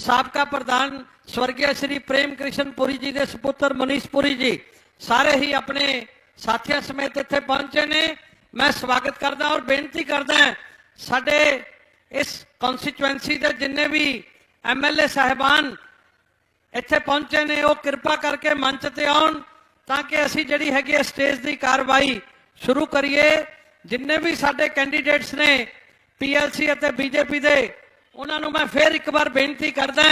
साबका प्रधान स्वर्गीय श्री प्रेम कृष्ण पुरी जी के सपुत्र मनीष पुरी जी सारे ही अपने साथियों समेत इत्थे पहुंचे ने। मैं स्वागत करदा और बेनती करदा साडे इस कॉन्स्टिट्यूएंसी के जिन्ने भी MLA साहिबान इत्थे पहुंचे ने वो कृपा करके मंच ते आउण ताकि असी जिहड़ी हैगी स्टेज की कार्रवाई शुरू करिए। जिन्ने भी साडे कैंडीडेट्स ने PLC ਅਤੇ BJP ਦੇ ਉਹਨਾਂ ਨੂੰ मैं फिर एक बार बेनती करदा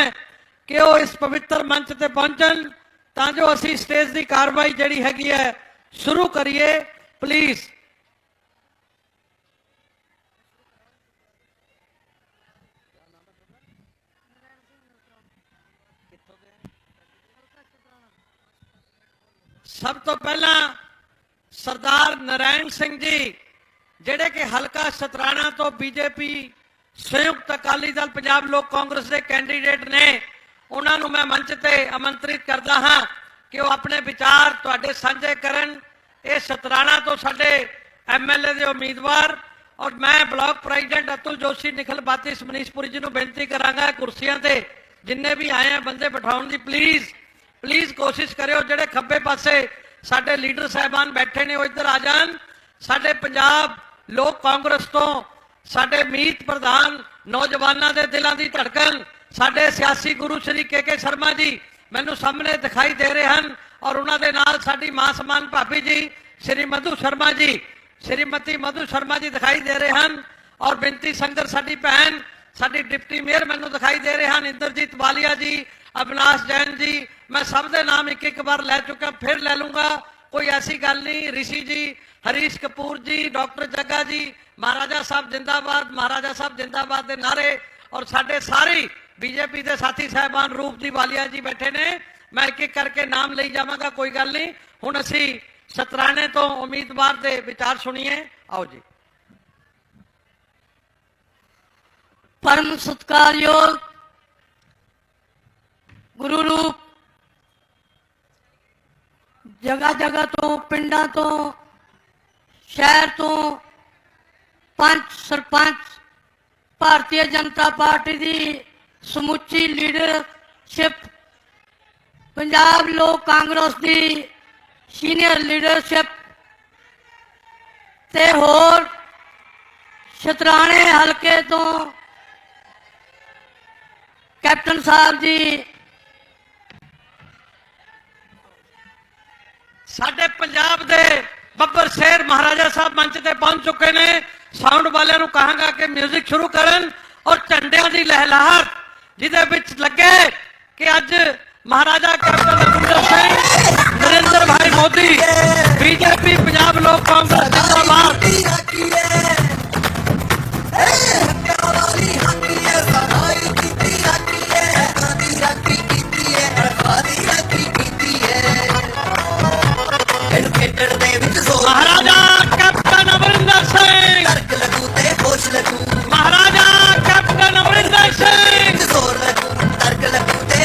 कि वो इस पवित्र मंच ते पहुंचन ਤਾਂ जो असी स्टेज की कार्रवाई जिहड़ी हैगी है शुरू करिए प्लीज़। सब तो पहला सरदार नारायण सिंह जी ਜਿਹੜੇ कि हलका शतराणा तो BJP संयुक्त अकाली दल पंजाब लोक कांग्रेस के कैंडीडेट ने उन्होंने मैं मंच ते आमंत्रित करता हाँ कि वो अपने विचार तुहाडे साझे करन। ये शतराणा तो साडे MLA के उम्मीदवार और मैं ब्लॉक प्रेजिडेंट अतुल जोशी निखल बातीस मनीषपुरी जी को बेनती करांगा कुर्सियां ते जिन्ने भी आए हैं बंदे बिठाउण दी प्लीज़ प्लीज़ कोशिश करियो। जिहड़े खब्बे पासे साडे लीडर साहिबान बैठे ने वो इधर आ जान। साडे पंजाब लोक कांग्रेस तो साडे मीत प्रधान नौजवानों के दिलों की धड़कन साडे सियासी गुरु श्री KK शर्मा जी मैनू सामने दिखाई दे रहे हैं और उन्होंने नाल साडी मां समान भाभी जी श्री मधु शर्मा जी श्रीमती मधु शर्मा जी दिखाई दे रहे हैं और बिनती संगर साडी भैन साडी डिप्टी मेयर मैनू दिखाई दे रहे हैं इंद्रजीत वालिया जी अविनाश जैन जी। मैं सब दे नाम एक एक बार लै चुका फिर ले लूँगा कोई ऐसी गल नहीं। ऋषि जी हरीश कपूर जी डॉक्टर जग्गा जी महाराजा साहब जिंदाबाद महाराजा साहब जिंदाबाद के नारे और साडे सारी BJP के साथी साहबान रूप जी वालिया जी बैठे ने। मैं एक एक करके नाम ले जावांगा कोई गल नहीं। हुण असी शतराणे तो उम्मीदवार के विचार सुनिए। आओ जी। परम सत्कारयोग गुरु रूप जगह जगह तो पिंडा तो शहर तो पंच सरपंच भारतीय जनता पार्टी की समुची लीडरशिप पंजाब लोक कांग्रेस की सीनियर लीडरशिप ते होर शतराणे हलके तो कैप्टन साहब जी साडे पंजाब दे बब्बर शेर महाराजा साहब मंच ते पहुंच चुके ने। साउंड वाले नूं कहांगा कि म्यूजिक शुरू करन और झंडियां दी लहलहाट जिहदे विच लगे कि अज महाराजा कैप्टन अमरिंदर सिंह नरेंद्र भाई मोदी BJP पंजाब लोक कांग्रेस जिंदाबाद। महाराजा कैप्टन अमरिंदर सिंह महाराजा कैप्टन अमरिंदर सिंह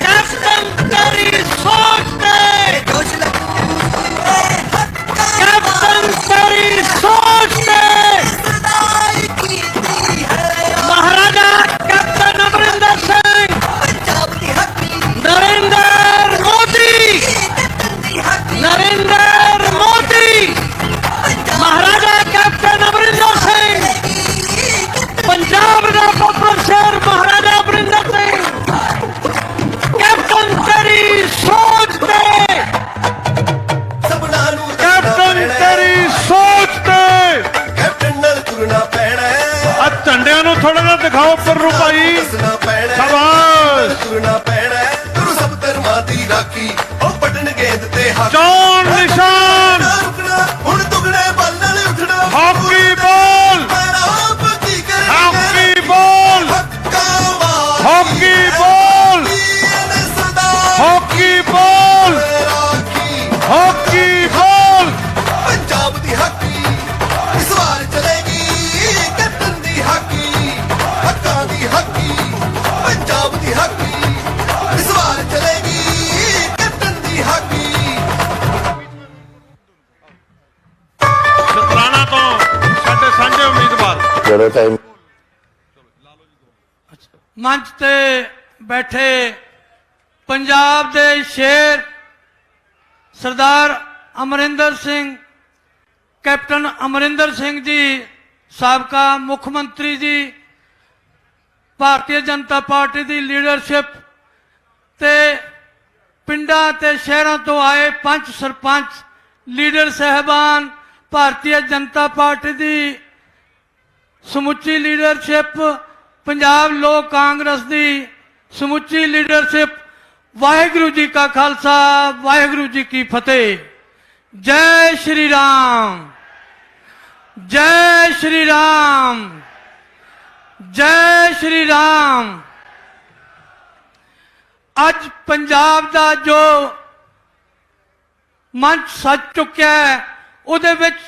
कैप्टन तेरी सोच पे कैप्टन तेरी सोच पे महाराजा कैप्टन अमरिंदर सिंह नरेंद्र मोदी नरेंद्र मोदी महाराजा कैप्टन अमरिंदर सिंह पंजाब का बब्बर शेर महाराजा अमरिंदर सिंह कैप्टन तेरी सोच पे कैप्टन तेरी सोच पे कैप्टन नाल तुरना पैना आ झंडियां नूं थोड़ा जिहा दिखाओ पर रू भाई शाबाश तुरना पैना गुरु सब धर्मां दी राखी ओ पटन गेंद ते हक चौन निशान रुकना हुण दुगने बल नाल उठना hockey ball hockey ball hockey ball hockey ball hockey ball Punjab दी हॉकी इस वार चलेगी कैप्टन दी हॉकी हक्कां दी हॉकी पंजाब दी हॉकी इस वार चलेगी कैप्टन दी हॉकी। शतराणा तो साडे सांझे उम्मीदवार मंच ते बैठे पंजाब दे शेर सरदार अमरिंदर सिंह, कैप्टन अमरिंदर सिंह जी, साबका मुख्यमंत्री जी, भारतीय जनता पार्टी की लीडरशिप ते पिंडां ते शहरों तो आए पंच सरपंच लीडर साहबान, भारतीय जनता पार्टी की समुची लीडरशिप, पंजाब लोक कांग्रेस की समुची लीडरशिप, वाहिगुरु जी का खालसा, वाहिगुरु जी की फतेह। जय श्री राम, जय श्री राम, जय श्री राम। अज पंजाब का जो मंच सज चुका है, उहदे विच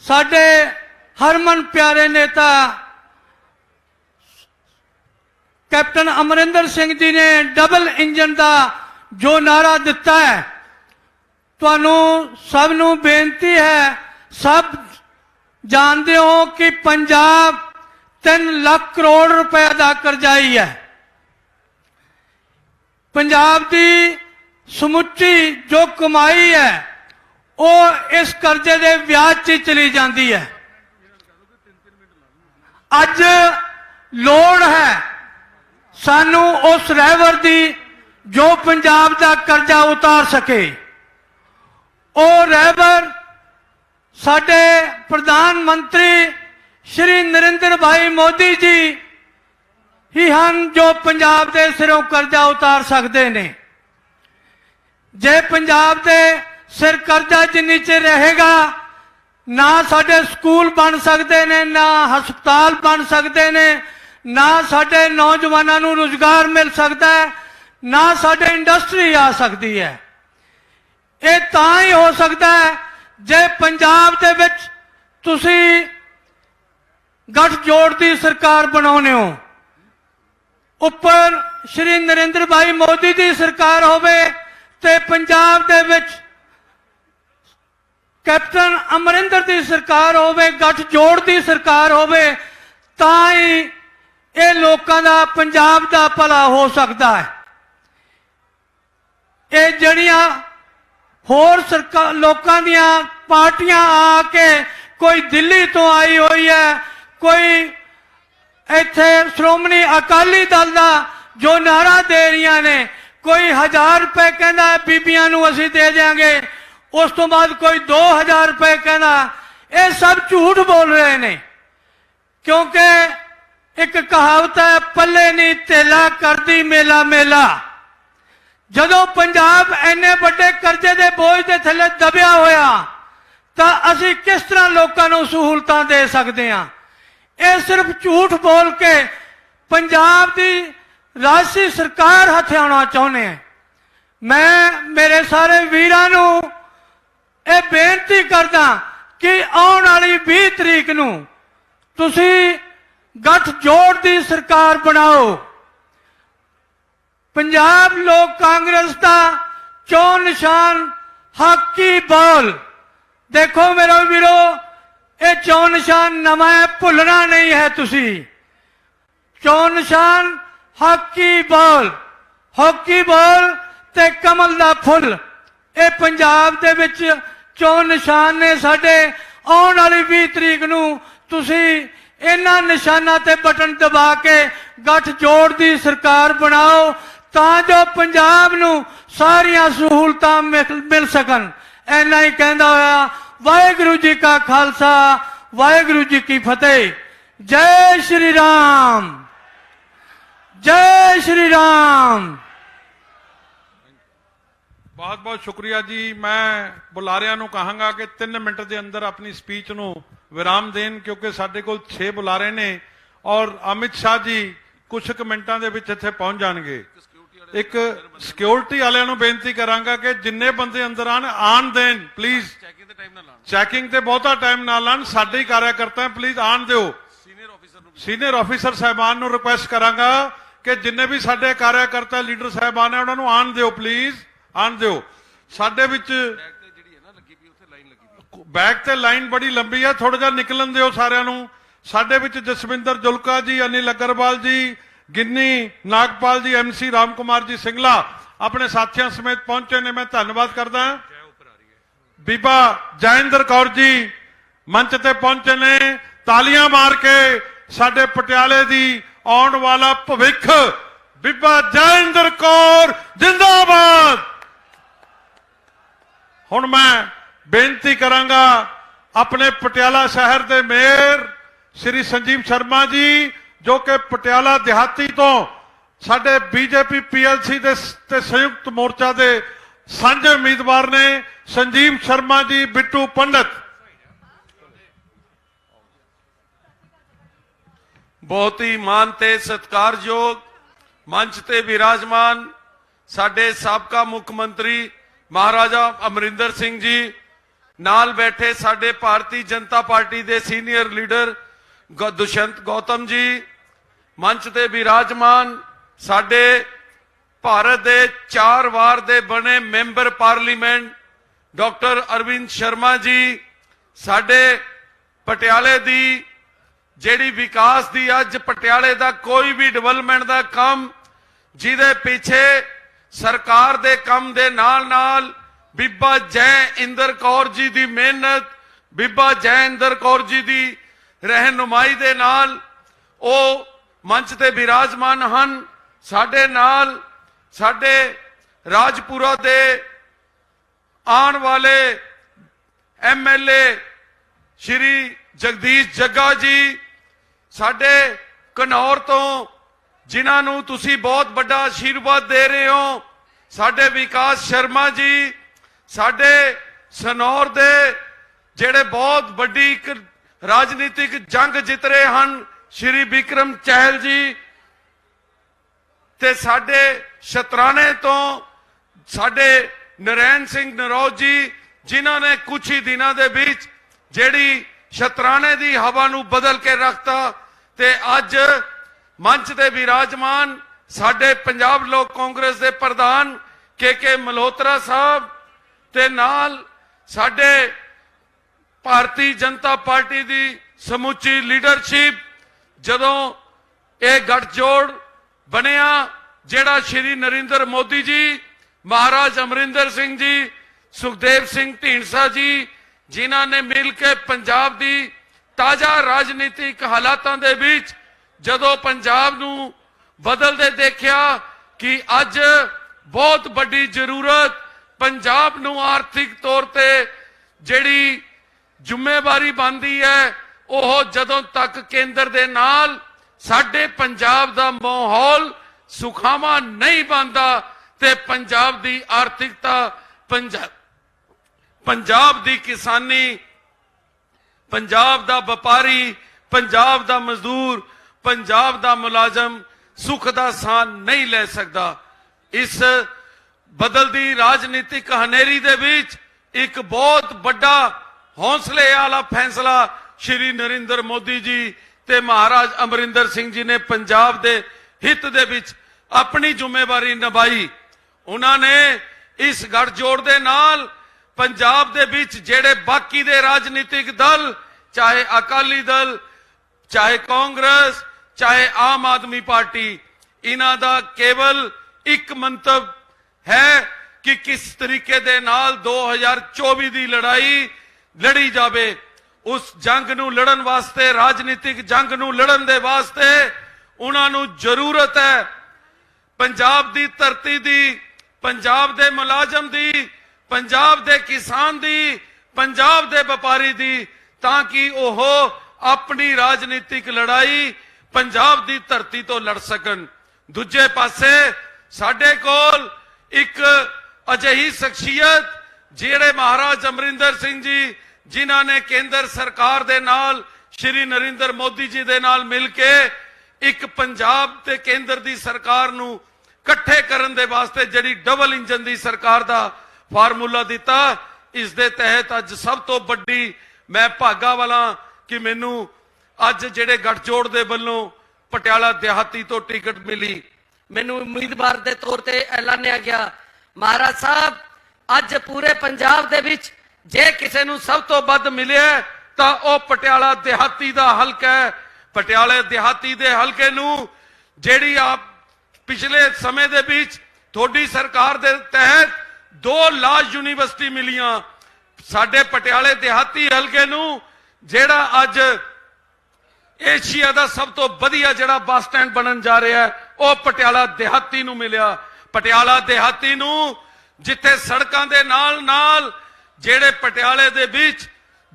साडे हरमन प्यारे नेता कैप्टन अमरिंदर सिंह जी ने डबल इंजन का जो नारा दिता है, तुहानू सब नू बेनती है, सब जानते हो कि पंजाब 3 लाख करोड़ रुपए का करजाई है। पंजाब की समुची जो कमाई है वो इस कर्जे के ब्याज च चली जाती है। अज लोड़ है सानू उस रहबर की जो पंजाब का कर्जा उतार सके। वो रहबर साडे प्रधानमंत्री श्री नरेंद्र भाई मोदी जी ही हैं जो पंजाब के सिरों कर्जा उतार सकते ने। जे पंजाब के सिर कर्जा जिन्नी चिर रहेगा, ना साडे स्कूल बन सकते ने, ना हस्पताल बन सकते ने, ना साडे नौजवानों को रोजगार मिल सकता है, ना साडे इंडस्ट्री आ सकती है। ये तां ही हो सकता है जे पंजाब दे विच तुसी गठजोड़ की सरकार बनाने हो, उपर श्री नरेंद्र भाई मोदी की सरकार होवे ते पंजाब दे विच कैप्टन अमरिंदर की सरकार होवे, गठजोड़ की सरकार होवे, तां ही ये लोकां दा पंजाब दा भला हो सकता है। ये जड़ियां होर सरकार लोकां दियां पार्टियां आके, कोई दिल्ली तो आई हुई है, कोई इत्थे श्रोमणी अकाली दल दा जो नारा दे रही ने, कोई 1000 रुपए कहना बीबियां नू असीं दे देंगे, उस तो बाद कोई 2000 रुपए कहना, ये सब झूठ बोल रहे ने। क्योंकि एक कहावत है, पल्ले नहीं तेला करदी मेला मेला। जदों पंजाब इन्ने बड़े कर्जे के बोझ के थले दबिया होया, तो असीं किस तरह लोकां नू सहूलतां दे सकते हैं। ये सिर्फ झूठ बोल के पंजाब की राष्ट्रीय सरकार हथियाना चाहुंदे हैं। मैं मेरे सारे वीरां नू ये बेनती करदा कि आउण वाली 20 तरीक नू तुसी गठजोड़ की सरकार बनाओ। पंजाब लोक कांग्रेस का चोण निशान हाकी बॉल। देखो मेरे वीरो, ये चोण निशान नवा है, भुलना नहीं है तुसी। चोण निशान हाकी बॉल, हॉकी बॉल ते कमल दा फुल, ये पंजाब दे विच चोण निशान ने साडे। आउण वाली 20 तरीक नू तुसी इन्हां निशानां ते बटन दबा के गठजोड़ की सरकार बनाओ, तां जो पंजाब नू सारियां सहूलतां मिल सकन। इन्ना ही कहंदा होया, वाहिगुरु जी का खालसा, वाहिगुरु जी की फतेह। जय श्री राम, जय श्री राम। बहुत बहुत शुक्रिया जी। मैं बुलारियां नू कहांगा कि 3 मिनट के अंदर अपनी स्पीच नू विराम देन, क्योंकि साडे कोल 6 बुलारे ने और अमित शाह जी कुछ क मिनटां दे विच इत्थे पहुंच जाणगे। एक सिक्योरिटी वालियां नू बेनती करांगा कि जिन्ने बंदे अंदर आन देन प्लीज। चैकिंग ते बहुता टाइम ना लाण, साडे ही कार्यकर्ता है, प्लीज आन दिओ। सीनियर ऑफिसर साहबान नू रिक्वेस्ट करांगा कि जिन्ने भी साडे कार्यकर्ता लीडर साहबान है उन्हां नू आन दिओ, प्लीज आन दिओ। साडे विच बैक ते लाइन बड़ी लंबी है, थोड़ा जिहा निकलन दिओ सारिआं नू। साडे विच जसविंदर जुल्का जी, अनिल अग्रवाल जी, गिन्नी नागपाल जी, MC राम कुमार जी सिंगला अपने साथियों समेत पहुंचे ने, मैं धन्यवाद करदा। बीबा जैंदर कौर जी मंच ते पहुंचे ने, तालियां मार के साडे पटियाले दी आउण वाला भविख बीबा जैंदर कौर जिंदाबाद। हुण मैं बेनती करांगा अपने पटियाला शहर के मेयर श्री संजीव शर्मा जी, जो कि पटियाला देहाती तो साडे बीजेपी PLC दे संयुक्त मोर्चा के साझे उम्मीदवार ने। संजीव शर्मा जी, बिट्टू पंडित। बहुत ही मान ते सत्कारयोग मंच ते विराजमान साडे साबका मुख मंत्री महाराजा अमरिंदर सिंह जी, नाल बैठे साडे भारतीय जनता पार्टी दे सीनियर लीडर दुष्यंत गौतम जी, मंच ते विराजमान साडे भारत दे 4 वार दे बने member parliament doctor Arvind Sharma ji, साडे पटियाले दी जेड़ी विकास दी अज पटियाले दा कोई भी डेवलपमेंट दा काम जिदे पीछे सरकार दे कम दे नाल नाल बीबा जय इंदर कौर जी दी मेहनत, बीबा जय इंदर कौर जी दी रहनुमाई दे नाल ओ मंच ते विराजमान हन। साडे नाल साडे राजपुरा दे आने वाले MLA श्री जगदीश जग्गा जी, साडे घनौर तो जिन्हां नूं तुसीं बहुत बड़ा आशीर्वाद दे रहे हो, साडे विकास शर्मा जी, साडे सनौर दे जेड़े बहुत बड़ी एक राजनीतिक जंग जित रहे हैं श्री विक्रम चहल जी, ते साडे शतराने तो साडे नरैन सिंह नरौज जी, जिन्हां ने कुछ ही दिनों के बीच जेड़ी शतराने दी हवा नूं बदल के रखता। ते अज मंच ते विराजमान साडे पंजाब लोक कांग्रेस दे प्रधान के मल्होत्रा साहब ते नाल साडे भारतीय जनता पार्टी दी समुची लीडरशिप, जदों ये गठजोड़ बनिया जेड़ा श्री नरेंद्र मोदी जी, महाराज अमरिंदर सिंह जी, सुखदेव सिंह ढींडसा जी, जिन्हां ने मिल के पंजाब दी ताजा राजनीतिक हालातां दे विच जदों पंजाब नूं बदलदे देखिया कि अज बहुत बड़ी जरूरत पंजाब नूं आर्थिक तौर ते जेड़ी जिम्मेवारी बनदी है, ओह जदों तक केंद्र दे नाल साडे पंजाब दा माहौल सुखावा नहीं बनदा ते पंजाब दी आर्थिकता, पंजाब दी किसानी, पंजाब दा व्यापारी, पंजाब दा मजदूर, पंजाब दा मुलाजम सुख दा सां नहीं ले सकता। इस बदलती राजनीतिक हनेरी दे विच एक बहुत बड़ा हौसले वाला फैसला श्री नरेंद्र मोदी जी ते महाराज अमरिंदर सिंह जी ने पंजाब दे हित दे विच अपनी जिम्मेवारी निभाई। उन्होंने इस गठजोड़ दे नाल पंजाब दे विच जेड़े बाकी दे राजनीतिक दल, चाहे अकाली दल, चाहे कांग्रेस, चाहे आम आदमी पार्टी, इन्हां दा केवल एक मंतव है कि किस तरीके दे नाल 2024 दी लड़ाई लड़ी जावे। उस जंग नूं लड़न वास्ते, राजनीतिक जंग नूं लड़न दे वास्ते उन्हां नूं जरूरत है पंजाब दी धरती दी, पंजाब दे मुलाजम दी, पंजाब दे किसान दी, पंजाब दे व्यापारी दी, ताकि ओह अपनी राजनीतिक लड़ाई पंजाब दी धरती तो लड़ सकन। दूजे पासे साडे कोल एक अजिही शख्सियत जेड़े महाराज अमरिंदर सिंह जी, जिन्हां ने केंद्र सरकार दे नाल श्री नरेंद्र मोदी जी दे नाल मिल के एक पंजाब ते केंद्र दी सरकार नूं इकट्ठे करन दे वास्ते जिहड़ी डबल इंजन दी सरकार दा फार्मूला दिता। इस दे तहत अज सब तो बड़ी मैं भागा वाला कि मैनू अज जिहड़े गठजोड़ दे वल्लों पटियाला देहाती तो टिकट मिली। मैनू उम्मीदवार दे तौर ते ऐलानिया गया। महाराज साहब, अज पूरे पंजाब दे विच जे किसे नू सब तो वध मिले तां ओह पटियाला देहाती दा हलका है। पटियाला देहाती दे हलके नू ਜਿਹੜੀ ਆਪ ਪਿਛਲੇ ਸਮੇਂ ਦੇ ਵਿੱਚ ਤੁਹਾਡੀ ਸਰਕਾਰ ਦੇ ਤਹਿਤ 2 ਲਾਰਜ ਯੂਨੀਵਰਸਿਟੀ ਮਿਲੀਆਂ। ਸਾਡੇ ਪਟਿਆਲੇ ਦਿਹਾਤੀ ਹਲਕੇ ਨੂੰ ਜਿਹੜਾ ਅੱਜ ਏਸ਼ੀਆ ਦਾ ਸਭ ਤੋਂ ਵਧੀਆ ਜਿਹੜਾ ਬੱਸ ਸਟੈਂਡ ਬਣਨ ਜਾ ਰਿਹਾ ਹੈ, ਉਹ ਪਟਿਆਲਾ ਦਿਹਾਤੀ ਨੂੰ ਮਿਲਿਆ। ਪਟਿਆਲਾ ਦਿਹਾਤੀ ਨੂੰ ਜਿੱਥੇ ਸੜਕਾਂ ਦੇ ਨਾਲ ਨਾਲ ਜਿਹੜੇ ਪਟਿਆਲੇ ਦੇ ਵਿੱਚ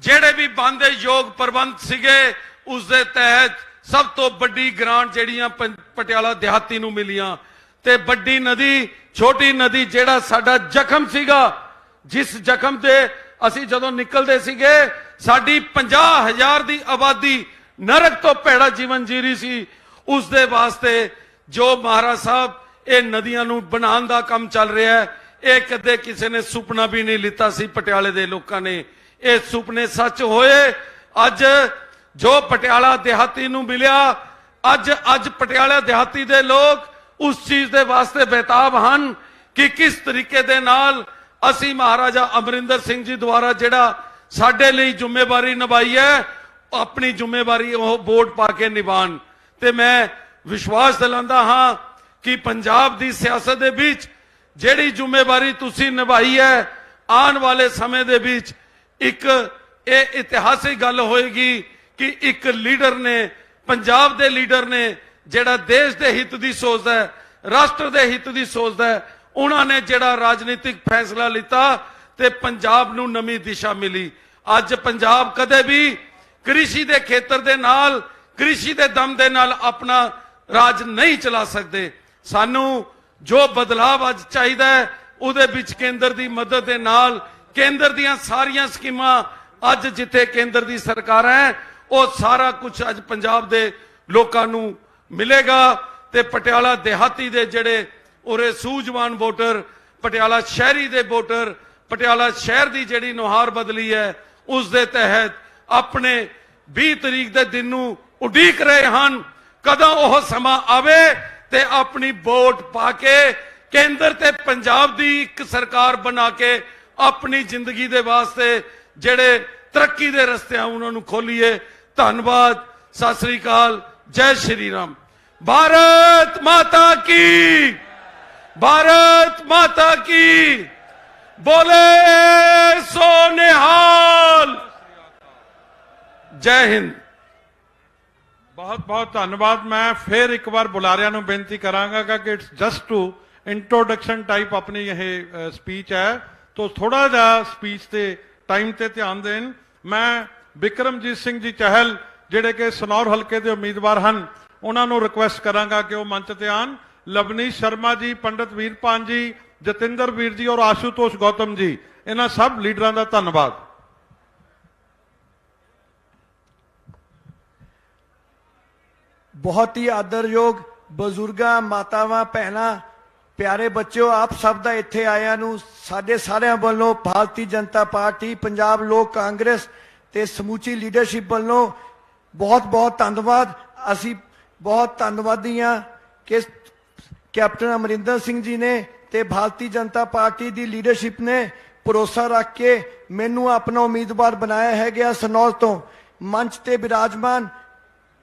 ਜਿਹੜੇ ਵੀ ਬਣਦੇ ਯੋਗ ਪ੍ਰਬੰਧ ਸੀਗੇ, ਉਸ ਦੇ ਤਹਿਤ ਸਭ ਤੋਂ ਵੱਡੀ ਗ੍ਰਾਂਟ ਜਿਹੜੀਆਂ ਪਟਿਆਲਾ ਦਿਹਾਤੀ ਨੂੰ ਮਿਲੀਆਂ। ਤੇ ਵੱਡੀ ਨਦੀ ਛੋਟੀ ਨਦੀ ਜਿਹੜਾ ਸਾਡਾ ਜ਼ਖਮ ਸੀਗਾ, ਜਿਸ ਜ਼ਖਮ ਤੇ ਅਸੀਂ ਜਦੋਂ ਨਿਕਲਦੇ ਸੀਗੇ ਸਾਡੀ 50,000 ਦੀ ਆਬਾਦੀ ਨਰਕ ਤੋਂ ਭੈੜਾ ਜੀਵਨ ਜੀ ਰਹੀ ਸੀ, ਉਸ ਦੇ ਵਾਸਤੇ ਜੋ ਮਹਾਰਾਜ ਸਾਹਿਬ ਇਹ ਨਦੀਆਂ ਨੂੰ ਬਣਾਉਣ ਦਾ ਕੰਮ ਚੱਲ ਰਿਹਾ ਹੈ, ਇਹ ਕਦੇ ਕਿਸੇ ਨੇ ਸੁਪਨਾ ਵੀ ਨਹੀਂ ਲਿੱਤਾ ਸੀ। ਪਟਿਆਲੇ ਦੇ ਲੋਕਾਂ ਨੇ ਇਹ ਸੁਪਨੇ ਸੱਚ ਹੋਏ। ਅੱਜ ਜੋ ਪਟਿਆਲਾ ਦਿਹਾਤੀ ਨੂੰ ਮਿਲਿਆ, ਅੱਜ ਪਟਿਆਲਾ ਦਿਹਾਤੀ ਦੇ ਲੋਕ ਉਸ ਚੀਜ਼ ਦੇ ਵਾਸਤੇ ਬੇਤਾਬ ਹਨ ਕਿ ਕਿਸ ਤਰੀਕੇ ਦੇ ਨਾਲ ਅਸੀਂ ਮਹਾਰਾਜਾ ਅਮਰਿੰਦਰ ਸਿੰਘ ਜੀ ਦੁਆਰਾ ਜਿਹੜਾ ਸਾਡੇ ਲਈ ਜ਼ਿੰਮੇਵਾਰੀ ਨਿਭਾਈ ਹੈ, ਆਪਣੀ ਜ਼ਿੰਮੇਵਾਰੀ ਉਹ ਵੋਟ ਪਾ ਕੇ ਨਿਭਾਣ। ਤੇ ਮੈਂ ਵਿਸ਼ਵਾਸ ਦਿਲਾਉਂਦਾ ਹਾਂ ਕਿ ਪੰਜਾਬ ਦੀ ਸਿਆਸਤ ਦੇ ਵਿੱਚ ਜਿਹੜੀ ਜ਼ਿੰਮੇਵਾਰੀ ਤੁਸੀਂ ਨਿਭਾਈ ਹੈ, ਆਉਣ ਵਾਲੇ ਸਮੇਂ ਦੇ ਵਿੱਚ ਇੱਕ ਇਹ ਇਤਿਹਾਸਿਕ ਗੱਲ ਹੋਏਗੀ ਕਿ ਇੱਕ ਲੀਡਰ ਨੇ, ਪੰਜਾਬ ਦੇ ਲੀਡਰ ਨੇ ਜਿਹੜਾ ਦੇਸ਼ ਦੇ ਹਿੱਤ ਦੀ ਸੋਚਦਾ ਹੈ, ਰਾਸ਼ਟਰ ਦੇ ਹਿੱਤ ਦੀ ਸੋਚਦਾ ਹੈ, ਉਹਨਾਂ ਨੇ ਜਿਹੜਾ ਰਾਜਨੀਤਿਕ ਫੈਸਲਾ ਲਿੱਤਾ ਤੇ ਪੰਜਾਬ ਨੂੰ ਨਵੀਂ ਦਿਸ਼ਾ ਮਿਲੀ। ਅੱਜ ਪੰਜਾਬ ਕਦੇ ਵੀ ਕ੍ਰਿਸ਼ੀ ਦੇ ਖੇਤਰ ਦੇ ਨਾਲ, ਕ੍ਰਿਸ਼ੀ ਦੇ ਦਮ ਦੇ ਨਾਲ ਆਪਣਾ ਰਾਜ ਨਹੀਂ ਚਲਾ ਸਕਦੇ। ਸਾਨੂੰ ਜੋ ਬਦਲਾਵ ਅੱਜ ਚਾਹੀਦਾ ਹੈ, ਉਹਦੇ ਵਿੱਚ ਕੇਂਦਰ ਦੀ ਮਦਦ ਦੇ ਨਾਲ, ਕੇਂਦਰ ਦੀਆਂ ਸਾਰੀਆਂ ਸਕੀਮਾਂ ਅੱਜ ਜਿੱਥੇ ਕੇਂਦਰ ਦੀ ਸਰਕਾਰ ਹੈ, ਉਹ ਸਾਰਾ ਕੁਝ ਅੱਜ ਪੰਜਾਬ ਦੇ ਲੋਕਾਂ ਨੂੰ ਮਿਲੇਗਾ। ਤੇ ਪਟਿਆਲਾ ਦਿਹਾਤੀ ਦੇ ਜਿਹੜੇ ਉਰੇ ਸੂਝਵਾਨ ਵੋਟਰ, ਪਟਿਆਲਾ ਸ਼ਹਿਰੀ ਦੇ ਵੋਟਰ, ਪਟਿਆਲਾ ਸ਼ਹਿਰ ਦੀ ਜਿਹੜੀ ਨੁਹਾਰ ਬਦਲੀ ਹੈ, ਉਸ ਦੇ ਤਹਿਤ ਆਪਣੇ 20 ਤਰੀਕ ਦੇ ਦਿਨ ਨੂੰ ਉਡੀਕ ਰਹੇ ਹਨ, ਕਦੋਂ ਉਹ ਸਮਾਂ ਆਵੇ ਤੇ ਆਪਣੀ ਵੋਟ ਪਾ ਕੇ ਕੇਂਦਰ ਤੇ ਪੰਜਾਬ ਦੀ ਇੱਕ ਸਰਕਾਰ ਬਣਾ ਕੇ ਆਪਣੀ ਜ਼ਿੰਦਗੀ ਦੇ ਵਾਸਤੇ ਜਿਹੜੇ ਤਰੱਕੀ ਦੇ ਰਸਤੇ ਆ ਉਹਨਾਂ ਨੂੰ ਖੋਲੀਏ। ਧੰਨਵਾਦ। ਸਤਿ ਸ੍ਰੀ ਅਕਾਲ। ਜੈ ਸ਼੍ਰੀ ਰਾਮ। भारत माता की, भारत माता की, बोले सो निहाल। जय हिंद। बहुत बहुत धन्यवाद। मैं फिर एक बार बुलारिया ਨੂੰ ਬੇਨਤੀ ਕਰਾਂਗਾ ਕਿ it's just to introduction type ਆਪਣੀ ਇਹ ਸਪੀਚ ਹੈ, तो ਥੋੜਾ ਜਿਹਾ ਸਪੀਚ ਤੇ ਟਾਈਮ ਤੇ ਧਿਆਨ ਦੇਣ। ਮੈਂ ਬਿਕਰਮਜੀਤ ਸਿੰਘ ਜੀ ਚਹਿਲ ਜਿਹੜੇ ਕਿ ਸਨੌਰ ਹਲਕੇ ਦੇ ਉਮੀਦਵਾਰ ਹਨ, ਉਹਨਾਂ ਨੂੰ ਰਿਕੁਐਸਟ ਕਰਾਂਗਾ ਕਿ ਉਹ ਮੰਚ ਤੇ ਆਣ। ਲਵਨੀਸ਼ ਸ਼ਰਮਾ ਜੀ, ਪੰਡਿਤ ਵੀਰਪਾਨ ਜੀ, ਜਤਿੰਦਰ ਵੀਰ ਜੀ ਔਰ ਆਸ਼ੂਤੋਸ਼ ਗੌਤਮ ਜੀ, ਇਹਨਾਂ ਸਭ ਲੀਡਰਾਂ ਦਾ ਧੰਨਵਾਦ। बहुत ही आदरयोग ਬਜ਼ੁਰਗਾਂ, ਮਾਤਾਵਾਂ, ਭੈਣਾਂ, ਪਿਆਰੇ ਬੱਚਿਓ, ਆਪ ਸਭ ਦਾ ਇੱਥੇ ਆਇਆਂ ਨੂੰ ਸਾਡੇ ਸਾਰਿਆਂ ਵੱਲੋਂ ਭਾਰਤੀ ਜਨਤਾ ਪਾਰਟੀ, ਪੰਜਾਬ ਲੋਕ ਕਾਂਗਰਸ ਤੇ ਸਮੂਚੀ ਲੀਡਰਸ਼ਿਪ ਵੱਲੋਂ ਬਹੁਤ ਬਹੁਤ ਧੰਨਵਾਦ। ਅਸੀਂ ਬਹੁਤ ਧੰਨਵਾਦੀ ਹਾਂ ਕਿ ਕੈਪਟਨ ਅਮਰਿੰਦਰ ਸਿੰਘ ਜੀ ਨੇ ਤੇ ਭਾਰਤੀ ਜਨਤਾ ਪਾਰਟੀ ਦੀ ਲੀਡਰਸ਼ਿਪ ਨੇ ਭਰੋਸਾ ਰੱਖ ਕੇ ਮੈਨੂੰ ਆਪਣਾ ਉਮੀਦਵਾਰ ਬਣਾਇਆ ਹੈ ਗਿਆ। ਸਨੌਰ ਤੋਂ ਮੰਚ ਤੇ ਵਿਰਾਜਮਾਨ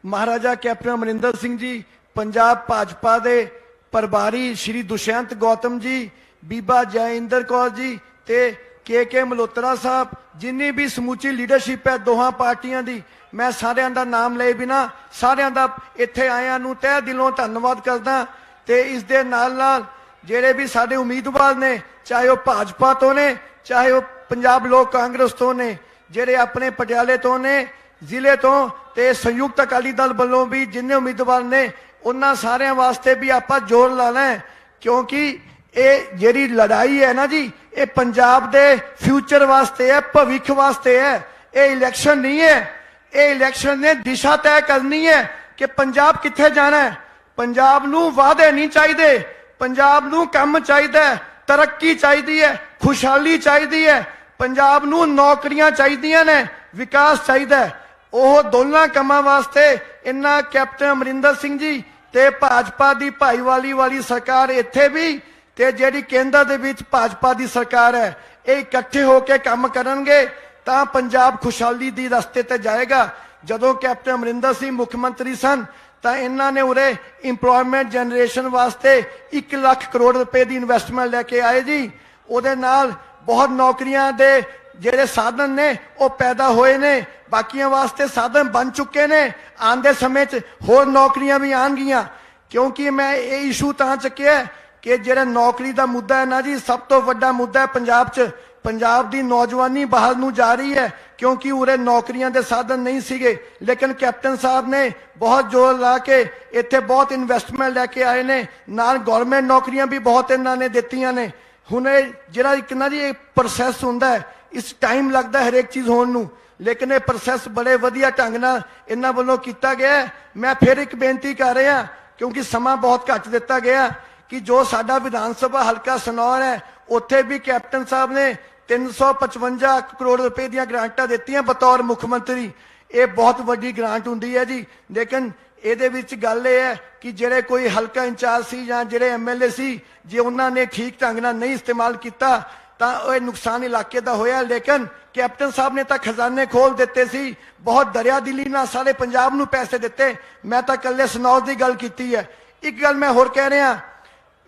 ਮਹਾਰਾਜਾ ਕੈਪਟਨ ਅਮਰਿੰਦਰ ਸਿੰਘ ਜੀ, ਪੰਜਾਬ ਭਾਜਪਾ ਦੇ ਪ੍ਰਭਾਰੀ ਸ਼੍ਰੀ ਦੁਸ਼ਯੰਤ ਗੌਤਮ ਜੀ, ਬੀਬਾ ਜੈਇੰਦਰ ਕੌਰ ਜੀ ਤੇ ਕੇ ਮਲਹੋਤਰਾ ਸਾਹਿਬ, ਜਿੰਨੀ ਵੀ ਸਮੁੱਚੀ ਲੀਡਰਸ਼ਿਪ ਹੈ ਦੋਹਾਂ ਪਾਰਟੀਆਂ ਦੀ, ਮੈਂ ਸਾਰਿਆਂ ਦਾ ਨਾਮ ਲਏ ਬਿਨਾ ਸਾਰਿਆਂ ਦਾ ਇੱਥੇ ਆਇਆਂ ਨੂੰ ਤਹਿ ਦਿਲੋਂ ਧੰਨਵਾਦ ਕਰਦਾ। ਤੇ ਇਸ ਦੇ ਨਾਲ ਨਾਲ ਜਿਹੜੇ ਵੀ ਸਾਡੇ ਉਮੀਦਵਾਰ ਨੇ, ਚਾਹੇ ਉਹ ਭਾਜਪਾ ਤੋਂ ਨੇ, ਚਾਹੇ ਉਹ ਪੰਜਾਬ ਲੋਕ ਕਾਂਗਰਸ ਤੋਂ ਨੇ, ਜਿਹੜੇ ਆਪਣੇ ਪਟਿਆਲੇ ਤੋਂ ਨੇ, ਜ਼ਿਲ੍ਹੇ ਤੋਂ, ਤੇ ਸੰਯੁਕਤ ਅਕਾਲੀ ਦਲ ਵੱਲੋਂ ਵੀ ਜਿੰਨੇ ਉਮੀਦਵਾਰ ਨੇ, ਉਹਨਾਂ ਸਾਰਿਆਂ ਵਾਸਤੇ ਵੀ ਆਪਾਂ ਜ਼ੋਰ ਲਾਣਾ ਹੈ, ਕਿਉਂਕਿ ਇਹ ਜਿਹੜੀ ਲੜਾਈ ਹੈ ਨਾ ਜੀ, ਇਹ ਪੰਜਾਬ ਦੇ ਫਿਊਚਰ ਵਾਸਤੇ ਹੈ, ਭਵਿੱਖ ਵਾਸਤੇ ਹੈ। ਇਹ ਇਲੈਕਸ਼ਨ ਨਹੀਂ ਹੈ, ਇਹ ਇਲੈਕਸ਼ਨ ਨੇ ਦਿਸ਼ਾ ਤੈਅ ਕਰਨੀ ਹੈ ਕਿ ਪੰਜਾਬ ਕਿੱਥੇ ਜਾਣਾ ਹੈ। ਪੰਜਾਬ ਨੂੰ ਵਾਅਦੇ ਨਹੀਂ ਚਾਹੀਦੇ, ਪੰਜਾਬ ਨੂੰ ਕੰਮ ਚਾਹੀਦਾ ਹੈ, ਤਰੱਕੀ ਚਾਹੀਦੀ ਹੈ, ਖੁਸ਼ਹਾਲੀ ਚਾਹੀਦੀ ਹੈ, ਪੰਜਾਬ ਨੂੰ ਨੌਕਰੀਆਂ ਚਾਹੀਦੀਆਂ ਨੇ, ਵਿਕਾਸ ਚਾਹੀਦਾ ਹੈ। ਉਹ ਦੋਨਾਂ ਕੰਮਾਂ ਵਾਸਤੇ ਇਹਨਾਂ ਕੈਪਟਨ ਅਮਰਿੰਦਰ ਸਿੰਘ ਜੀ ਤੇ ਭਾਜਪਾ ਦੀ ਭਾਈਵਾਲੀ ਵਾਲੀ ਸਰਕਾਰ ਇੱਥੇ ਵੀ ਤੇ ਜਿਹੜੀ ਕੇਂਦਰ ਦੇ ਵਿੱਚ ਭਾਜਪਾ ਦੀ ਸਰਕਾਰ ਹੈ, ਇਹ ਇਕੱਠੇ ਹੋ ਕੇ ਕੰਮ ਕਰਨਗੇ ਤਾਂ ਪੰਜਾਬ ਖੁਸ਼ਹਾਲੀ ਦੀ ਰਸਤੇ ਤੇ ਜਾਏਗਾ। ਜਦੋਂ ਕੈਪਟਨ ਅਮਰਿੰਦਰ ਸਿੰਘ ਮੁੱਖ ਮੰਤਰੀ ਸਨ ਤਾਂ ਇਹਨਾਂ ਨੇ ਉਰੇ ਇੰਪਲੋਇਮੈਂਟ ਜਨਰੇਸ਼ਨ ਵਾਸਤੇ 1 ਲੱਖ ਕਰੋੜ ਰੁਪਏ ਦੀ ਇਨਵੈਸਟਮੈਂਟ ਲੈ ਕੇ ਆਏ ਜੀ। ਉਹਦੇ ਨਾਲ ਬਹੁਤ ਨੌਕਰੀਆਂ ਦੇ ਜਿਹੜੇ ਸਾਧਨ ਨੇ ਉਹ ਪੈਦਾ ਹੋਏ ਨੇ, ਬਾਕੀਆਂ ਵਾਸਤੇ ਸਾਧਨ ਬਣ ਚੁੱਕੇ ਨੇ। ਆਉਂਦੇ ਸਮੇਂ 'ਚ ਹੋਰ ਨੌਕਰੀਆਂ ਵੀ ਆਉਣਗੀਆਂ, ਕਿਉਂਕਿ ਮੈਂ ਇਹ ਇਸ਼ੂ ਤਾਂ ਚੱਕਿਆ ਕਿ ਜਿਹੜਾ ਨੌਕਰੀ ਦਾ ਮੁੱਦਾ ਹੈ ਨਾ ਜੀ, ਸਭ ਤੋਂ ਵੱਡਾ ਮੁੱਦਾ ਹੈ ਪੰਜਾਬ 'ਚ। ਪੰਜਾਬ ਦੀ ਨੌਜਵਾਨੀ ਬਾਹਰ ਨੂੰ ਜਾ ਰਹੀ ਹੈ ਕਿਉਂਕਿ ਉਰੇ ਨੌਕਰੀਆਂ ਦੇ ਸਾਧਨ ਨਹੀਂ ਸੀਗੇ, ਲੇਕਿਨ ਕੈਪਟਨ ਸਾਹਿਬ ਨੇ ਬਹੁਤ ਜ਼ੋਰ ਲਾ ਕੇ ਇੱਥੇ ਬਹੁਤ ਇਨਵੈਸਟਮੈਂਟ ਲੈ ਕੇ ਆਏ ਨੇ। ਨਾਲ ਗਵਰਨਮੈਂਟ ਨੌਕਰੀਆਂ ਵੀ ਬਹੁਤ ਇਹਨਾਂ ਨੇ ਦਿੱਤੀਆਂ ਨੇ। ਹੁਣ ਇਹ ਜਿਹੜਾ ਇੱਕ ਨਾ ਜੀ ਇਹ ਪ੍ਰੋਸੈਸ ਹੁੰਦਾ ਹੈ, ਇਸ ਟਾਈਮ ਲੱਗਦਾ ਹਰੇਕ ਚੀਜ਼ ਹੋਣ ਨੂੰ, ਲੇਕਿਨ ਇਹ ਪ੍ਰੋਸੈਸ ਬੜੇ ਵਧੀਆ ਢੰਗ ਨਾਲ ਇਹਨਾਂ ਵੱਲੋਂ ਕੀਤਾ ਗਿਆ ਹੈ। ਮੈਂ ਫਿਰ ਇੱਕ ਬੇਨਤੀ ਕਰ ਰਿਹਾ ਕਿਉਂਕਿ ਸਮਾਂ ਬਹੁਤ ਘੱਟ ਦਿੱਤਾ ਗਿਆ ਕਿ ਜੋ ਸਾਡਾ ਵਿਧਾਨ ਸਭਾ ਹਲਕਾ ਸਨੌਰ ਹੈ ਉੱਥੇ ਵੀ ਕੈਪਟਨ ਸਾਹਿਬ ਨੇ 355 ਕਰੋੜ ਰੁਪਏ ਦੀਆਂ ਗ੍ਰਾਂਟਾਂ ਦਿੱਤੀਆਂ ਬਤੌਰ ਮੁੱਖ ਮੰਤਰੀ। ਇਹ ਬਹੁਤ ਵੱਡੀ ਗ੍ਰਾਂਟ ਹੁੰਦੀ ਹੈ ਜੀ, ਲੇਕਿਨ ਇਹਦੇ ਵਿੱਚ ਗੱਲ ਇਹ ਹੈ ਕਿ ਜਿਹੜੇ ਕੋਈ ਹਲਕਾ ਇੰਚਾਰਜ ਸੀ ਜਾਂ ਜਿਹੜੇ ਐਮਐਲਏ ਸੀ, ਜੇ ਉਹਨਾਂ ਨੇ ਠੀਕ ਢੰਗ ਨਾਲ ਨਹੀਂ ਇਸਤੇਮਾਲ ਕੀਤਾ ਤਾਂ ਇਹ ਨੁਕਸਾਨ ਇਲਾਕੇ ਦਾ ਹੋਇਆ। ਲੇਕਿਨ ਕੈਪਟਨ ਸਾਹਿਬ ਨੇ ਤਾਂ ਖਜ਼ਾਨੇ ਖੋਲ ਦਿੱਤੇ ਸੀ, ਬਹੁਤ ਦਰਿਆ ਦਿਲੀ ਨਾਲ ਸਾਰੇ ਪੰਜਾਬ ਨੂੰ ਪੈਸੇ ਦਿੱਤੇ। ਮੈਂ ਤਾਂ ਇਕੱਲੇ ਸਨੌਰ ਦੀ ਗੱਲ ਕੀਤੀ ਹੈ। ਇੱਕ ਗੱਲ ਮੈਂ ਹੋਰ ਕਹਿ ਰਿਹਾ,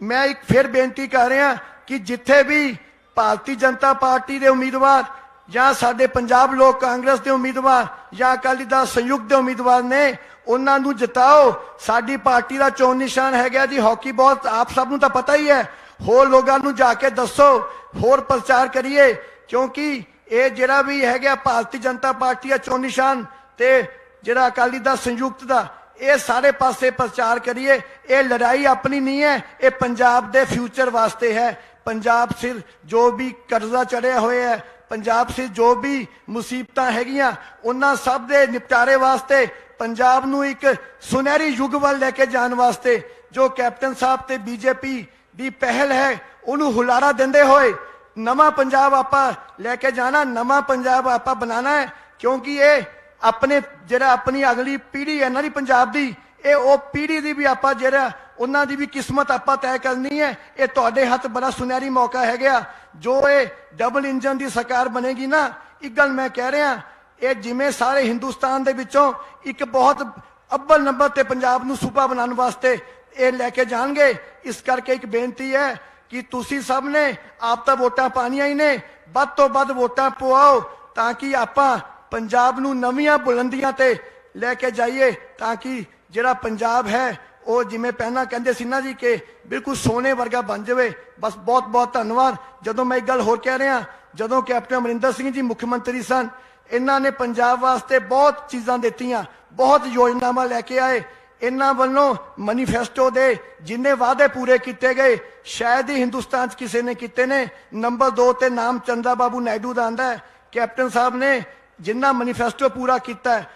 ਮੈਂ ਇੱਕ ਫਿਰ ਬੇਨਤੀ ਕਰ ਰਿਹਾ ਕਿ ਜਿੱਥੇ ਵੀ ਭਾਰਤੀ ਜਨਤਾ ਪਾਰਟੀ ਦੇ ਉਮੀਦਵਾਰ ਜਾਂ ਸਾਡੇ ਪੰਜਾਬ ਲੋਕ ਕਾਂਗਰਸ ਦੇ ਉਮੀਦਵਾਰ ਜਾਂ ਅਕਾਲੀ ਦਲ ਸੰਯੁਕਤ ਦੇ ਉਮੀਦਵਾਰ ਨੇ, ਉਹਨਾਂ ਨੂੰ ਜਿਤਾਓ। ਸਾਡੀ ਪਾਰਟੀ ਦਾ ਚੋਣ ਨਿਸ਼ਾਨ ਹੈਗਾ ਜੀ ਹਾਕੀ ਬਾਲ, ਆਪ ਸਭ ਨੂੰ ਤਾਂ ਪਤਾ ਹੀ ਹੈ। ਹੋਰ ਲੋਕਾਂ ਨੂੰ ਜਾ ਕੇ ਦੱਸੋ, ਹੋਰ ਪ੍ਰਚਾਰ ਕਰੀਏ, ਕਿਉਂਕਿ ਇਹ ਜਿਹੜਾ ਵੀ ਹੈਗਾ ਭਾਰਤੀ ਜਨਤਾ ਪਾਰਟੀ ਦਾ ਚੋਣ ਨਿਸ਼ਾਨ ਤੇ ਜਿਹੜਾ ਅਕਾਲੀ ਦਲ ਸੰਯੁਕਤ ਦਾ, ਇਹ ਸਾਰੇ ਪਾਸੇ ਪ੍ਰਚਾਰ ਕਰੀਏ। ਇਹ ਲੜਾਈ ਆਪਣੀ ਨਹੀਂ ਹੈ, ਇਹ ਪੰਜਾਬ ਦੇ ਫਿਊਚਰ ਵਾਸਤੇ ਹੈ। ਪੰਜਾਬ ਸਿਰ ਜੋ ਵੀ ਕਰਜ਼ਾ ਚੜਿਆ ਹੋਇਆ ਹੈ, ਪੰਜਾਬ ਸਿਰ ਜੋ ਵੀ ਮੁਸੀਬਤਾਂ ਹੈਗੀਆਂ, ਉਹਨਾਂ ਸਭ ਦੇ ਨਿਪਟਾਰੇ ਵਾਸਤੇ, ਪੰਜਾਬ ਨੂੰ ਇੱਕ ਸੁਨਹਿਰੀ ਯੁੱਗ ਵੱਲ ਲੈ ਕੇ ਜਾਣ ਵਾਸਤੇ ਜੋ ਕੈਪਟਨ ਸਾਹਿਬ ਤੇ ਬੀਜੇਪੀ ਦੀ ਪਹਿਲ ਹੈ, ਉਹਨੂੰ ਹੁਲਾਰਾ ਦਿੰਦੇ ਹੋਏ ਨਵਾਂ ਪੰਜਾਬ ਆਪਾਂ ਲੈ ਕੇ ਜਾਣਾ, ਨਵਾਂ ਪੰਜਾਬ ਆਪਾਂ ਬਣਾਉਣਾ ਹੈ। ਕਿਉਂਕਿ ਇਹ ਆਪਣੇ ਜਿਹੜਾ ਆਪਣੀ ਅਗਲੀ ਪੀੜ੍ਹੀ ਹੈ ਨਾ ਜੀ ਪੰਜਾਬ ਦੀ, ਇਹ ਉਹ ਪੀੜ੍ਹੀ ਦੀ ਵੀ ਆਪਾਂ ਜਿਹੜਾ ਉਹਨਾਂ ਦੀ ਵੀ ਕਿਸਮਤ ਆਪਾਂ ਤੈਅ ਕਰਨੀ ਹੈ। ਇਹ ਤੁਹਾਡੇ ਹੱਥ ਬੜਾ ਸੁਨਹਿਰੀ ਮੌਕਾ ਹੈਗਾ। ਜੋ ਇਹ ਡਬਲ ਇੰਜਨ ਦੀ ਸਰਕਾਰ ਬਣੇਗੀ ਨਾ, ਇੱਕ ਗੱਲ ਮੈਂ ਕਹਿ ਰਿਹਾ, ਇਹ ਜਿਵੇਂ ਸਾਰੇ ਹਿੰਦੁਸਤਾਨ ਦੇ ਵਿੱਚੋਂ ਇੱਕ ਬਹੁਤ ਅੱਵਲ ਨੰਬਰ ਤੇ ਪੰਜਾਬ ਨੂੰ ਸੂਬਾ ਬਣਾਉਣ ਵਾਸਤੇ ਇਹ ਲੈ ਕੇ ਜਾਣਗੇ। ਇਸ ਕਰਕੇ ਇੱਕ ਬੇਨਤੀ ਹੈ ਕਿ ਤੁਸੀਂ ਸਭ ਨੇ ਆਪ ਤਾਂ ਵੋਟਾਂ ਪਾਣੀਆਂ ਹੀ ਨੇ, ਵੱਧ ਤੋਂ ਵੱਧ ਵੋਟਾਂ ਪਵਾਓ ਤਾਂ ਕਿ ਆਪਾਂ ਪੰਜਾਬ ਨੂੰ ਨਵੀਆਂ ਬੁਲੰਦੀਆਂ ਤੇ ਲੈ ਕੇ ਜਾਈਏ, ਤਾਂ ਕਿ ਜਿਹੜਾ ਪੰਜਾਬ ਹੈ ਉਹ ਜਿਵੇਂ ਪਹਿਲਾਂ ਕਹਿੰਦੇ ਸੀ ਨਾ ਜੀ ਕਿ ਬਿਲਕੁਲ ਸੋਨੇ ਵਰਗਾ ਬਣ ਜਾਵੇ। ਬਸ ਬਹੁਤ ਬਹੁਤ ਧੰਨਵਾਦ। ਜਦੋਂ ਮੈਂ ਇੱਕ ਗੱਲ ਹੋਰ ਕਹਿ ਰਿਹਾ, ਜਦੋਂ ਕੈਪਟਨ ਅਮਰਿੰਦਰ ਸਿੰਘ ਜੀ ਮੁੱਖ ਮੰਤਰੀ ਸਨ, ਇਹਨਾਂ ਨੇ ਪੰਜਾਬ ਵਾਸਤੇ ਬਹੁਤ ਚੀਜ਼ਾਂ ਦਿੱਤੀਆਂ, ਬਹੁਤ ਯੋਜਨਾਵਾਂ ਲੈ ਕੇ ਆਏ। ਇਹਨਾਂ ਵੱਲੋਂ ਮੈਨੀਫੈਸਟੋ ਦੇ ਜਿੰਨੇ ਵਾਅਦੇ ਪੂਰੇ ਕੀਤੇ ਗਏ ਸ਼ਾਇਦ ਹੀ ਹਿੰਦੁਸਤਾਨ 'ਚ ਕਿਸੇ ਨੇ ਕੀਤੇ ਨੇ। ਨੰਬਰ 2 ਤੇ ਨਾਮ ਚੰਦਾ ਬਾਬੂ ਨਾਇਡੂ ਦਾ ਆਂਦਾ ਹੈ। ਕੈਪਟਨ ਸਾਹਿਬ ਨੇ ਜਿੰਨਾ ਮੈਨੀਫੈਸਟੋ ਪੂਰਾ ਕੀਤਾ ਹੈ,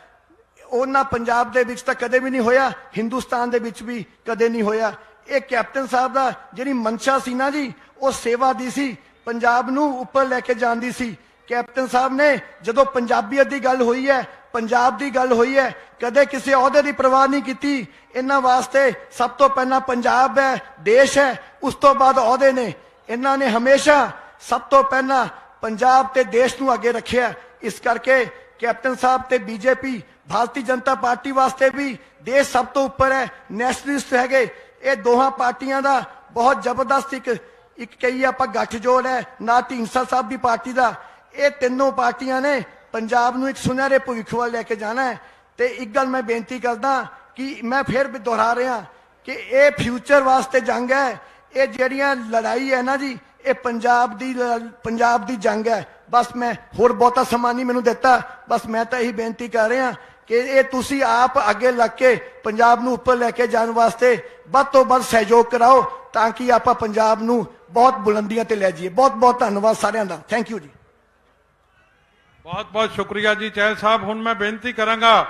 ਉਹਨਾਂ ਪੰਜਾਬ ਦੇ ਵਿੱਚ ਤਾਂ ਕਦੇ ਵੀ ਨਹੀਂ ਹੋਇਆ, ਹਿੰਦੁਸਤਾਨ ਦੇ ਵਿੱਚ ਵੀ ਕਦੇ ਨਹੀਂ ਹੋਇਆ। ਇਹ ਕੈਪਟਨ ਸਾਹਿਬ ਦਾ ਜਿਹੜੀ ਮਨਸ਼ਾ ਸੀ ਨਾ ਜੀ, ਉਹ ਸੇਵਾ ਦੀ ਸੀ, ਪੰਜਾਬ ਨੂੰ ਉੱਪਰ ਲੈ ਕੇ ਜਾਣ ਦੀ ਸੀ। ਕੈਪਟਨ ਸਾਹਿਬ ਨੇ ਜਦੋਂ ਪੰਜਾਬੀਅਤ ਦੀ ਗੱਲ ਹੋਈ ਹੈ, ਪੰਜਾਬ ਦੀ ਗੱਲ ਹੋਈ ਹੈ, ਕਦੇ ਕਿਸੇ ਅਹੁਦੇ ਦੀ ਪਰਵਾਹ ਨਹੀਂ ਕੀਤੀ। ਇਹਨਾਂ ਵਾਸਤੇ ਸਭ ਤੋਂ ਪਹਿਲਾਂ ਪੰਜਾਬ ਹੈ, ਦੇਸ਼ ਹੈ, ਉਸ ਤੋਂ ਬਾਅਦ ਅਹੁਦੇ ਨੇ। ਇਹਨਾਂ ਨੇ ਹਮੇਸ਼ਾ ਸਭ ਤੋਂ ਪਹਿਲਾਂ ਪੰਜਾਬ ਤੇ ਦੇਸ਼ ਨੂੰ ਅੱਗੇ ਰੱਖਿਆ। ਇਸ ਕਰਕੇ ਕੈਪਟਨ ਸਾਹਿਬ ਤੇ ਬੀਜੇਪੀ ਭਾਰਤੀ ਜਨਤਾ ਪਾਰਟੀ ਵਾਸਤੇ ਵੀ ਦੇਸ਼ ਸਭ ਤੋਂ ਉੱਪਰ ਹੈ, ਨੈਸ਼ਨਲਿਸਟ ਹੈਗੇ। ਇਹ ਦੋਹਾਂ ਪਾਰਟੀਆਂ ਦਾ ਬਹੁਤ ਜ਼ਬਰਦਸਤ ਇੱਕ ਕਹੀਏ ਆਪਾਂ ਗੱਠਜੋੜ ਹੈ ਨਾ, ਢੀਂਡਸਾ ਸਾਹਿਬ ਦੀ ਪਾਰਟੀ ਦਾ। ਇਹ ਤਿੰਨੋਂ ਪਾਰਟੀਆਂ ਨੇ ਪੰਜਾਬ ਨੂੰ ਇੱਕ ਸੁਨਹਿਰੇ ਭਵਿੱਖ ਵੱਲ ਲੈ ਕੇ ਜਾਣਾ ਹੈ। ਤੇ ਇੱਕ ਗੱਲ ਮੈਂ ਬੇਨਤੀ ਕਰਦਾ ਕਿ ਮੈਂ ਫਿਰ ਵੀ ਦੁਹਰਾ ਰਿਹਾ ਕਿ ਇਹ ਫਿਊਚਰ ਵਾਸਤੇ ਜੰਗ ਹੈ। ਇਹ ਜਿਹੜੀਆਂ ਲੜਾਈ ਹੈ ਨਾ ਜੀ, ਇਹ ਪੰਜਾਬ ਦੀ ਜੰਗ ਹੈ। ਬਸ ਮੈਂ ਹੋਰ ਬਹੁਤਾ ਸਮਾਂ ਨਹੀਂ ਮੈਨੂੰ ਦਿੱਤਾ, ਬਸ ਮੈਂ ਤਾਂ ਇਹੀ ਬੇਨਤੀ ਕਰ ਰਿਹਾ ਕਿ ਇਹ ਤੁਸੀਂ ਆਪ ਅੱਗੇ ਲੱਗ ਕੇ ਪੰਜਾਬ ਨੂੰ ਉੱਪਰ ਲੈ ਕੇ ਜਾਣ ਵਾਸਤੇ ਵੱਧ ਤੋਂ ਵੱਧ ਸਹਿਯੋਗ ਕਰਾਓ ਤਾਂ ਕਿ ਆਪਾਂ ਪੰਜਾਬ ਨੂੰ ਬਹੁਤ ਬੁਲੰਦੀਆਂ ਤੇ ਲੈ ਜਾਈਏ। ਬਹੁਤ ਬਹੁਤ ਧੰਨਵਾਦ ਸਾਰਿਆਂ ਦਾ। ਥੈਂਕ ਯੂ ਜੀ। ਬਹੁਤ ਬਹੁਤ ਸ਼ੁਕਰੀਆ ਜੀ ਚਹਿਲ ਸਾਹਿਬ। ਹੁਣ ਮੈਂ ਬੇਨਤੀ ਕਰਾਂਗਾ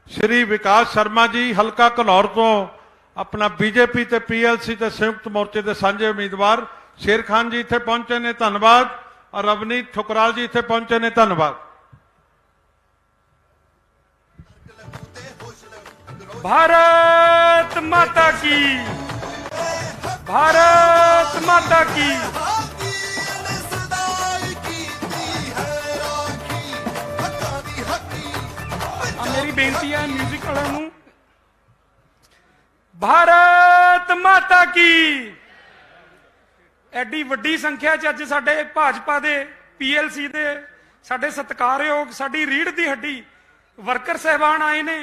ਸ਼੍ਰੀ ਵਿਕਾਸ ਸ਼ਰਮਾ ਜੀ ਹਲਕਾ ਘਨੌਰ ਤੋਂ ਆਪਣਾ ਬੀਜੇਪੀ ਤੇ ਪੀਐਲਸੀ ਤੇ ਸੰਯੁਕਤ ਮੋਰਚੇ ਦੇ ਸਾਂਝੇ ਉਮੀਦਵਾਰ ਸ਼ੇਰ ਖਾਨ ਜੀ ਇੱਥੇ ਪਹੁੰਚੇ ਨੇ, ਧੰਨਵਾਦ। ਔਰ ਰਵਨੀਤ ਠੁਕਰਾਲ ਜੀ ਇੱਥੇ ਪਹੁੰਚੇ ਨੇ, ਧੰਨਵਾਦ। भारत माता की, भारत माता की। मेरी बेनती है म्यूजिक वालों नूं भारत माता की। ਐਡੀ ਵੱਡੀ ਸੰਖਿਆ 'ਚ ਅੱਜ ਸਾਡੇ ਭਾਜਪਾ ਦੇ PLC ਦੇ ਸਾਡੇ ਸਤਿਕਾਰਯੋਗ ਸਾਡੀ ਰੀੜ੍ਹ ਦੀ ਹੱਡੀ ਵਰਕਰ ਸਹਿਬਾਨ ਆਏ ਨੇ।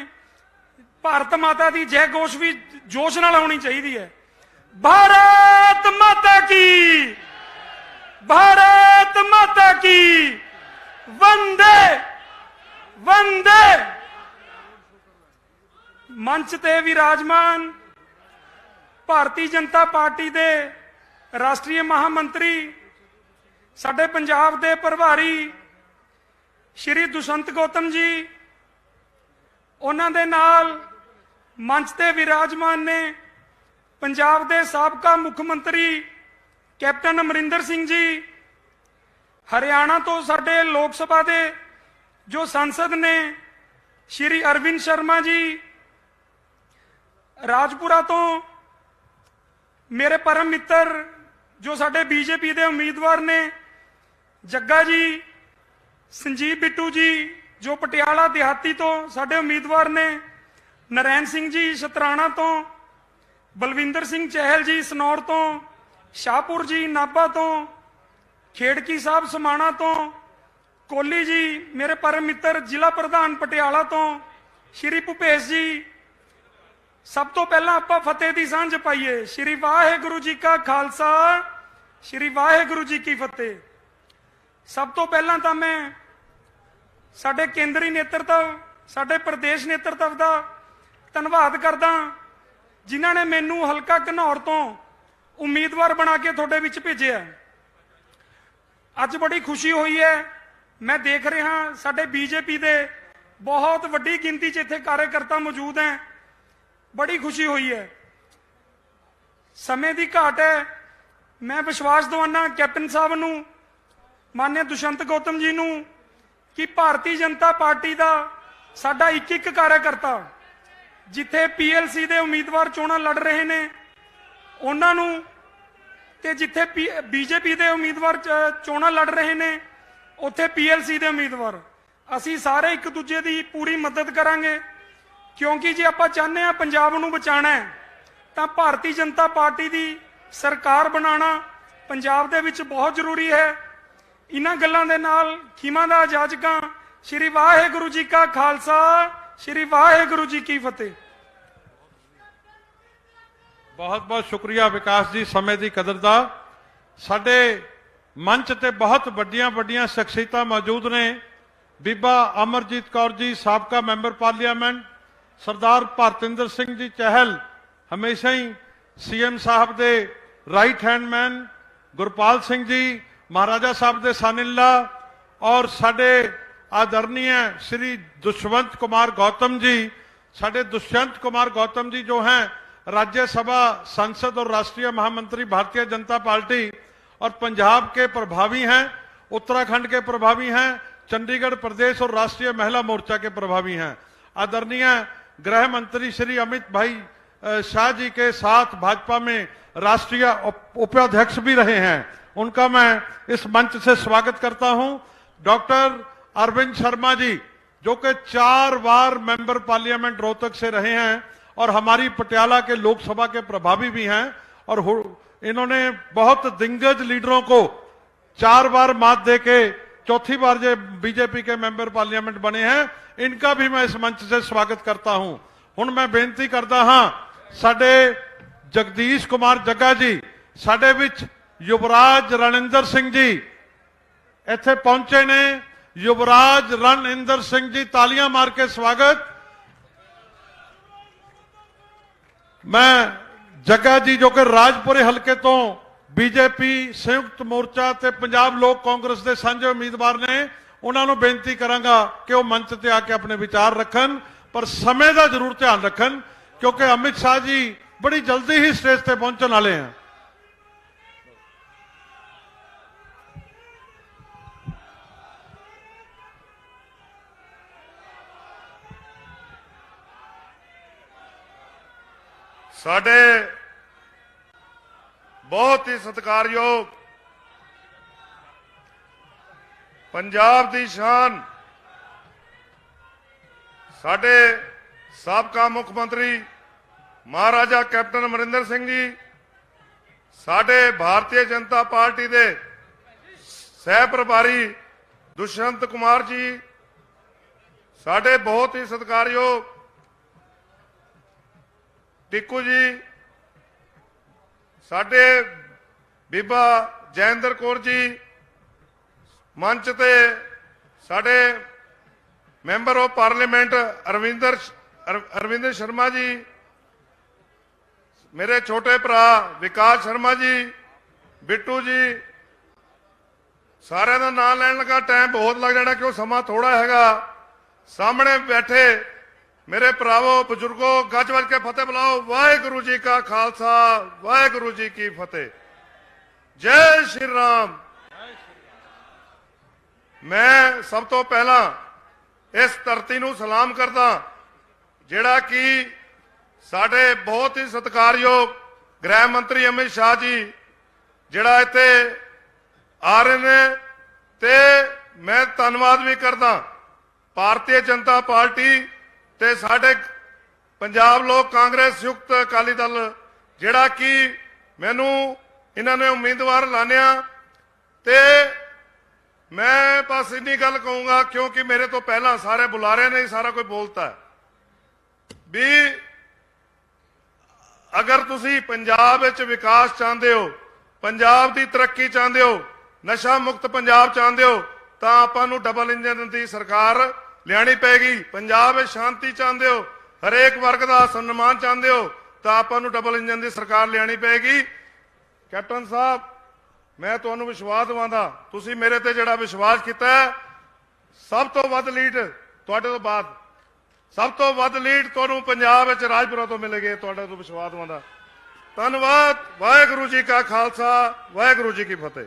ਭਾਰਤ ਮਾਤਾ ਦੀ ਜੈ ਘੋਸ਼ ਵੀ ਜੋਸ਼ ਨਾਲ ਹੋਣੀ ਚਾਹੀਦੀ ਹੈ। भारत माता की, भारत माता की, वंदे वंदे। मंच ते विराजमान भारतीय जनता पार्टी दे राष्ट्रीय महामंत्री साडे पंजाब दे प्रभारी श्री दुष्यंत गौतम जी, उन्हां दे नाल मंच ते विराजमान ने पंजाब दे साबका मुख मंत्री कैप्टन अमरिंदर सिंह जी, हरियाणा तो साडे लोक सभा दे जो सांसद ने श्री अरविंद शर्मा जी, राजपुरा तो मेरे परम मित्र जो साडे बीजेपी दे उम्मीदवार ने जग्गा जी, संजीव बिट्टू जी जो पटियाला देहाती तो साडे उम्मीदवार ने, नरैन सिंह जी शतराणा तो, बलविंदर सिंह चहल जी सनौर तो, शाहपुर जी नाभा तो, खेड़की साहब समाणा तो, कोहली जी मेरे परम मित्र जिला प्रधान पटियाला तो, श्री भूपेश जी। सब तो पहला आपां फतेह दी सांझ पाईए। श्री वाहेगुरु जी का खालसा, श्री वाहेगुरु जी की फतेह। सब तो पहला तो मैं साडे केंद्री नेतृत्व साडे प्रदेश नेतृत्व का धन्नवाद करदा जिन्हां ने मैनू हलका घनौर तो उम्मीदवार बना के तुहाडे विच भेजिया। अज बड़ी खुशी हुई है, मैं देख रहा साडे बीजेपी दे बहुत वड्डी गिनती च इत्थे कार्यकर्ता मौजूद हैं। बड़ी खुशी हुई है। समय की घाट है, मैं विश्वास दवाना कैप्टन साहब नू, मान्य दुष्यंत गौतम जी नू कि भारतीय जनता पार्टी का साडा एक एक कार्यकर्ता जिथे PLC दे उम्मीदवार चोणां लड़ रहे ने उन्हां नू ते जिथे बीजेपी दे उम्मीदवार चोणां लड़ रहे ने उत्थे PLC दे उम्मीदवार, असीं सारे एक दूजे की पूरी मदद करांगे। क्योंकि जे आपां चाहते हैं पंजाब नू बचाना है तां भारतीय जनता पार्टी की सरकार बनाना पंजाब दे विच बहुत जरूरी है। इन्हां गल्लां दे नाल खिमा दा इजाजकां श्री वाहेगुरु जी का खालसा, श्री वाहेगुरु जी की फतेह। बहुत बहुत शुक्रिया विकास जी, समय की कदर दा। साडे मंच ते बहुत वड्डियां वड्डियां शख्सियतां मौजूद ने। बीबा अमरजीत कौर जी साबका मैंबर पार्लीमेंट, सरदार भारतिंदर सिंह जी चहल हमेशा ही CM साहब दे right hand man, Gurpal Singh ji Maharaja sahib दे सन-इन-लॉ, और साडे आदरणीय श्री दुष्यंत कुमार गौतम जी, साडे दुष्यंत कुमार गौतम जी जो हैं राज्यसभा सांसद और राष्ट्रीय महामंत्री भारतीय जनता पार्टी और पंजाब के प्रभावी हैं, उत्तराखंड के प्रभावी हैं, चंडीगढ़ प्रदेश और राष्ट्रीय महिला मोर्चा के प्रभावी हैं। आदरणीय गृह मंत्री श्री अमित भाई शाह जी के साथ भाजपा में राष्ट्रीय उपाध्यक्ष भी रहे हैं, उनका मैं इस मंच से स्वागत करता हूं। डॉक्टर अरविंद शर्मा जी जो कि 4 बार मेंबर पार्लियामेंट रोहतक से रहे हैं और हमारी पटियाला के लोकसभा के प्रभावी भी हैं, और इन्होंने बहुत दिग्गज लीडरों को 4 बार मात देके चौथी बार जो बीजेपी के मेंबर पार्लियामेंट बने हैं, इनका भी मैं इस मंच से स्वागत करता हूं। हुण मैं बेनती करता हाँ साडे जगदीश कुमार जग्गा जी, साडे विच युवराज रणइंदर सिंह जी इत्थे पहुंचे ने। युवराज रणइंदर सिंह जी, तालियां मार के स्वागत। मैं जग्गा जी जो कि राजपुरे हलके तो बीजेपी संयुक्त मोर्चा ते पंजाब लोक कांग्रेस के सांझे उम्मीदवार ने, उन्होंने बेनती करांगा कि वह मंच ते आके अपने विचार रखन, पर समय का जरूर ध्यान रखन क्योंकि अमित शाह जी बड़ी जल्दी ही स्टेज ते पहुंचने वाले हैं। साडे बहुत ही सत्कारयोग पंजाब की शान साडे साबका मुख्यमंत्री ਮਹਾਰਾਜਾ ਕੈਪਟਨ ਅਮਰਿੰਦਰ ਸਿੰਘ ਜੀ, ਸਾਡੇ ਭਾਰਤੀ ਜਨਤਾ ਪਾਰਟੀ ਦੇ ਸਹਿ ਪ੍ਰਭਾਰੀ ਦੁਸ਼ਯੰਤ ਕੁਮਾਰ ਜੀ, ਸਾਡੇ ਬਹੁਤ ਹੀ ਸਤਿਕਾਰਯੋਗ ਟਿੱਕੂ ਜੀ, ਸਾਡੇ ਬੀਬਾ ਜੈਂਦਰ ਕੌਰ ਜੀ, ਮੰਚ ਤੇ ਸਾਡੇ member of parliament Arvinder Sharma ji, ਮੇਰੇ ਛੋਟੇ ਭਰਾ ਵਿਕਾਸ ਸ਼ਰਮਾ ਜੀ, ਬਿੱਟੂ ਜੀ, ਸਾਰਿਆਂ ਦਾ ਨਾਮ ਲੈਣ ਲੱਗਾ ਟਾਈਮ ਬਹੁਤ ਲੱਗ ਜਾਣਾ ਕਿਉਂ ਸਮਾਂ ਥੋੜਾ ਹੈਗਾ। ਸਾਹਮਣੇ ਬੈਠੇ ਮੇਰੇ ਭਰਾਵੋ ਬਜ਼ੁਰਗੋ, ਗੱਜ ਵੱਜ ਕੇ ਫਤਿਹ ਬੁਲਾਓ। ਵਾਹਿਗੁਰੂ ਜੀ ਕਾ ਖਾਲਸਾ, ਵਾਹਿਗੁਰੂ ਜੀ ਕੀ ਫਤਿਹ। ਜੈ ਸ਼੍ਰੀ ਰਾਮ। ਮੈਂ ਸਭ ਤੋਂ ਪਹਿਲਾਂ ਇਸ ਧਰਤੀ ਨੂੰ ਸਲਾਮ ਕਰਦਾ ਜਿਹੜਾ ਕਿ ਸਾਡੇ ਬਹੁਤ ਹੀ ਸਤਿਕਾਰਯੋਗ ਗ੍ਰਹਿ ਮੰਤਰੀ ਅਮਿਤ ਸ਼ਾਹ ਜੀ ਜਿਹੜਾ ਇੱਥੇ ਆ ਰਹੇ ਨੇ, ਤੇ ਮੈਂ ਧੰਨਵਾਦ ਵੀ ਕਰਦਾ ਭਾਰਤੀ ਜਨਤਾ ਪਾਰਟੀ ਤੇ ਸਾਡੇ ਪੰਜਾਬ ਲੋਕ ਕਾਂਗਰਸ ਸੰਯੁਕਤ ਅਕਾਲੀ ਦਲ ਜਿਹੜਾ ਕਿ ਮੈਨੂੰ ਇਹਨਾਂ ਨੇ ਉਮੀਦਵਾਰ ਲਾਣਿਆ। ਤੇ ਮੈਂ ਬਸ ਇੰਨੀ ਗੱਲ ਕਹੂੰਗਾ ਕਿਉਂਕਿ ਮੇਰੇ ਤੋਂ ਪਹਿਲਾਂ ਸਾਰੇ ਬੁਲਾਰਿਆਂ ਨੇ ਸਾਰਾ ਕੁਝ ਬੋਲਤਾ ਵੀ ਅਗਰ ਤੁਸੀਂ ਪੰਜਾਬ ਵਿੱਚ ਵਿਕਾਸ ਚਾਹੁੰਦੇ ਹੋ, ਪੰਜਾਬ ਦੀ ਤਰੱਕੀ ਚਾਹੁੰਦੇ ਹੋ, ਨਸ਼ਾ ਮੁਕਤ ਪੰਜਾਬ ਚਾਹੁੰਦੇ ਹੋ ਤਾਂ ਆਪਾਂ ਨੂੰ ਡਬਲ ਇੰਜਨ ਦੀ ਸਰਕਾਰ ਲਿਆਣੀ ਪੈਗੀ। ਪੰਜਾਬ ਵਿੱਚ ਸ਼ਾਂਤੀ ਚਾਹੁੰਦੇ ਹੋ, ਹਰੇਕ ਵਰਗ ਦਾ ਸਨਮਾਨ ਚਾਹੁੰਦੇ ਹੋ ਤਾਂ ਆਪਾਂ ਨੂੰ ਡਬਲ ਇੰਜਨ ਦੀ ਸਰਕਾਰ ਲਿਆਣੀ ਪੈਗੀ। ਕੈਪਟਨ ਸਾਹਿਬ, ਮੈਂ ਤੁਹਾਨੂੰ ਵਿਸ਼ਵਾਸ ਦਿਵਾਉਂਦਾ, ਤੁਸੀਂ ਮੇਰੇ ਤੇ ਜਿਹੜਾ ਵਿਸ਼ਵਾਸ ਕੀਤਾ ਸਭ ਤੋਂ ਵੱਧ ਲੀਡ ਤੁਹਾਡੇ ਤੋਂ ਬਾਅਦ, ਸਭ ਤੋਂ ਵੱਧ ਲੀਡ ਤੁਹਾਨੂੰ ਪੰਜਾਬ ਵਿੱਚ ਰਾਜਪੁਰਾ ਤੋਂ ਮਿਲੇਗੀ, ਤੁਹਾਡੇ ਤੋਂ ਵਿਸ਼ਵਾਸ ਦਿਵਾਉਂਦਾ। ਧੰਨਵਾਦ। ਵਾਹਿਗੁਰੂ ਜੀ ਕਾ ਖਾਲਸਾ, ਵਾਹਿਗੁਰੂ ਜੀ ਕੀ ਫਤਿਹ।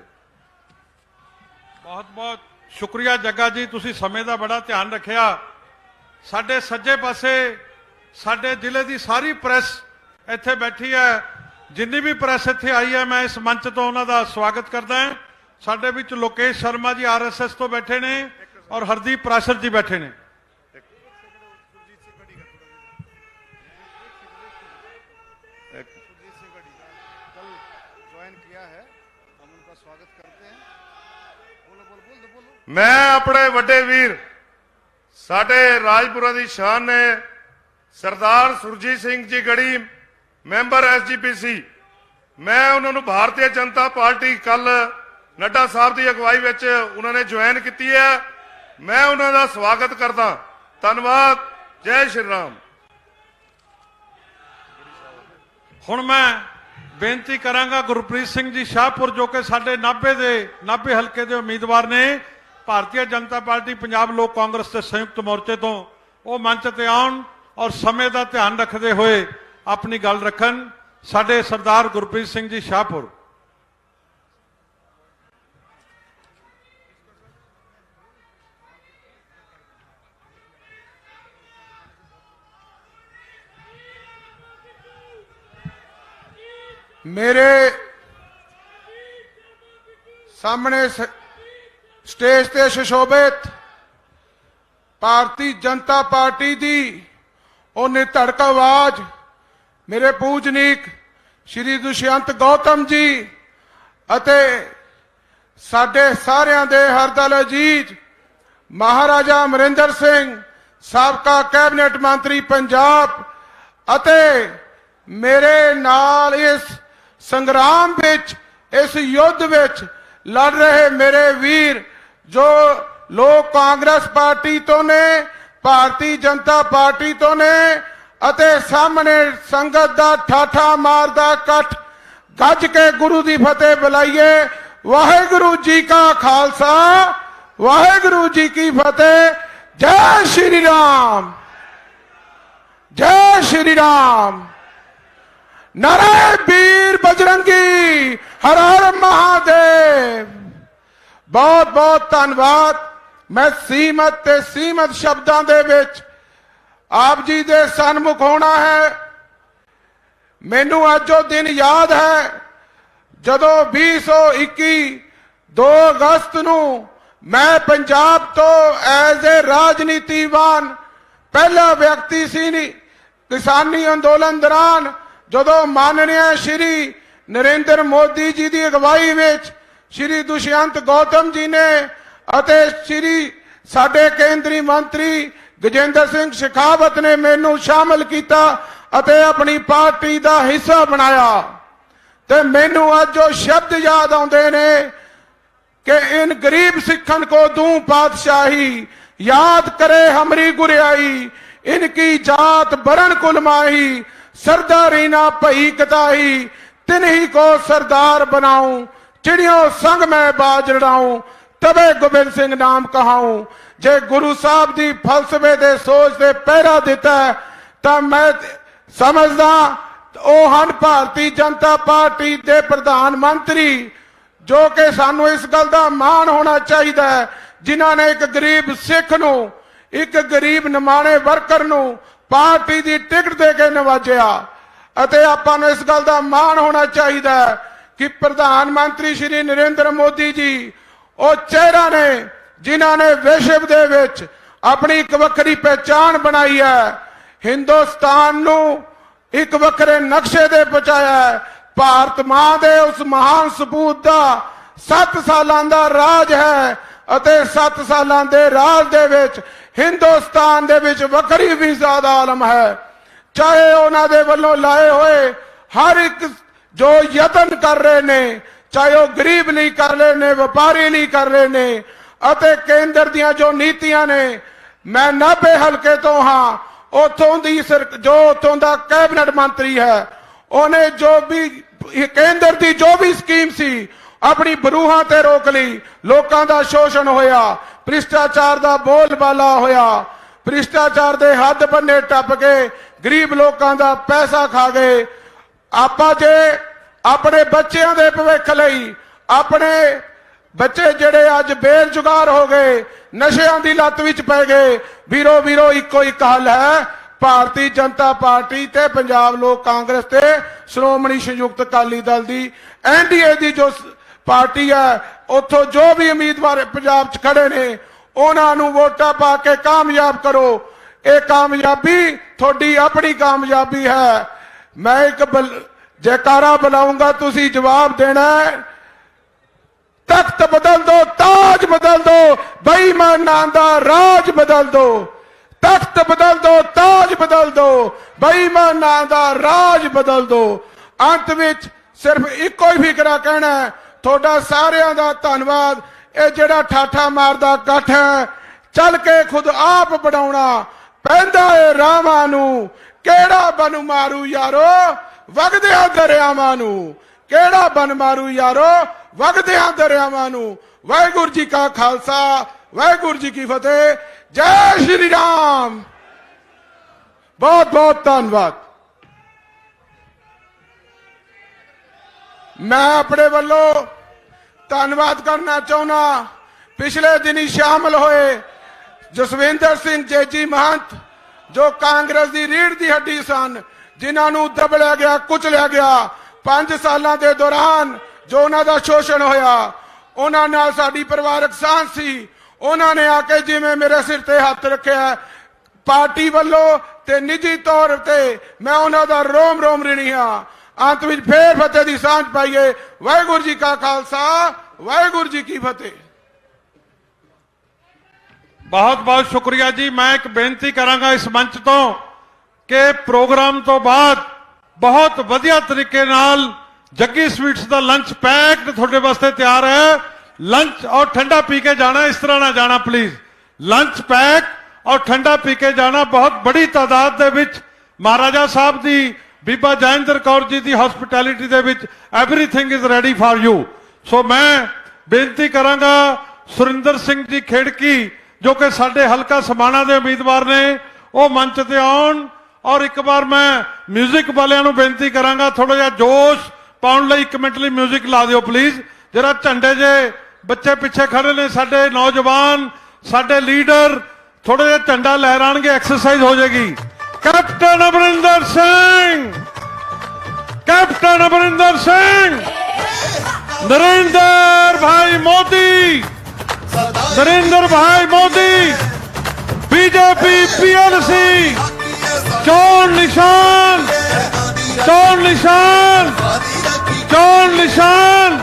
ਬਹੁਤ ਬਹੁਤ ਸ਼ੁਕਰੀਆ ਜੱਗਾ ਜੀ, ਤੁਸੀਂ ਸਮੇਂ ਦਾ ਬੜਾ ਧਿਆਨ ਰੱਖਿਆ। ਸਾਡੇ ਸੱਜੇ ਪਾਸੇ ਸਾਡੇ ਜ਼ਿਲ੍ਹੇ ਦੀ ਸਾਰੀ ਪ੍ਰੈਸ ਇੱਥੇ ਬੈਠੀ ਹੈ, ਜਿੰਨੀ ਵੀ ਪ੍ਰੈਸ ਇੱਥੇ ਆਈ ਹੈ ਮੈਂ ਇਸ ਮੰਚ ਤੋਂ ਉਹਨਾਂ ਦਾ ਸਵਾਗਤ ਕਰਦਾ ਹਾਂ। ਸਾਡੇ ਵਿੱਚ ਲੋਕੇਸ਼ ਸ਼ਰਮਾ ਜੀ ਆਰਐਸਐਸ ਤੋਂ ਬੈਠੇ ਨੇ ਔਰ ਹਰਦੀਪ ਪ੍ਰਾਸ਼ਰ ਜੀ ਬੈਠੇ ਨੇ। ਮੈਂ ਆਪਣੇ ਵੱਡੇ ਵੀਰ ਸਾਡੇ ਰਾਜਪੁਰਾ ਦੀ ਸ਼ਾਨ ਨੇ ਸਰਦਾਰ ਸੁਰਜੀਤ ਸਿੰਘ ਜੀ ਗੜੀ, ਮੈਂਬਰ ਐਸਜੀਪੀਸੀ, ਮੈਂ ਉਹਨਾਂ ਨੂੰ ਭਾਰਤੀ ਜਨਤਾ ਪਾਰਟੀ ਕੱਲ ਨੱਡਾ ਸਾਹਿਬ ਦੀ ਅਗਵਾਈ ਵਿੱਚ ਉਹਨਾਂ ਨੇ ਜੁਆਇਨ ਕੀਤੀ ਹੈ। ਮੈਂ ਉਹਨਾਂ ਦਾ ਸਵਾਗਤ ਕਰਦਾ। ਧੰਨਵਾਦ। ਜੈ ਸ਼੍ਰੀ ਰਾਮ। ਹੁਣ ਮੈਂ ਬੇਨਤੀ ਕਰਾਂਗਾ ਗੁਰਪ੍ਰੀਤ ਸਿੰਘ ਜੀ ਸ਼ਾਹਪੁਰ ਜੋ ਕਿ ਸਾਡੇ ਨਾਭੇ ਹਲਕੇ ਦੇ ਉਮੀਦਵਾਰ ਨੇ ਭਾਰਤੀ ਜਨਤਾ ਪਾਰਟੀ ਪੰਜਾਬ ਲੋਕ ਕਾਂਗਰਸ ਦੇ ਸੰਯੁਕਤ ਮੋਰਚੇ ਤੋਂ, ਉਹ ਮੰਚ ਤੇ ਆਉਣ ਔਰ ਸਮੇਂ ਦਾ ਧਿਆਨ ਰੱਖਦੇ ਹੋਏ ਆਪਣੀ ਗੱਲ ਰੱਖਣ। ਸਾਡੇ ਸਰਦਾਰ ਗੁਰਪ੍ਰੀਤ ਸਿੰਘ ਜੀ ਸ਼ਾਹਪੁਰ। मेरे सामने स्टेज ते सुशोभित भारतीय जनता पार्टी दी ਉਹ ਨਿਧੜਕ ਆਵਾਜ਼ ਮੇਰੇ ਪੂਜਨੀਕ ਸ਼੍ਰੀ ਦੁਸ਼ਯੰਤ ਗੌਤਮ ਜੀ ਅਤੇ ਸਾਡੇ ਸਾਰਿਆਂ ਦੇ ਹਰਦਿਲ ਅਜ਼ੀਜ਼ ਮਹਾਰਾਜਾ ਅਮਰਿੰਦਰ ਸਿੰਘ ਸਾਬਕਾ ਕੈਬਨਿਟ ਮੰਤਰੀ ਪੰਜਾਬ ਅਤੇ ਮੇਰੇ ਨਾਲ ਇਸ ਸੰਗਰਾਮ ਵਿੱਚ, ਇਸ ਯੁੱਧ ਵਿੱਚ ਲੜ ਰਹੇ ਮੇਰੇ ਵੀਰ ਜੋ ਲੋਕ ਕਾਂਗਰਸ ਪਾਰਟੀ ਤੋਂ ਨੇ, ਭਾਰਤੀ ਜਨਤਾ ਪਾਰਟੀ ਤੋਂ ਨੇ ਅਤੇ ਸਾਹਮਣੇ ਸੰਗਤ ਦਾ ਠਾਠਾ ਮਾਰਦਾ ਇਕੱਠ, ਗੱਜ ਕੇ ਗੁਰੂ ਦੀ ਫਤਿਹ ਬੁਲਾਈਏ। ਵਾਹਿਗੁਰੂ ਜੀ ਕਾ ਖਾਲਸਾ, ਵਾਹਿਗੁਰੂ ਜੀ ਕੀ ਫਤਿਹ। ਜੈ ਸ਼੍ਰੀ ਰਾਮ, ਜੈ ਸ਼੍ਰੀ ਰਾਮ। नारायण वीर बजरंगी, हर हर महादेव। बहुत बहुत धन्यवाद। मैं सीमित शब्दों के विच आप जी दे सन्मुख होना है। मैनू अज वो दिन याद है जदों 2021 2 अगस्त नू मैं पंजाब तो एज ए राजनीतिवान पहला व्यक्ति सी ਕਿਸਾਨੀ ਅੰਦੋਲਨ ਦੌਰਾਨ ਜਦੋਂ ਮਾਨਨੀय ਸ਼੍ਰੀ ਨਰਿੰਦਰ ਮੋਦੀ ਜੀ ਦੀ ਅਗਵਾਈ ਵਿੱਚ ਸ਼੍ਰੀ ਦੁਸ਼ਯੰਤ ਗੌਤਮ ਜੀ ਨੇ ਅਤੇ ਸ਼੍ਰੀ ਸਾਡੇ ਕੇਂਦਰੀ ਮੰਤਰੀ ਗਜੇਂਦਰ ਸਿੰਘ ਸ਼ੇਖਾਵਤ ਨੇ ਮੈਨੂੰ ਸ਼ਾਮਲ ਕੀਤਾ ਅਤੇ ਆਪਣੀ ਪਾਰਟੀ ਦਾ ਹਿੱਸਾ ਬਣਾਇਆ ਤੇ ਮੈਨੂੰ ਅੱਜ ਉਹ ਸ਼ਬਦ ਯਾਦ ਆਉਂਦੇ ਨੇ कि इन गरीब सिखन को दूं पातशाही, याद करे हमरी गुरियाई, इनकी जात बरन कुलमाही, सरदारी ना भई कताही, तिन्ही को सरदार बनाऊं, चिड़ियों संग मैं बाज लड़ाऊं, तबे गोबिंद सिंह नाम कहाऊं। जे गुरु साहब दी फलसफे दे सोच दे पहरा दिता है तां मैं समझदा ਉਹ ਹਨ ਭਾਰਤੀ ਜਨਤਾ ਪਾਰਟੀ ਦੇ ਪ੍ਰਧਾਨ ਮੰਤਰੀ जो कि सानू इस गल का मान होना चाहिए जिन्होंने एक गरीब सिख नू एक गरीब निमाणे वर्कर नू पार्टी की टिकट दे के नवाजिया आपां नू इस गल का मान होना चाहिए कि प्रधानमंत्री श्री नरेंद्र मोदी जी वो चेहरा ने जिन्होंने विश्व दे विच अपनी एक वक्री पहचान बनाई है, हिंदुस्तान नू एक वक्रे नक्शे दे पहुंचाया है। भारत मां दे उस महान सपूत का 7 सालां दा राज है अते 7 सालां दे राज दे विच हिंदुस्तान दे विच वक्री वीजा दा आलम है। चाहे उन्हां दे वल्लों लाए होए हर एक जो यतन कर रहे ने, चाहे वो गरीब लिए कर रहे ने, व्यापारी लिए कर रहे ने अते केंद्र दियां जो नीतियां ने। मैं नाभे हलके तो हाँ, उथों दी जो उथों दा कैबिनेट मंत्री है उन्हें जो भी केंद्र की जो भी स्कीम सी अपनी बरूहां ते रोक ली। लोकां दा शोषण होया, भ्रिष्टाचार दा बोलबाला होया, भ्रिष्टाचार दे हद बन्ने टप गए, गरीब लोकां दा पैसा खा गए। आपां जे अपने बच्चों दे भविख लई अपने बच्चे जिहड़े अज बेरोजगार हो गए, नशियां दी लत विच पै गए, वीरो वीरो इक्को एक हल है, भारतीय जनता पार्टी ते पंजाब लोक कांग्रेस ते श्रोमणी संयुक्त अकाली दल दी एनडीए दी जो पार्टी है उथों जो भी उम्मीदवार पंजाब च खड़े ने उन्हां नूं वोटां पा के कामयाब करो। ये कामयाबी थोड़ी अपनी कामयाबी है। मैं एक जयकारा बुलाऊंगा, तुसी जवाब देना है। तख्त बदल दो, ताज बदल दो, बेईमानां दा राज बदल दो। तख्त बदल दो, ताज बदल दो, बेईमानां दा राज बदल दो। अंत विच सिर्फ इको ही फिकरा कहना है, थोड़ा सारियां दा धन्नवाद। ये जिहड़ा ठाठा मारदा इकट्ठ है चल के खुद आप बनाउणा पैंदा है रावां नूं, केड़ा बन मारू यारो वगदियां दरियावां नूं, केड़ा बन मारू यारो वगदियां दरियावां नूं। वाहिगुरू जी का खालसा, वाहिगुरू जी की फतेह। जय श्री राम। बहुत बहुत धन्यवाद। मैं अपने वालों धन्यवाद करना चाहना पिछले दिनी शामिल होए जसविंदर सिंह जेजी महंत जो कांग्रेस की रीढ़ की हड्डी सन, जिन्होंने दबलिया गया, कुचलिया गया। 5 सालों के दौरान जो उन्हों का शोषण होया, उन्होंने नाल साडी परिवारक सांझ सी। उन्होंने आके जिवें मेरे सिर ते हाथ रखा पार्टी वालों ते निजी तौर ते मैं उन्हों का रोम रोम ऋणी हाँ। अंत में फिर फतेह की सांझ पाइए। वाहिगुरू जी का खालसा, वाहिगुरू जी की फतेह। बहुत बहुत शुक्रिया जी। मैं एक बेनती करांगा इस मंच तो कि प्रोग्राम तो बाद बहुत वधिया तरीके नाल जग्गी स्वीट्स का लंच पैक्ड थोड़े वास्ते तैयार है। लंच और ठंडा पी के जाना, इस तरह ना जाना प्लीज। लंच पैक और ठंडा पी के जाना। बहुत बड़ी तादाद दे विच महाराजा साहब दी बीबा जयेंद्र कौर जी दी हॉस्पिटैलिटी दे विच everything is ready for you. So मैं बेनती करांगा सुरिंदर सिंह जी खेड़की जो कि साडे हलका समाणा दे उम्मीदवार ने, वो मंच ते आउण। और एक बार मैं म्यूजिक वालियां नूं बेनती करांगा थोड़ा जिहा जोश पाउण लई 1 मिनट लई म्यूजिक ला दिओ प्लीज। जरा झंडे जे बच्चे पिछे खड़े ने, साडे नौजवान, साडे लीडर थोड़ा जिहा झंडा लहराणगे, एक्सरसाइज हो जाएगी। कैप्टन अमरिंदर सिंह, कैप्टन अमरिंदर सिंह, नरेंद्र भाई मोदी, नरेंद्र भाई मोदी, बीजेपी पीएलसी, ਚੋਣ ਨਿਸ਼ਾਨ ਚੋਣ ਨਿਸ਼ਾਨ ਚੋਣ ਨਿਸ਼ਾਨ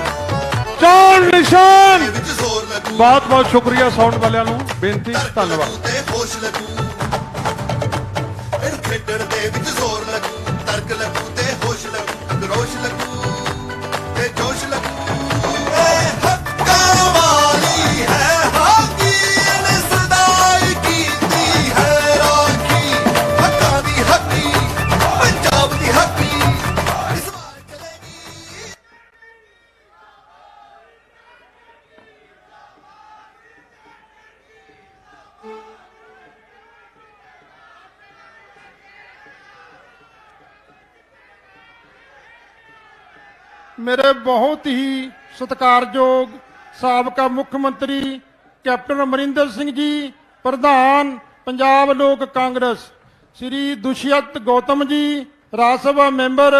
ਚੋਣ ਨਿਸ਼ਾਨ ਵਿੱਚ ਜ਼ੋਰ ਲੱਗੂ ਬਹੁਤ ਬਹੁਤ ਸ਼ੁਕਰੀਆ ਸਾਊਂਡ ਵਾਲਿਆਂ ਨੂੰ ਬੇਨਤੀ ਧੰਨਵਾਦ ਤੇ ਹੋਸ਼ ਲੱਗੂ ਇਹਨੂੰ ਖੇਡਣ ਦੇ ਵਿੱਚ ਜ਼ੋਰ ਲੱਗੂ ਤਰਕ ਲੱਗੂ ਤੇ ਹੋਸ਼ ਲੱਗੂ ਗਰੋਸ਼ ਲੱਗੂ ਤੇ ਜੋਸ਼ ਲੱਗੂ ਇਹ ਹੱਕਾਂ ਵਾਲੀ ਹੈ ਹਾਕੀ ਇਹਨੇ ਸਦਾਈ ਕੀਤੀ ਹੈ ਰਾਖੀ ਹੱਕਾਂ ਦੀ ਹਾਕੀ ਪੰਜਾਬ ਦੀ ਹਾਕੀ ਇਸ ਵਾਰ ਚਲੇਗੀ ਮੇਰੇ ਬਹੁਤ ਹੀ ਸਤਿਕਾਰਯੋਗ ਸਾਬਕਾ ਮੁੱਖ ਮੰਤਰੀ ਕੈਪਟਨ ਅਮਰਿੰਦਰ ਸਿੰਘ ਜੀ, ਪ੍ਰਧਾਨ ਪੰਜਾਬ ਲੋਕ ਕਾਂਗਰਸ ਸ੍ਰੀ ਦੁਸ਼ਯੰਤ ਗੌਤਮ ਜੀ, ਰਾਜ ਸਭਾ ਮੈਂਬਰ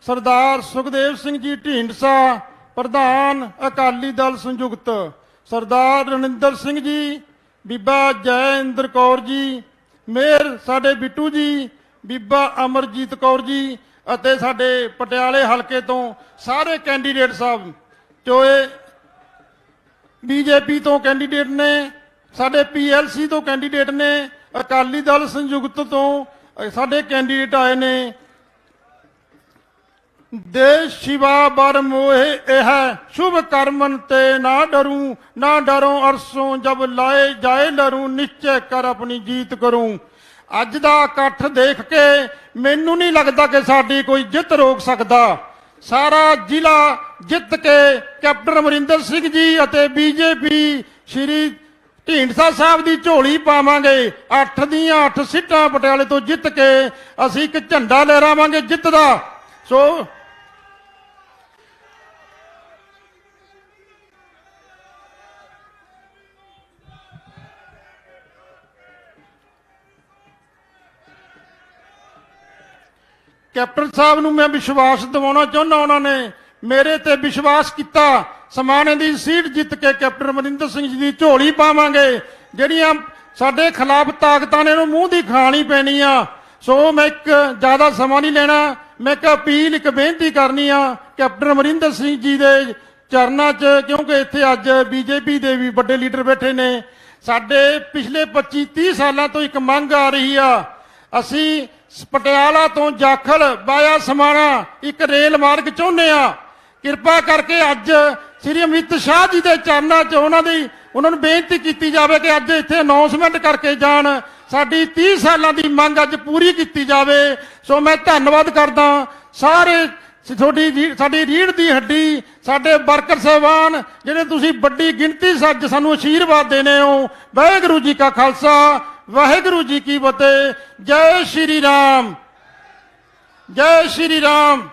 ਸਰਦਾਰ ਸੁਖਦੇਵ ਸਿੰਘ ਜੀ ਢੀਂਡਸਾ, ਪ੍ਰਧਾਨ ਅਕਾਲੀ ਦਲ ਸੰਯੁਕਤ ਸਰਦਾਰ ਰਣਿੰਦਰ ਸਿੰਘ ਜੀ, ਬੀਬਾ ਜੈ ਇੰਦਰ ਕੌਰ ਜੀ, ਮੇਅਰ ਸਾਡੇ ਬਿੱਟੂ ਜੀ, ਬੀਬਾ ਅਮਰਜੀਤ ਕੌਰ ਜੀ ਅਤੇ ਸਾਡੇ ਪਟਿਆਲੇ ਹਲਕੇ ਤੋਂ ਸਾਰੇ ਕੈਂਡੀਡੇਟ ਸਾਹਿਬ ਚੋਏ ਬੀਜੇਪੀ ਤੋਂ ਕੈਂਡੀਡੇਟ ਨੇ, ਸਾਡੇ ਪੀਐਲਸੀ ਤੋਂ ਕੈਂਡੀਡੇਟ ਨੇ, ਅਕਾਲੀ ਦਲ ਸੰਯੁਕਤ ਤੋਂ ਸਾਡੇ ਕੈਂਡੀਡੇਟ ਆਏ ਨੇ। ਦੇਸ਼ ਸ਼ਿਵਾ ਬਰ ਮੋਹਿ ਇਹ ਸ਼ੁਭ ਕਰਮਨ ਤੇ ਨਾ ਡਰੂ ਨਾ ਡਰੋ ਅਰਸੋਂ ਜਬ ਲਾਏ ਜਾਏ ਲਰੂ ਨਿਸ਼ਚੈ ਕਰ ਆਪਣੀ ਜੀਤ ਕਰੂੰ। ਅੱਜ ਦਾ ਇਕੱਠ ਦੇਖ ਕੇ ਮੈਨੂੰ ਨਹੀਂ ਲੱਗਦਾ ਕਿ ਸਾਡੀ ਕੋਈ ਜਿੱਤ ਰੋਕ ਸਕਦਾ। ਸਾਰਾ ਜ਼ਿਲ੍ਹਾ ਜਿੱਤ ਕੇ ਕੈਪਟਨ ਅਮਰਿੰਦਰ ਸਿੰਘ ਜੀ ਅਤੇ ਬੀਜੇਪੀ ਸ਼੍ਰੀ ਢੀਂਡਸਾ ਸਾਹਿਬ ਦੀ ਝੋਲੀ ਪਾਵਾਂਗੇ। 8 ਦੀਆਂ 8 ਸੀਟਾਂ ਪਟਿਆਲੇ ਤੋਂ ਜਿੱਤ ਕੇ ਅਸੀਂ ਇੱਕ ਝੰਡਾ ਲਹਿਰਾਵਾਂਗੇ ਜਿੱਤ ਦਾ। ਸੋ ਕੈਪਟਨ ਸਾਹਿਬ ਨੂੰ ਮੈਂ ਵਿਸ਼ਵਾਸ ਦਿਵਾਉਣਾ ਚਾਹੁੰਦਾ, ਉਹਨਾਂ ਨੇ ਮੇਰੇ ਤੇ ਵਿਸ਼ਵਾਸ ਕੀਤਾ। ਸਮਾਣੇ ਦੀ ਸੀਟ ਜਿੱਤ ਕੇ ਕੈਪਟਨ ਅਮਰਿੰਦਰ ਸਿੰਘ ਜੀ ਦੀ ਝੋਲੀ ਪਾਵਾਂਗੇ। ਜਿਹੜੀਆਂ ਸਾਡੇ ਖਿਲਾਫ ਤਾਕਤਾਂ ਨੇ ਇਹਨੂੰ ਮੂੰਹ ਦੀ ਖਾਣੀ ਪੈਣੀ ਆ। ਸੋ ਮੈਂ ਇੱਕ ਜ਼ਿਆਦਾ ਸਮਾਂ ਨਹੀਂ ਲੈਣਾ, ਮੈਂ ਇੱਕ ਅਪੀਲ ਇੱਕ ਬੇਨਤੀ ਕਰਨੀ ਆ ਕੈਪਟਨ ਅਮਰਿੰਦਰ ਸਿੰਘ ਜੀ ਦੇ ਚਰਨਾਂ 'ਚ, ਕਿਉਂਕਿ ਇੱਥੇ ਅੱਜ ਬੀਜੇਪੀ ਦੇ ਵੀ ਵੱਡੇ ਲੀਡਰ ਬੈਠੇ ਨੇ। ਸਾਡੇ ਪਿਛਲੇ 25-30 ਸਾਲਾਂ ਤੋਂ ਇੱਕ ਮੰਗ ਆ ਰਹੀ ਆ, ਅਸੀਂ ਪਟਿਆਲਾ ਤੋਂ ਜਾਖਲ ਵਾਇਆ ਸਮਾਣਾ ਇੱਕ ਰੇਲ ਮਾਰਗ ਚਾਹੁੰਦੇ ਆ। ਕਿਰਪਾ ਕਰਕੇ ਅੱਜ ਸ੍ਰੀ ਅਮਿਤ ਸ਼ਾਹ ਜੀ ਦੇ ਚਰਨਾਂ 'ਚ ਉਹਨਾਂ ਨੂੰ ਬੇਨਤੀ ਕੀਤੀ ਜਾਵੇ ਕਿ ਅੱਜ ਇੱਥੇ ਅਨਾਉਂਸਮੈਂਟ ਕਰਕੇ ਜਾਣ, ਸਾਡੀ 30 ਸਾਲਾਂ ਦੀ ਮੰਗ ਅੱਜ ਪੂਰੀ ਕੀਤੀ ਜਾਵੇ। ਸੋ ਮੈਂ ਧੰਨਵਾਦ ਕਰਦਾ ਸਾਰੇ ਸਾਡੀ ਰੀੜ੍ਹ ਦੀ ਹੱਡੀ ਸਾਡੇ ਵਰਕਰ ਸਾਹਿਬਾਨ, ਜਿਹੜੇ ਤੁਸੀਂ ਵੱਡੀ ਗਿਣਤੀ ਸੱਜ ਸਾਨੂੰ ਆਸ਼ੀਰਵਾਦ ਦੇਣੇ ਹੋ। ਵਾਹਿਗੁਰੂ ਜੀ ਕਾ ਖਾਲਸਾ, ਵਾਹਿਗੁਰੂ ਜੀ ਕੀ ਫਤਿਹ। ਜੈ ਸ਼੍ਰੀ ਰਾਮ, ਜੈ Shri Ram.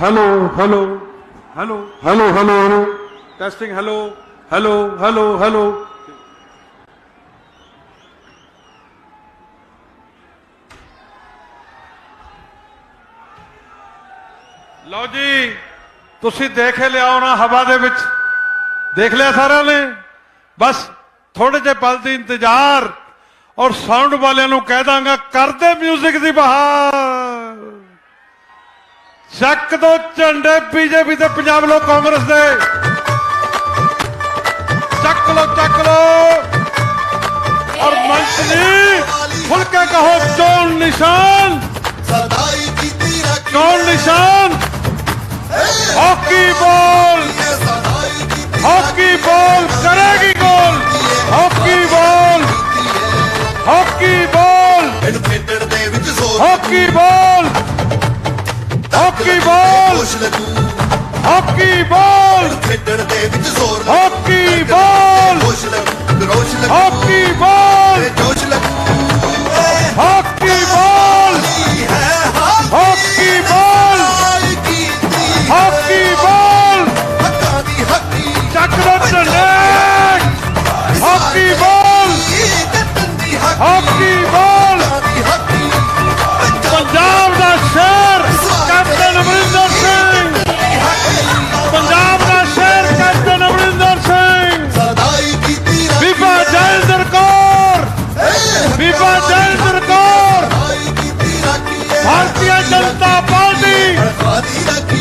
Hello hello hello hello hello hello testing hello hello hello hello ਲਓ ਜੀ, ਤੁਸੀਂ ਦੇਖ ਲਿਆ ਹੋਣਾ ਹਵਾ ਦੇ ਵਿੱਚ, ਦੇਖ ਲਿਆ ਸਾਰਿਆਂ ਨੇ। ਬਸ ਥੋੜੇ ਜਿਹੇ ਪਲ ਦੀ ਇੰਤਜ਼ਾਰ ਔਰ ਸਾਊਂਡ ਵਾਲਿਆਂ ਨੂੰ ਕਹਿ ਦਾਂਗਾ ਕਰਦੇ ਮਿਊਜ਼ਿਕ ਦੀ ਬਹਾਰ। ਚੱਕ ਦੋ ਝੰਡੇ ਬੀਜੇਪੀ ਤੇ ਪੰਜਾਬ ਲੋਕ ਕਾਂਗਰਸ ਦੇ, ਚੱਕ ਲੋ ਔਰ ਮੰਚ ਨੇ ਖੁੱਲ ਕੇ ਕਹੋ ਚੋਣ ਨਿਸ਼ਾਨ, ਸਦਾਈ ਕੀਤੀ ਰੱਖੀ ਚੋਣ ਨਿਸ਼ਾਨ। हॉकी बॉल, हॉकी बॉल करेगी गोल, हॉकी बॉल, हॉकी बॉल, ਇਹਨੂੰ ਖੇਡਣ ਦੇ ਵਿੱਚ ਜ਼ੋਰ हॉकी बॉल, हॉकी बॉल, ਹੋਸ਼ ਲੱਗੂ हॉकी बॉल, ਖੇਡਣ ਦੇ ਵਿੱਚ ਜ਼ੋਰ हॉकी बॉल, ਹੋਸ਼ ਲੱਗੂ ਗਰੋਸ਼ ਲੱਗੂ हॉकी बॉल, ਤੇ ਜੋਸ਼ ਲੱਗੂ hockey ball, hockey ball, hockey ball. ਹੱਕਾਂ ਦੀ ਹਾਕੀ ਚੱਕ ਦੋ ਝੰਡੇ, हॉकी बॉल, ਕੱਟਣ ਦੀ hockey hockey ball.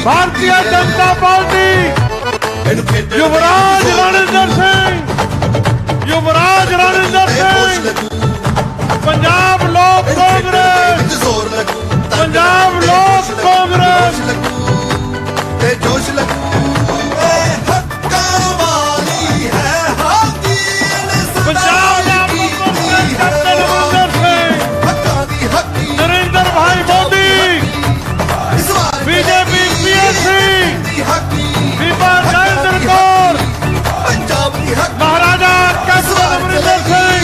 Bharatiya Janata party युवराज रणिंदर सिंह पंजाब लोक कांग्रेस पंजाब लोक कांग्रेस ते जोश लगू हक्का वाली है हाथी पंजाब कैप्टन अमरिंदर सिंह हक्का दी हक्की नरेंद्र भाई मोदी बीजेपी पीएससी बीबा जयेंद्र कौर पंजाब दी हक्की महाराजा कैप्टन अमरिंदर सिंह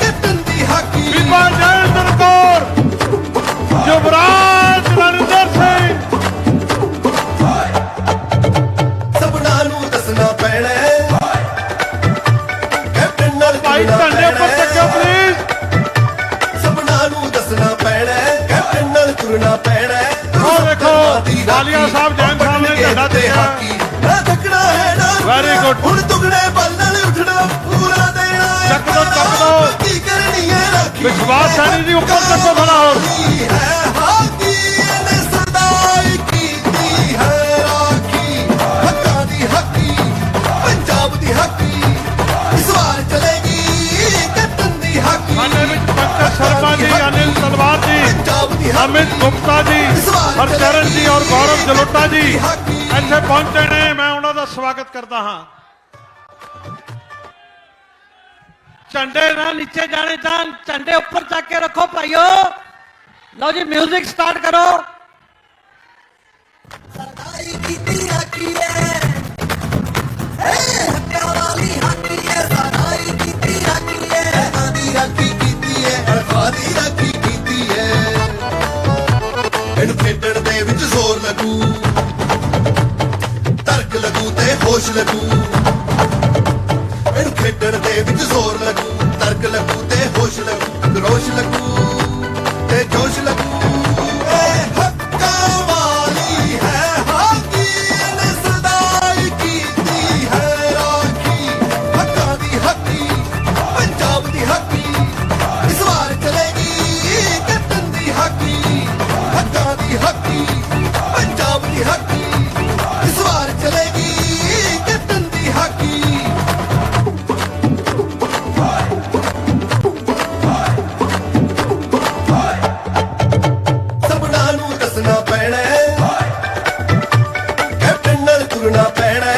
कैप्टन दी हक्की बीबा जयेंद्र कौर युवराज रणिंदर सिंह सबना नू दसना पैना कैप्टन नाल भाई झंडे पर तक्यो प्लीज सबना नू दसना पैना कैप्टन नाल तुरना पैना और देखो वालिया साहब जैन साहब ने झंडा देखा ना थकना है ना वेरी गुड हुण दुगने बल नाल उठना पूरा देना ਚੱਕ ਦੋ की करनी है राखी विश्वास सैनी जी ऊपर तको खड़ा हो है हाथी ने सदाई कीती है राखी हक्का दी हक्की पंजाब दी हक्की इस बार चलेगी कैप्टन दी हक्की खाने में पंकज शर्मा जी अनिल तलवार जी पंजाब दी अमित गुप्ता जी हरचरण जी और गौरव जलोटा जी ਇੱਥੇ ਪਹੁੰਚੇ ਨੇ ਮੈਂ ਉਹਨਾਂ ਦਾ ਸਵਾਗਤ ਕਰਦਾ ਹਾਂ ਝੰਡੇ ਨਾ ਨੀਚੇ ਜਾਣੇ ਚਾਹਨ ਝੰਡੇ ਉੱਪਰ ਚੱਕ ਕੇ ਰੱਖੋ ਭਾਈਓ ਲਓ ਜੀ 뮤직 ਸਟਾਰਟ ਕਰੋ सदाई कीती हक्की है हक्का वाली हक्की है सदाई कीती हक्की है आदी हक्की कीती है आदी हक्की कीती है ਇਹਨੂੰ ਖੇਡਣ ਦੇ ਵਿੱਚ ਜ਼ੋਰ ਲੱਗੂ ਤਰਕ ਲੱਗੂ ਤੇ ਹੋਸ਼ ਲੱਗੂ ਇਹਨੂੰ ਖੇਡਣ ਦੇ ਵਿੱਚ ਜ਼ੋਰ ਲੱਗੂ ਤਰਕ ਲੱਗੂ ਤੇ ਹੋਸ਼ ਲੱਗੂ ਰੋਸ਼ ਲੱਗੂ ਤੇ ਜੋਸ਼ ਲੱਗੂ ਹੱਕਾ ਵਾਲੀ ਹੈ ਹਾਕੀ ਨੇ ਸਦਾਈ ਕੀਤੀ ਹੈ ਰਾਖੀ ਹੱਕਾਂ ਦੀ ਹੱਕੀ ਪੰਜਾਬ ਦੀ ਹੱਕੀ ਇਸ ਵਾਰ ਚਲੇਗੀ ਕੈਪਟਨ ਦੀ ਹੱਕੀ ਹੱਕਾਂ ਦੀ ਹੱਕੀ ਪੰਜਾਬ ਦੀ ਹੱਕੀ ਇਸ ਵਾਰ ਚਲੇਗੀ ਕੈਪਟਨ ਦੀ ਹੱਕੀ ਸਭਨਾਂ ਨੂੰ ਦੱਸਣਾ ਪੈਣਾ ਕੈਪਟਨ ਨਾਲ ਤੁਰਨਾ ਪੈਣਾ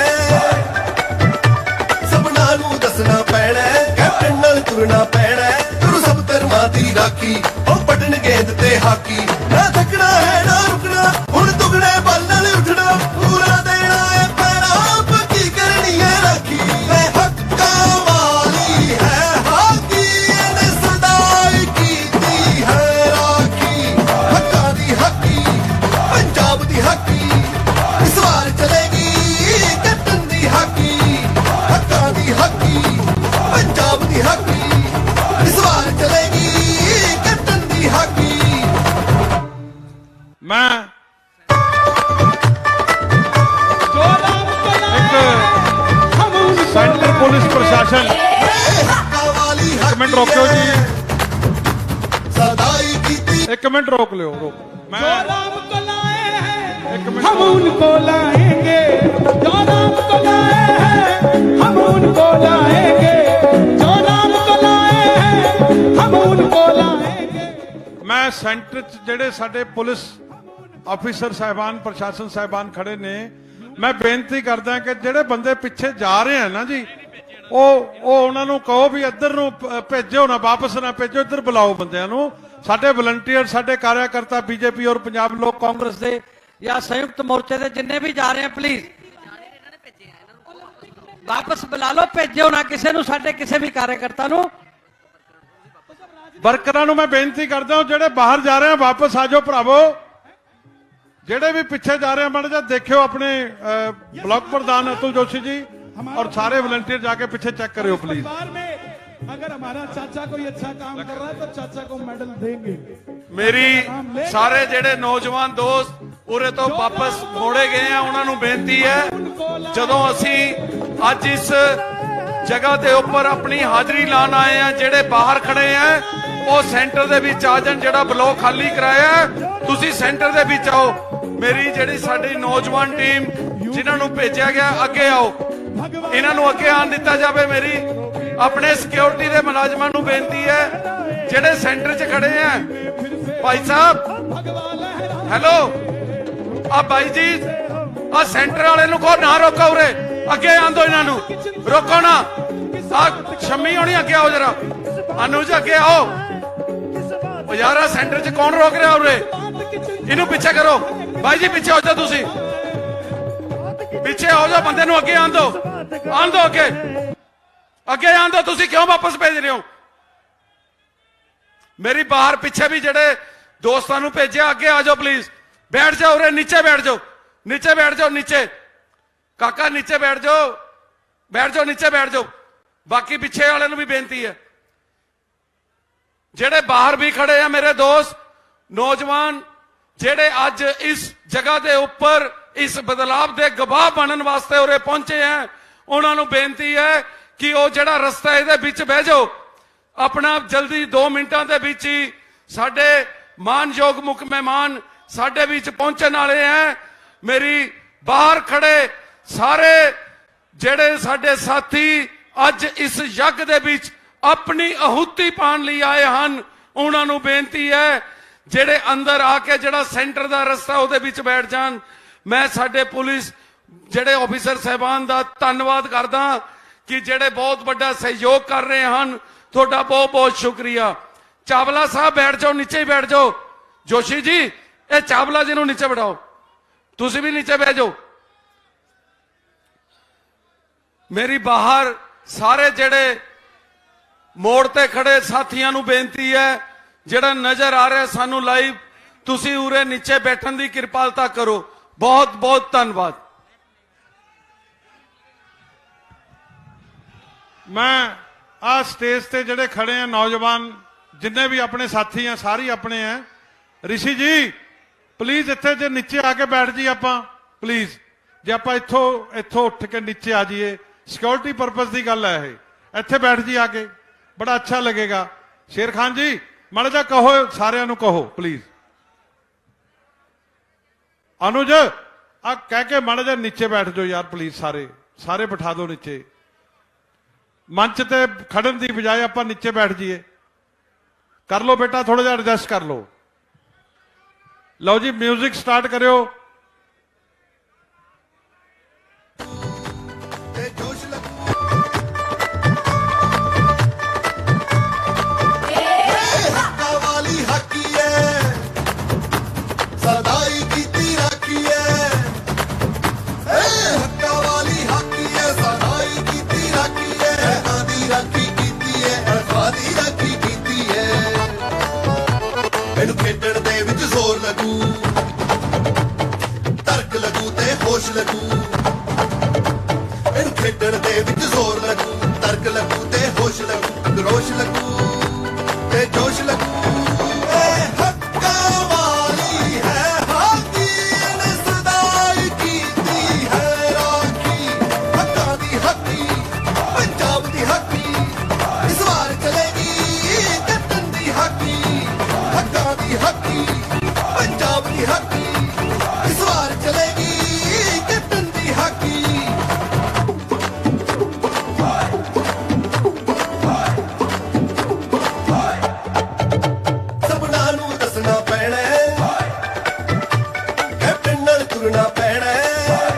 ਸਭਨਾਂ ਨੂੰ ਦੱਸਣਾ ਪੈਣਾ ਕੈਪਟਨ ਨਾਲ ਤੁਰਨਾ ਪੈਣਾ ਗੁਰੂ ਸਭ ਧਰਮਾਂ ਦੀ ਰਾਖੀ ਉਹ ਪਟਨ ਗੇਂਦ ਤੇ ਹਾਕੀ ਨਾ ਥੱਕਣਾ ਹੈ ਨਾ ਰੁਕਣਾ ਹੁਣ ਦੁਗਣੇ ਬਲ ਨਾਲ ਉੱਠਣਾ ਪੂਰਾ ਦੇਣਾ ਹੈ ਪੈਰਾ ਪੱਕੀ ਕਰਨੀ ਹੈ ਰਾਖੀ ਮੈਂ ਹੱਕਾਂ ਵਾਲੀ ਹੈ ਹਾਕੀ ਨੇ ਸਦਾਈ ਕੀਤੀ ਹੈ ਰਾਖੀ ਹੱਕਾਂ ਦੀ ਹੱਕੀ ਪੰਜਾਬ ਦੀ ਹੱਕੀ ਇਸ ਵਾਰ ਚਲੇਗੀ ਕੈਪਟਨ ਦੀ ਹੱਕੀ ਹੱਕਾਂ ਦੀ ਹੱਕੀ ਪੰਜਾਬ ਦੀ ਹੱਕੀ ਇਸ ਵਾਰ ਚਲੇਗੀ ਕੈਪਟਨ ਦੀ ਹੱਕੀ ਮੈਂ ਇੱਕ ਸੈਂਟਰ ਪੁਲਿਸ ਪ੍ਰਸ਼ਾਸਨ ਹੱਕਾਂ ਵਾਲੀ ਇੱਕ ਮਿੰਟ ਰੋਕਿਓ ਜੀ ਸਦਾਈ ਕੀਤੀ ਇੱਕ ਮਿੰਟ ਰੋਕ ਲਿਓ ਰੋਕ ਮੈਂ ਇੱਕ ਮਿੰਟ हम उनको लाएंगे जो राम को लाए हैं हम उनको लाएंगे जो राम को लाए हैं हम उनको लाएंगे ਮੈਂ ਸੈਂਟਰ 'ਚ ਜਿਹੜੇ ਸਾਡੇ ਪੁਲਿਸ ਆਫੀਸਰ ਸਾਹਿਬਾਨ ਪ੍ਰਸ਼ਾਸਨ ਸਾਹਿਬਾਨ ਖੜੇ ਨੇ ਮੈਂ ਬੇਨਤੀ ਕਰਦਾ ਕਿ ਜਿਹੜੇ ਬੰਦੇ ਪਿੱਛੇ ਜਾ ਰਹੇ ਆ ਨਾ ਜੀ ਉਹ ਉਹਨਾਂ ਨੂੰ ਕਹੋ ਵੀ ਇੱਧਰ ਨੂੰ ਭੇਜੋ ਨਾ ਵਾਪਸ ਨਾ ਭੇਜੋ ਇੱਧਰ ਬੁਲਾਓ ਬੰਦਿਆਂ ਨੂੰ ਸਾਡੇ ਵਲੰਟੀਅਰ ਸਾਡੇ ਕਾਰਿਆਕਰਤਾ ਬੀਜੇਪੀ ਔਰ ਪੰਜਾਬ ਲੋਕ ਕਾਂਗਰਸ ਦੇ ਜਾਂ ਸੰਯੁਕਤ ਮੋਰਚੇ ਦੇ ਜਿੰਨੇ ਵੀ ਜਾ ਰਹੇ ਆ ਪਲੀਜ਼ ਵਾਪਸ ਬੁਲਾ ਲਓ ਭੇਜੋ ਨਾ ਕਿਸੇ ਨੂੰ ਸਾਡੇ ਕਿਸੇ ਵੀ ਕਾਰਿਆਕਰਤਾ ਨੂੰ ਵਰਕਰਾਂ ਨੂੰ ਮੈਂ ਬੇਨਤੀ ਕਰਦਾ ਹਾਂ ਜਿਹੜੇ ਬਾਹਰ ਜਾ ਰਹੇ ਆ ਵਾਪਸ ਆ ਜਾਓ ਭਰਾਵੋ ਜਿਹੜੇ ਵੀ ਪਿੱਛੇ ਜਾ ਰਹੇ ਆ ਮਾੜਾ ਜਿਹਾ ਦੇਖਿਓ ਆਪਣੇ ਬਲਾਕ ਪ੍ਰਧਾਨ ਅਤੁਲ ਜੋਸ਼ੀ ਜੀ और सारे वॉलंटियर जाके पीछे चेक करियो प्लीज परिवार में अगर हमारा चाचा कोई अच्छा काम कर रहा है तो चाचा को मेडल देंगे ਮੇਰੀ ਸਾਰੇ ਜਿਹੜੇ ਨੌਜਵਾਨ ਦੋਸਤ ਉਰੇ ਤੋਂ ਵਾਪਸ ਮੋੜੇ ਗਏ ਆ ਉਹਨਾਂ ਨੂੰ ਬੇਨਤੀ ਹੈ ਜਦੋਂ ਅਸੀਂ ਅੱਜ ਇਸ ਜਗ੍ਹਾ ਦੇ ਉੱਪਰ ਆਪਣੀ ਹਾਜ਼ਰੀ ਲਾਣ ਆਏ ਆ ਜਿਹੜੇ ਬਾਹਰ ਖੜੇ ਆ ਉਹ ਸੈਂਟਰ ਦੇ ਵਿੱਚ ਆ ਜਾਣ ਜਿਹੜਾ ਬਲੋਕ ਖਾਲੀ ਕਰਾਇਆ ਤੁਸੀਂ ਸੈਂਟਰ ਦੇ ਵਿੱਚ ਆਓ ਮੇਰੀ ਜਿਹੜੀ ਸਾਡੀ ਨੌਜਵਾਨ ਟੀਮ ਜਿਨ੍ਹਾਂ ਨੂੰ ਭੇਜਿਆ ਗਿਆ ਅੱਗੇ ਆਓ, ਇਹਨਾਂ ਨੂੰ ਅੱਗੇ ਆਉਣ ਦਿੱਤਾ ਜਾਵੇ। ਮੇਰੀ ਆਪਣੇ ਸਿਕਿਉਰਿਟੀ ਦੇ ਮੁਲਾਜ਼ਮਾਂ ਨੂੰ ਬੇਨਤੀ ਹੈ ਜਿਹੜੇ ਸੈਂਟਰ 'ਚ ਖੜੇ ਆ, ਭਾਈ ਸਾਹਿਬ ਹੈਲੋ, ਆ ਬਾਈ ਜੀ ਆ ਸੈਂਟਰ ਵਾਲੇ ਨੂੰ ਕਹੋ ਨਾ ਰੋਕੋ, ਉਰੇ ਅੱਗੇ ਆਉਣ ਦਿਓ, ਇਹਨਾਂ ਨੂੰ ਰੋਕੋ ਨਾ। ਆ ਸ਼ੰਮੀ ਹੋਣੀ ਅੱਗੇ ਆਓ ਜਰਾ, ਅਨੁਜ ਅੱਗੇ ਆਓ। ਯਾਰ ਆ ਸੈਂਟਰ 'ਚ ਕੌਣ ਰੋਕ ਰਿਹਾ ਉਰੇ? ਇਹਨੂੰ ਪਿੱਛੇ ਕਰੋ ਬਾਈ ਜੀ, ਪਿੱਛੇ ਹੋ ਜਾਓ, ਤੁਸੀਂ ਪਿੱਛੇ ਹੋ ਜਾਓ, ਬੰਦੇ ਨੂੰ ਅੱਗੇ ਆਉਣ ਦਿਓ, ਆਉਣ ਦਿਓ ਅੱਗੇ, ਅੱਗੇ ਆਉਣ ਦਿਓ। ਤੁਸੀਂ ਕਿਉਂ ਵਾਪਸ ਭੇਜ ਰਹੇ ਹੋ? ਮੇਰੀ ਬਾਹਰ ਪਿੱਛੇ ਵੀ ਜਿਹੜੇ ਦੋਸਤਾਂ ਨੂੰ ਭੇਜਿਆ ਅੱਗੇ ਆ ਜਾਓ ਪਲੀਜ਼। ਬੈਠ ਜਾਓ ਉਰੇ, ਨੀਚੇ ਬੈਠ ਜਾਓ, ਨੀਚੇ ਬੈਠ ਜਾਓ, ਨੀਚੇ ਕਾਕਾ ਨੀਚੇ ਬੈਠ ਜਾਓ, ਬੈਠ ਜਾਓ, ਨੀਚੇ ਬੈਠ ਜਾਓ। ਬਾਕੀ ਪਿੱਛੇ ਵਾਲੇ ਨੂੰ ਵੀ ਬੇਨਤੀ ਹੈ, ਜਿਹੜੇ ਬਾਹਰ ਵੀ ਖੜੇ ਆ ਮੇਰੇ ਦੋਸਤ ਨੌਜਵਾਨ, ਜਿਹੜੇ ਅੱਜ ਇਸ ਜਗ੍ਹਾ ਦੇ ਉੱਪਰ ਇਸ ਬਦਲਾਵ ਦੇ ਗਵਾਹ ਬਣਨ ਵਾਸਤੇ ਉਰੇ ਪਹੁੰਚੇ ਆ, ਉਹਨਾਂ ਨੂੰ ਬੇਨਤੀ ਹੈ ਕਿ ਉਹ ਜਿਹੜਾ ਰਸਤਾ ਇਹਦੇ ਵਿੱਚ ਬਹਿ ਜਾਓ। ਆਪਣਾ ਜਲਦੀ 2 ਮਿੰਟਾਂ ਦੇ ਵਿੱਚ ਹੀ ਸਾਡੇ ਮਾਨਯੋਗ ਮੁੱਖ ਮਹਿਮਾਨ ਸਾਡੇ ਵਿੱਚ ਪਹੁੰਚਣ ਵਾਲੇ ਆ। ਮੇਰੀ ਬਾਹਰ ਖੜੇ ਸਾਰੇ ਜਿਹੜੇ ਸਾਡੇ ਸਾਥੀ ਅੱਜ ਇਸ ਯੱਗ ਦੇ ਵਿੱਚ ਆਪਣੀ ਆਹੂਤੀ ਪਾਉਣ ਲਈ ਆਏ ਹਨ, ਉਹਨਾਂ ਨੂੰ ਬੇਨਤੀ ਹੈ ਜਿਹੜੇ ਅੰਦਰ ਆ ਕੇ ਜਿਹੜਾ ਸੈਂਟਰ ਦਾ ਰਸਤਾ ਉਹਦੇ ਵਿੱਚ ਬੈਠ ਜਾਣ। ਮੈਂ ਸਾਡੇ ਪੁਲਿਸ ਜਿਹੜੇ ਆਫੀਸਰ ਸਾਹਿਬਾਨ ਦਾ ਧੰਨਵਾਦ ਕਰਦਾ ਕਿ ਜਿਹੜੇ ਬਹੁਤ ਵੱਡਾ ਸਹਿਯੋਗ ਕਰ ਰਹੇ ਹਨ। ਤੁਹਾਡਾ ਬਹੁਤ ਬਹੁਤ ਸ਼ੁਕਰੀਆ। ਚਾਵਲਾ ਸਾਹਿਬ ਬੈਠ ਜਾਓ, ਨੀਚੇ ਹੀ ਬੈਠ ਜਾਓ। ਜੋਸ਼ੀ ਜੀ ਇਹ ਚਾਵਲਾ ਜੀ ਨੂੰ ਨੀਚੇ ਬਿਠਾਓ, ਤੁਸੀਂ ਵੀ ਨੀਚੇ ਬਹਿ ਜਾਓ। ਮੇਰੀ ਬਾਹਰ ਸਾਰੇ ਜਿਹੜੇ ਮੋੜ ਤੇ ਖੜੇ ਸਾਥੀਆਂ ਨੂੰ ਬੇਨਤੀ ਹੈ, ਜਿਹੜਾ ਨਜ਼ਰ ਆ ਰਿਹਾ ਸਾਨੂੰ ਲਾਈਵ, ਤੁਸੀਂ ਉਰੇ ਨੀਚੇ ਬੈਠਣ ਦੀ ਕਿਰਪਾਲਤਾ ਕਰੋ। ਬਹੁਤ ਬਹੁਤ ਧੰਨਵਾਦ। ਮੈਂ ਆ ਸਟੇਜ ਤੇ ਜਿਹੜੇ ਖੜੇ ਆ ਨੌਜਵਾਨ ਜਿੰਨੇ ਵੀ ਆਪਣੇ ਸਾਥੀ ਆ ਸਾਰੇ ਆਪਣੇ ਆ। ਰਿਸ਼ੀ ਜੀ ਪਲੀਜ਼ ਇੱਥੇ ਜੇ ਨੀਚੇ ਆ ਕੇ ਬੈਠ ਜੀ ਆਪਾਂ, ਪਲੀਜ਼ ਜੇ ਆਪਾਂ ਇੱਥੋਂ ਉੱਠ ਕੇ ਨੀਚੇ ਆ ਜਾਈਏ, ਸਿਕਿਉਰਿਟੀ ਪਰਪਸ ਦੀ ਗੱਲ ਹੈ ਇਹ। ਇੱਥੇ ਬੈਠ ਜੀ ਆ ਕੇ, ਬੜਾ ਅੱਛਾ ਲੱਗੇਗਾ। ਸ਼ੇਰ ਖਾਨ ਜੀ ਮਾੜਾ ਜਿਹਾ ਕਹੋ, ਸਾਰਿਆਂ ਨੂੰ ਕਹੋ ਪਲੀਜ਼। ਅਨੁਜ ਆ ਕਹਿ ਕੇ ਮਾੜਾ ਜਿਹਾ ਨੀਚੇ ਬੈਠ ਜਾਓ ਯਾਰ ਪਲੀਜ਼, ਸਾਰੇ ਬਿਠਾ ਦਿਓ ਨੀਚੇ। ਮੰਚ ਤੇ ਖੜਨ ਦੀ ਬਜਾਏ ਆਪਾਂ ਨੀਚੇ ਬੈਠ ਜਾਈਏ। ਕਰ ਲਓ ਬੇਟਾ, ਥੋੜਾ ਜਿਹਾ ਐਡਜਸਟ ਕਰ ਲਓ। ਲਓ ਜੀ ਮਿਊਜ਼ਿਕ ਸਟਾਰਟ ਕਰਿਓ। ਤੇ ਜੋਸ਼ ਲੱਗੂ ਹੱਕਾਂ ਵਾਲੀ ਹਾਕੀ ਐ, ਸਦਾਈ ਕੀਤੀ ਰਾਖੀ ਐ। ਹੱਕਾਂ ਵਾਲੀ ਹਾਕੀ ਐ, ਸਦਾਈ ਕੀਤੀ ਰਾਖੀ ਐ। ਹੱਕਾਂ ਦੀ ਰਾਖੀ ਕੀਤੀ ਐ, ਹੱਕਾਂ ਦੀ ਰਾਖੀ ਕੀਤੀ ਐ। ਮੈਨੂੰ ਖੇਡਣ ਦੇ ਵਿੱਚ ਜ਼ੋਰ ਲੱਗੂ, ਤਰਕ ਲੱਗੂ ਤੇ ਹੋਸ਼ ਲੱਗੂ। ਮੈਨੂੰ ਖੇਡਣ ਦੇ ਵਿੱਚ ਜ਼ੋਰ ਲੱਗੂ, ਤਰਕ ਲੱਗੂ ਤੇ ਹੋਸ਼ ਲੱਗੂ। ਰੋਸ਼ ਲੱਗੂ ਤੇ ਜੋਸ਼ ਲੱਗੂ। ਇਹ ਹੱਕਾਂ ਵਾਲੀ ਹੈ ਹਾਕੀ, ਇਹਨੇ ਸਦਾਈ ਕੀਤੀ ਹੈ ਰਾਖੀ। ਹੱਕਾਂ ਦੀ ਹਾਕੀ, ਪੰਜਾਬ ਦੀ ਹਾਕੀ, ਇਸ ਵਾਰ ਚਲੇਗੀ ਕੈਪਟਨ ਦੀ ਹਾਕੀ। ਹੱਕਾਂ ਦੀ ਹਾਕੀ, ਪੰਜਾਬ ਦੀ ਹਾਕੀ, ਇਸ ਵਾਰ ਚਲੇਗੀ ਕੈਪਟਨ ਦੀ ਹਾਕੀ। ਸਭਨਾਂ ਨੂੰ ਦੱਸਣਾ ਪੈਣਾ ਹੈ, ਕੈਪਟਨ ਨਾਲ ਤੁਰਨਾ ਪੈਣਾ ਹੈ।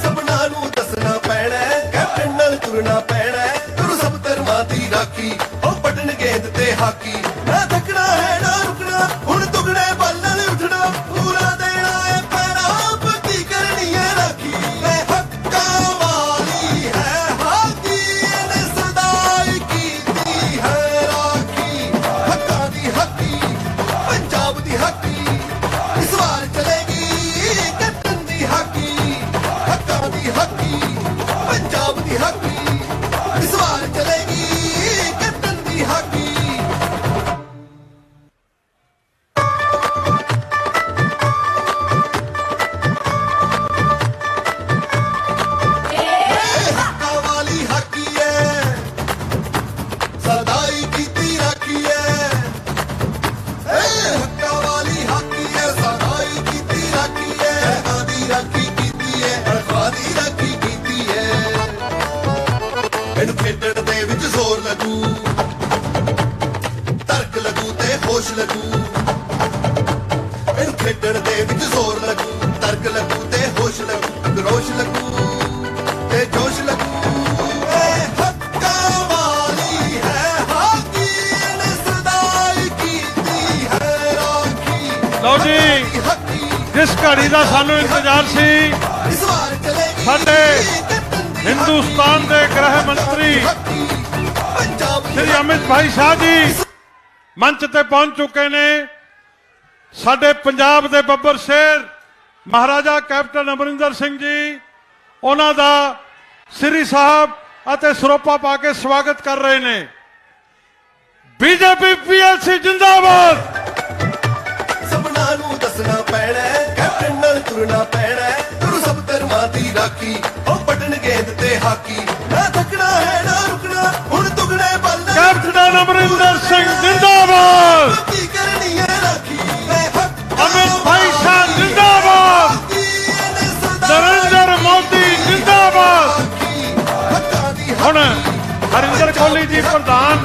ਸਭਨਾਂ ਨੂੰ ਦੱਸਣਾ ਪੈਣਾ ਹੈ, ਕੈਪਟਨ ਨਾਲ ਤੁਰਨਾ ਪੈਣਾ ਹੈ। ਗੁਰੂ ਸਭ ਧਰਮਾਂ ਦੀ ਰਾਖੀ, ਉਹ ਪਟਨ ਗੇਂਦ ਤੇ ਹਾਕੀ। ਨਾ ਥੱਕਣਾ ਹੈ ਨਾ ਰੁਕਣਾ, ਹੁਣ ਦੁਗਣੇ ਬਲ ਨਾਲ ਉੱਠਣਾ। ਪੂਰਾ ਦੇਣਾ ਹੈ ਪੈਰਾ, ਪੱਕੀ ਕਰਨੀ ਹੈ ਰਾਖੀ। ਇਹ ਹੱਕਾਂ ਵਾਲੀ ਹੈ ਹਾਕੀ, ਇਹਨੇ ਸਦਾਈ ਕੀਤੀ ਹੈ ਰਾਖੀ। ਹੱਕਾਂ ਦੀ ਹਾਕੀ, ਪੰਜਾਬ ਦੀ ਹਾਕੀ, ਇਸ ਵਾਰ ਚਲੇਗੀ ਕੈਪਟਨ ਦੀ ਹਾਕੀ। ਹੱਕਾਂ ਦੀ ਹਾਕੀ, ਪੰਜਾਬ ਦੀ ਹਾਕੀ, ਜ਼ੋਰ ਲੱਗੂ ਤਰਕ ਲੱਗੂ ਤੇ ਹੋਸ਼ ਲੱਗੂ ਇਹਨੂੰ ਖੇਡਣ ਦੇ ਵਿੱਚ ਜ਼ੋਰ ਲੱਗੂ ਤਰਕ ਲੱਗੂ ਤੇ ਹੋਸ਼ ਲੱਗੂ ਗਰੋਸ਼ ਲੱਗੂ ਤੇ ਜੋਸ਼ ਲੱਗੂ ਇਹ ਹੱਕਾਂ ਵਾਲੀ ਹੈ ਹਾਕੀ ਇਹਨੇ ਸਰਦਾਈ ਕੀਤੀ ਹੈ ਰਾਖੀ ਲਓ ਜੀ ਹੱਕੀ ਜਿਸ ਘੜੀ ਦਾ ਸਾਨੂੰ ਇੰਤਜ਼ਾਰ ਸੀ ਇਸ ਵਾਰ ਚਲੇਗੀ ਸਾਡੇ ਹਿੰਦੁਸਤਾਨ ਦੇ ਗ੍ਰਹਿ ਮੰਤਰੀ ਪੰਜਾਬ श्री अमित भाई शाह जी मंच ते पहुंच चुके ने साडे पंजाब दे बब्बर शेर महाराजा कैप्टन अमरिंदर सिंह जी उन्हां दा श्री साहब अते सरोपा पा के स्वागत कर रहे ने बीजेपी पीएलसी जिंदाबाद ਸਭਨਾਂ ਨੂੰ ਦੱਸਣਾ ਪੈਣਾ ਕੈਪਟਨ ਨਾਲ ਤੁਰਨਾ ਪੈਣਾ ਗੁਰੂ ਸਭ ਧਰਮਾਂ ਦੀ ਰਾਖੀ ਉਹ ਪਟਨ ਗੇਂਦ ਤੇ ਹਾਕੀ ਨਾ ਥੱਕਣਾ ਹੈ ਨਾ ਰੁਕਣਾ ਹੁਣ ਦੁਗਣੇ ਬਲ ਨਾਲ कैप्टन अमरिंदर सिंह जिंदाबाद ਕੀ ਕਰਨੀ ਹੈ ਰਾਖੀ अमित भाई शाह जिंदाबाद नरेंद्र मोदी जिंदाबाद ਹੱਕਾਂ ਦੀ ਹੁਣ ਹਰਿੰਦਰ ਕੋਹਲੀ ਜੀ ਪ੍ਰਧਾਨ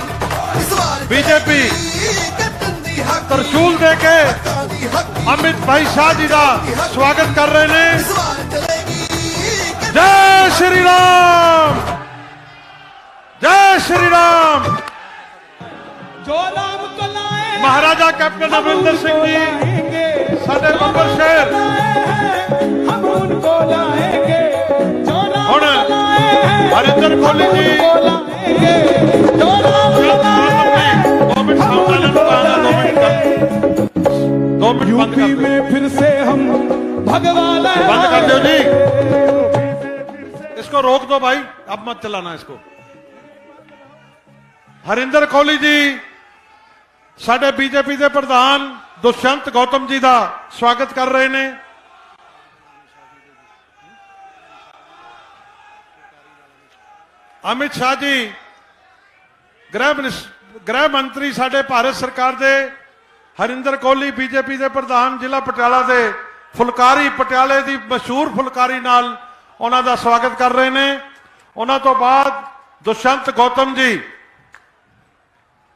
बीजेपी ਕੈਪਟਨ ਦੀ ਹਾਕੀ ਤਰਸ਼ੂਲ ਦੇ ਕੇ ਹੱਕਾਂ ਦੀ ਹਾਕੀ अमित भाई शाह जी का स्वागत कर रहे हैं ਇਸ ਵਾਰ ਚਲੇਗੀ जय श्री राम जय श्री राम महाराजा कैप्टन अमरिंदर सिंह जी साडे बब्बर शहर हुण हरिंदर कोहली जी 2 मिनट संचालन का 2 मिनट 2 मिनट यूपी में फिर से हम भगवान बंद कर दो जी इसको रोक दो भाई अब मत चलाना इसको हरिंदर कोहली जी साडे बीजेपी के प्रधान दुष्यंत गौतम जी का स्वागत कर रहे हैं अमित शाह जी गृह मंत्री साडे भारत सरकार के हरिंदर कोहली बीजेपी के प्रधान जिला पटियाला के फुलकारी पटियाले की मशहूर फुलकारी नाल उन्हां दा स्वागत कर रहे हैं उन्हां तो बाद दुष्यंत गौतम जी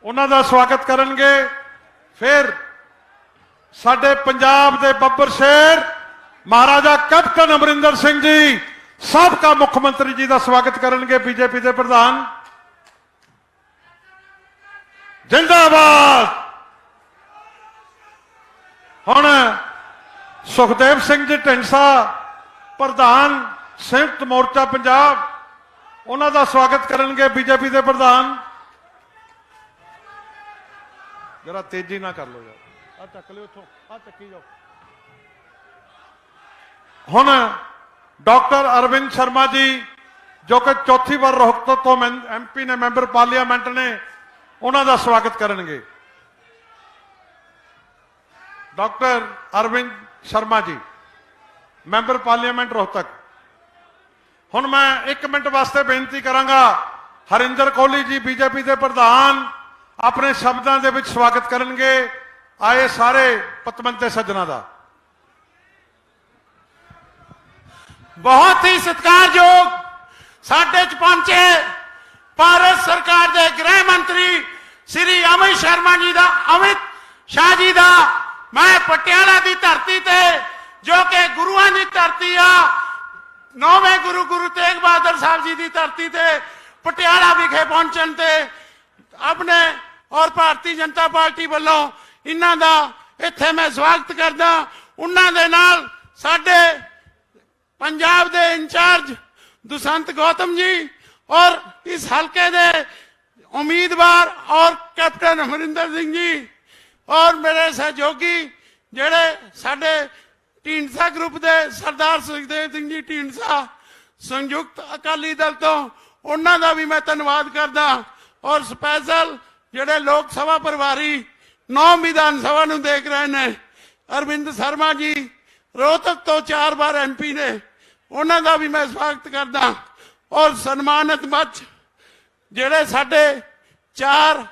उन्हां दा स्वागत करनगे फिर साडे पंजाब दे बब्बर शेर महाराजा कैप्टन अमरिंदर सिंह जी साबका मुख्यमंत्री जी का स्वागत करनगे बीजेपी के प्रधान जिंदाबाद हुण सुखदेव सिंह जी ढिंडसा प्रधान संयुक्त मोर्चा पंजाब उन्हां दा स्वागत करनगे बीजेपी के प्रधान जरा तेजी ना कर लो यार आ चक लो इथों आ चक्की जाओ हुण डॉक्टर अरविंद शर्मा जी जो कि चौथी बार रोहतक तो एमपी ने मैंबर पार्लियामेंट ने उन्हां दा स्वागत करनगे डॉक्टर अरविंद शर्मा जी मैंबर पार्लियामेंट रोहतक हुण मैं 1 मिनट वास्ते बेनती करांगा हरिंदर कोहली जी बीजेपी के प्रधान अपने शब्दों के विच स्वागत करनगे आए सारे पतवंते सज्जनों का बहुत ही सत्कारयोग साडे च पहुंचे भारत सरकार के गृह मंत्री श्री अमित शाह जी का मैं पटियाला की धरती ते जो कि गुरुआं की धरती आ 9वें गुरु तेग बहादुर साहब जी की धरती ते पटियाला विखे पहुंचन ते अपने और भारतीय जनता पार्टी वालों इन्हां दा इत्थे मैं स्वागत करदा उन्हां दे नाल साडे पंजाब दे इंचार्ज दुष्यंत गौतम जी और इस हल्के दे उम्मीदवार और कैप्टन अमरिंदर सिंह जी और मेरे सहयोगी जेड़े साडे ढींडसा ग्रुप दे सरदार सुखदेव सिंह जी ढींडसा संयुक्त अकाली दल तो उन्हां दा भी मैं धन्नवाद करदा और स्पैशल जेड़े लोक सभा प्रभारी 9 विधान सभा नूं देख रहे ने अरविंद शर्मा जी रोहतक तो 4 बार एमपी ने उन्हां दा भी मैं स्वागत करदा और सन्मानित मंच जेड़े साडे 4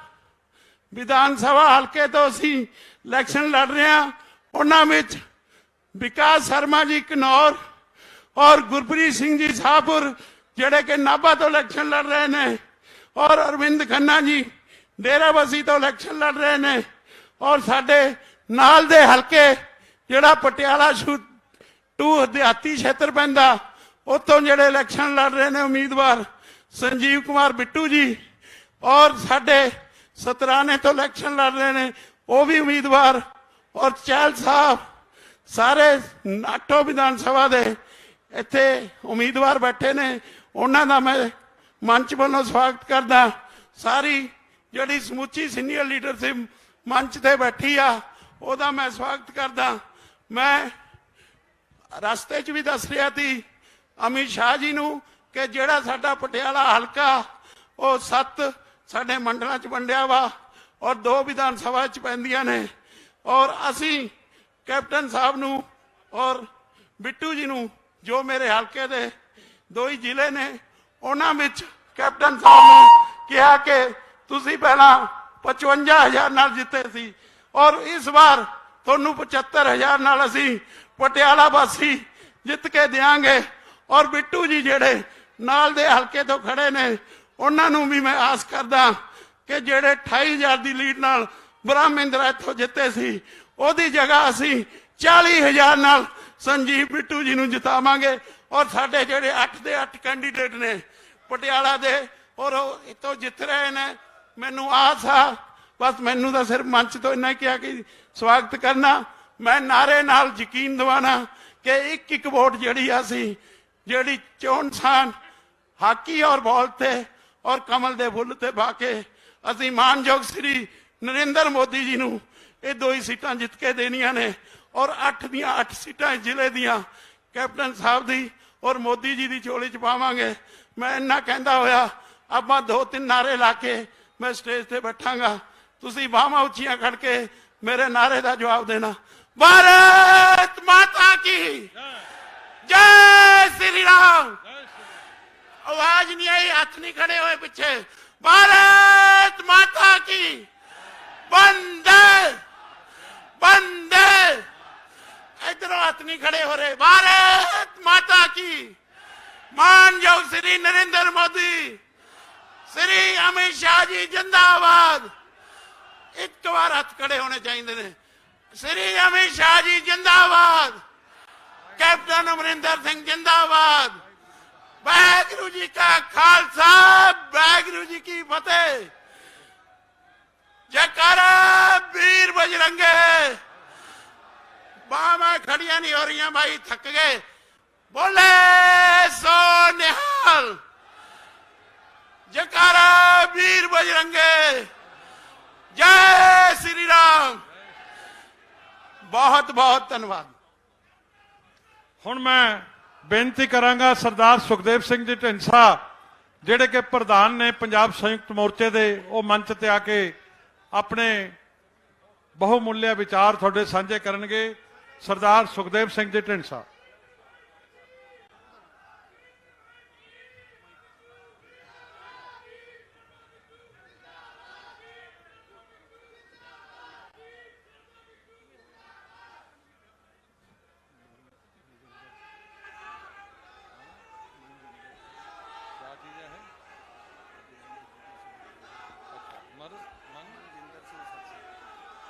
विधान सभा हल्के तो असी इलैक्शन लड़ रहे हैं उन्हां विच विकास शर्मा जी घनौर और गुरप्रीत सिंह जी शाहपुर जेड़े कि नाभा तो इलैक्शन लड़ रहे हैं और अरविंद खन्ना जी डेराबस्सी तो इलेक्शन लड़ रहे ने और साडे नाल दे हलके जिहड़ा पटियाला टू देहाती क्षेत्र पैंदा उत्तों जिहड़े इलेक्शन लड़ रहे ने उम्मीदवार संजीव कुमार बिट्टू जी और साडे सतराने तो इलेक्शन लड़ रहे ने वो भी उम्मीदवार और चहल साहब सारे नाटो विधान सभा दे इत्थे उम्मीदवार बैठे ने उन्हां दा मैं मंच वालों स्वागत करदा। सारी जिहड़ी समूची सीनियर लीडरशिप मंच ते बैठी आ ओदा मैं स्वागत करदा। मैं रस्ते च भी दस रहा थी अमित शाह जी नूं कि जिहड़ा साडा पटियाला हलका वो 7 साडे मंडलां च वंडिया वा और 2 विधान सभा च पैंदियां ने और असी कैप्टन साहब नूं और बिट्टू जी नूं जो मेरे हलके दे 2 ही जिले ने उन्हां विच कैप्टन साहब नूं कहा कि तुसीं पहलां 55,000 नाल जिते सी और इस बार तुहानूं 75,000 नाल असीं पटियाला वासी जित के देंगे और बिट्टू जी जेड़े नाल दे हलके तो खड़े ने उन्हां नूं भी मैं आस करदा कि जेड़े 28,000 की लीड नाल ब्रह्मिंदरा इत्थों जिते सी ओदी जगह असीं 40,000 नाल संजीव बिट्टू जी नूं जितावांगे और साडे जेड़े 8 दे 8 कैंडीडेट ने पटियाला दे और इत्थों जित रहे ने मैनूं आस आ। बस मैनूं तां सिर्फ मंच तो इन्ना किया कि स्वागत करना। मैं नारे नाल यकीन दिवाना कि एक वोट जिहड़ी असीं जिहड़ी चोण निशान हाकी और बॉल ते और कमल दे फुल ते पा के असीं मानयोग श्री नरेंद्र मोदी जी नूं ये 2 ही सीटां जित के देनियां ने और 8 दियां 8 सीटां जिले दियां कैप्टन साहब दी और मोदी जी दी झोली च पावांगे। मैं इन्ना कहंदा होया आपां 2-3 नारे ला के मैं स्टेज ते बैठांगा, तुसीं बाहां उच्चियां करके मेरे नारे का जवाब देना। भारत माता की जय श्री राम। आवाज नहीं आई, हाथ नहीं खड़े हुए पीछे। भारत माता की वंदे वंदे। इधरों हाथ नहीं खड़े हो रहे। भारत माता की। मानयोग श्री नरेंद्र मोदी, श्री अमित शाह जी जिंदाबाद। एक बार हाथ खड़े होने चाहिए ने। श्री अमित शाह जी जिंदाबाद। कैप्टन अमरिंदर सिंह जिंदाबाद। वाहिगुरू जी का खालसा, वाहिगुरू जी की फतेह। जयकारा वीर बजरंगे। बाहां खड़ियां नहीं हो रही भाई, थक गए। बोले सो निहाल। जयकारा वीर बजरंगे। जय श्री राम। बहुत बहुत धन्यवाद। हुण मैं बेनती करांगा सरदार सुखदेव सिंह जी ढिंडसा जिहड़े कि प्रधान ने पंजाब संयुक्त मोर्चे दे, वो मंच ते आके अपने बहुमूल्य विचार तुहाडे साझे करनगे। सरदार सुखदेव सिंह जी ढिंडसा।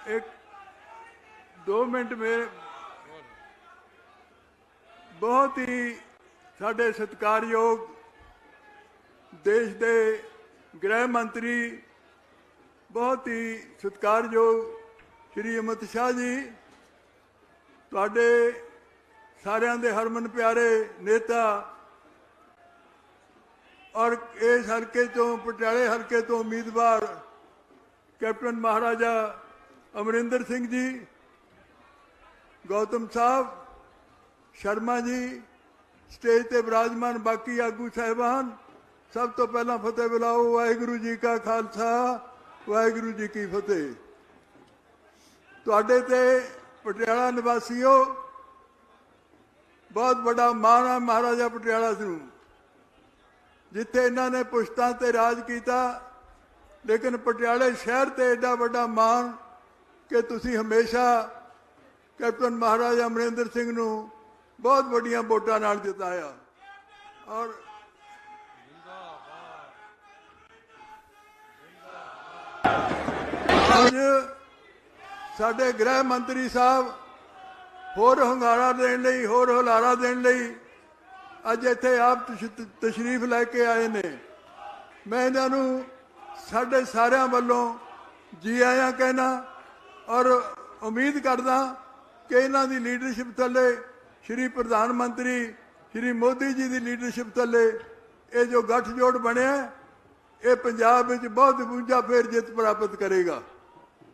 एक 2 मिनट में बहुत ही साढ़े सत्कारयोग देश के गृह मंत्री, बहुत ही सत्कारयोग श्री अमित शाह जी, तुहाडे सारियां दे हरमन प्यारे नेता और इस हल्के तो पटियाले हल्के तो उम्मीदवार कैप्टन महाराजा अमरिंदर सिंह जी, गौतम साहब, शर्मा जी, स्टेज ते विराजमान बाकी आगू साहिबान, सब तो पहला फतेह बुलाओ। वाहिगुरू जी का खालसा, वाहिगुरू जी की फतेह। तुहाडे ते पटियाला निवासियों बहुत बड़ा मान है महाराजा पटियाला नूं, जिथे इन्हां ने पुश्तां ते राज किया, लेकिन पटियाले शहर ते एडा बड़ा मान कि तुसी हमेशा कैप्टन महाराजा अमरिंदर सिंह नूं बहुत बड़ियां वोटां नाल जिताया। और ਅੱਜ ਸਾਡੇ ਗ੍ਰਹਿ ਮੰਤਰੀ ਸਾਹਿਬ ਹੋਰ ਹੁੰਗਾਰਾ ਦੇਣ ਲਈ, ਹੋਰ ਹੁਲਾਰਾ ਦੇਣ ਲਈ ਅੱਜ ਇੱਥੇ ਆਪ ਤਸ਼ਰੀਫ ਲੈ ਕੇ ਆਏ ਨੇ। ਮੈਂ ਇਹਨਾਂ ਨੂੰ ਸਾਡੇ ਸਾਰਿਆਂ ਵੱਲੋਂ ਜੀ ਆਇਆਂ ਕਹਿਣਾ ਔਰ ਉਮੀਦ ਕਰਦਾ ਕਿ ਇਹਨਾਂ ਦੀ ਲੀਡਰਸ਼ਿਪ ਥੱਲੇ, ਸ਼੍ਰੀ ਪ੍ਰਧਾਨ ਮੰਤਰੀ ਸ਼੍ਰੀ ਮੋਦੀ ਜੀ ਦੀ ਲੀਡਰਸ਼ਿਪ ਥੱਲੇ ਇਹ ਜੋ ਗੱਠਜੋੜ ਬਣਿਆ, ਇਹ ਪੰਜਾਬ ਵਿੱਚ ਬਹੁਤ ਉੱਚਾ ਫੇਰ ਜਿੱਤ ਪ੍ਰਾਪਤ ਕਰੇਗਾ।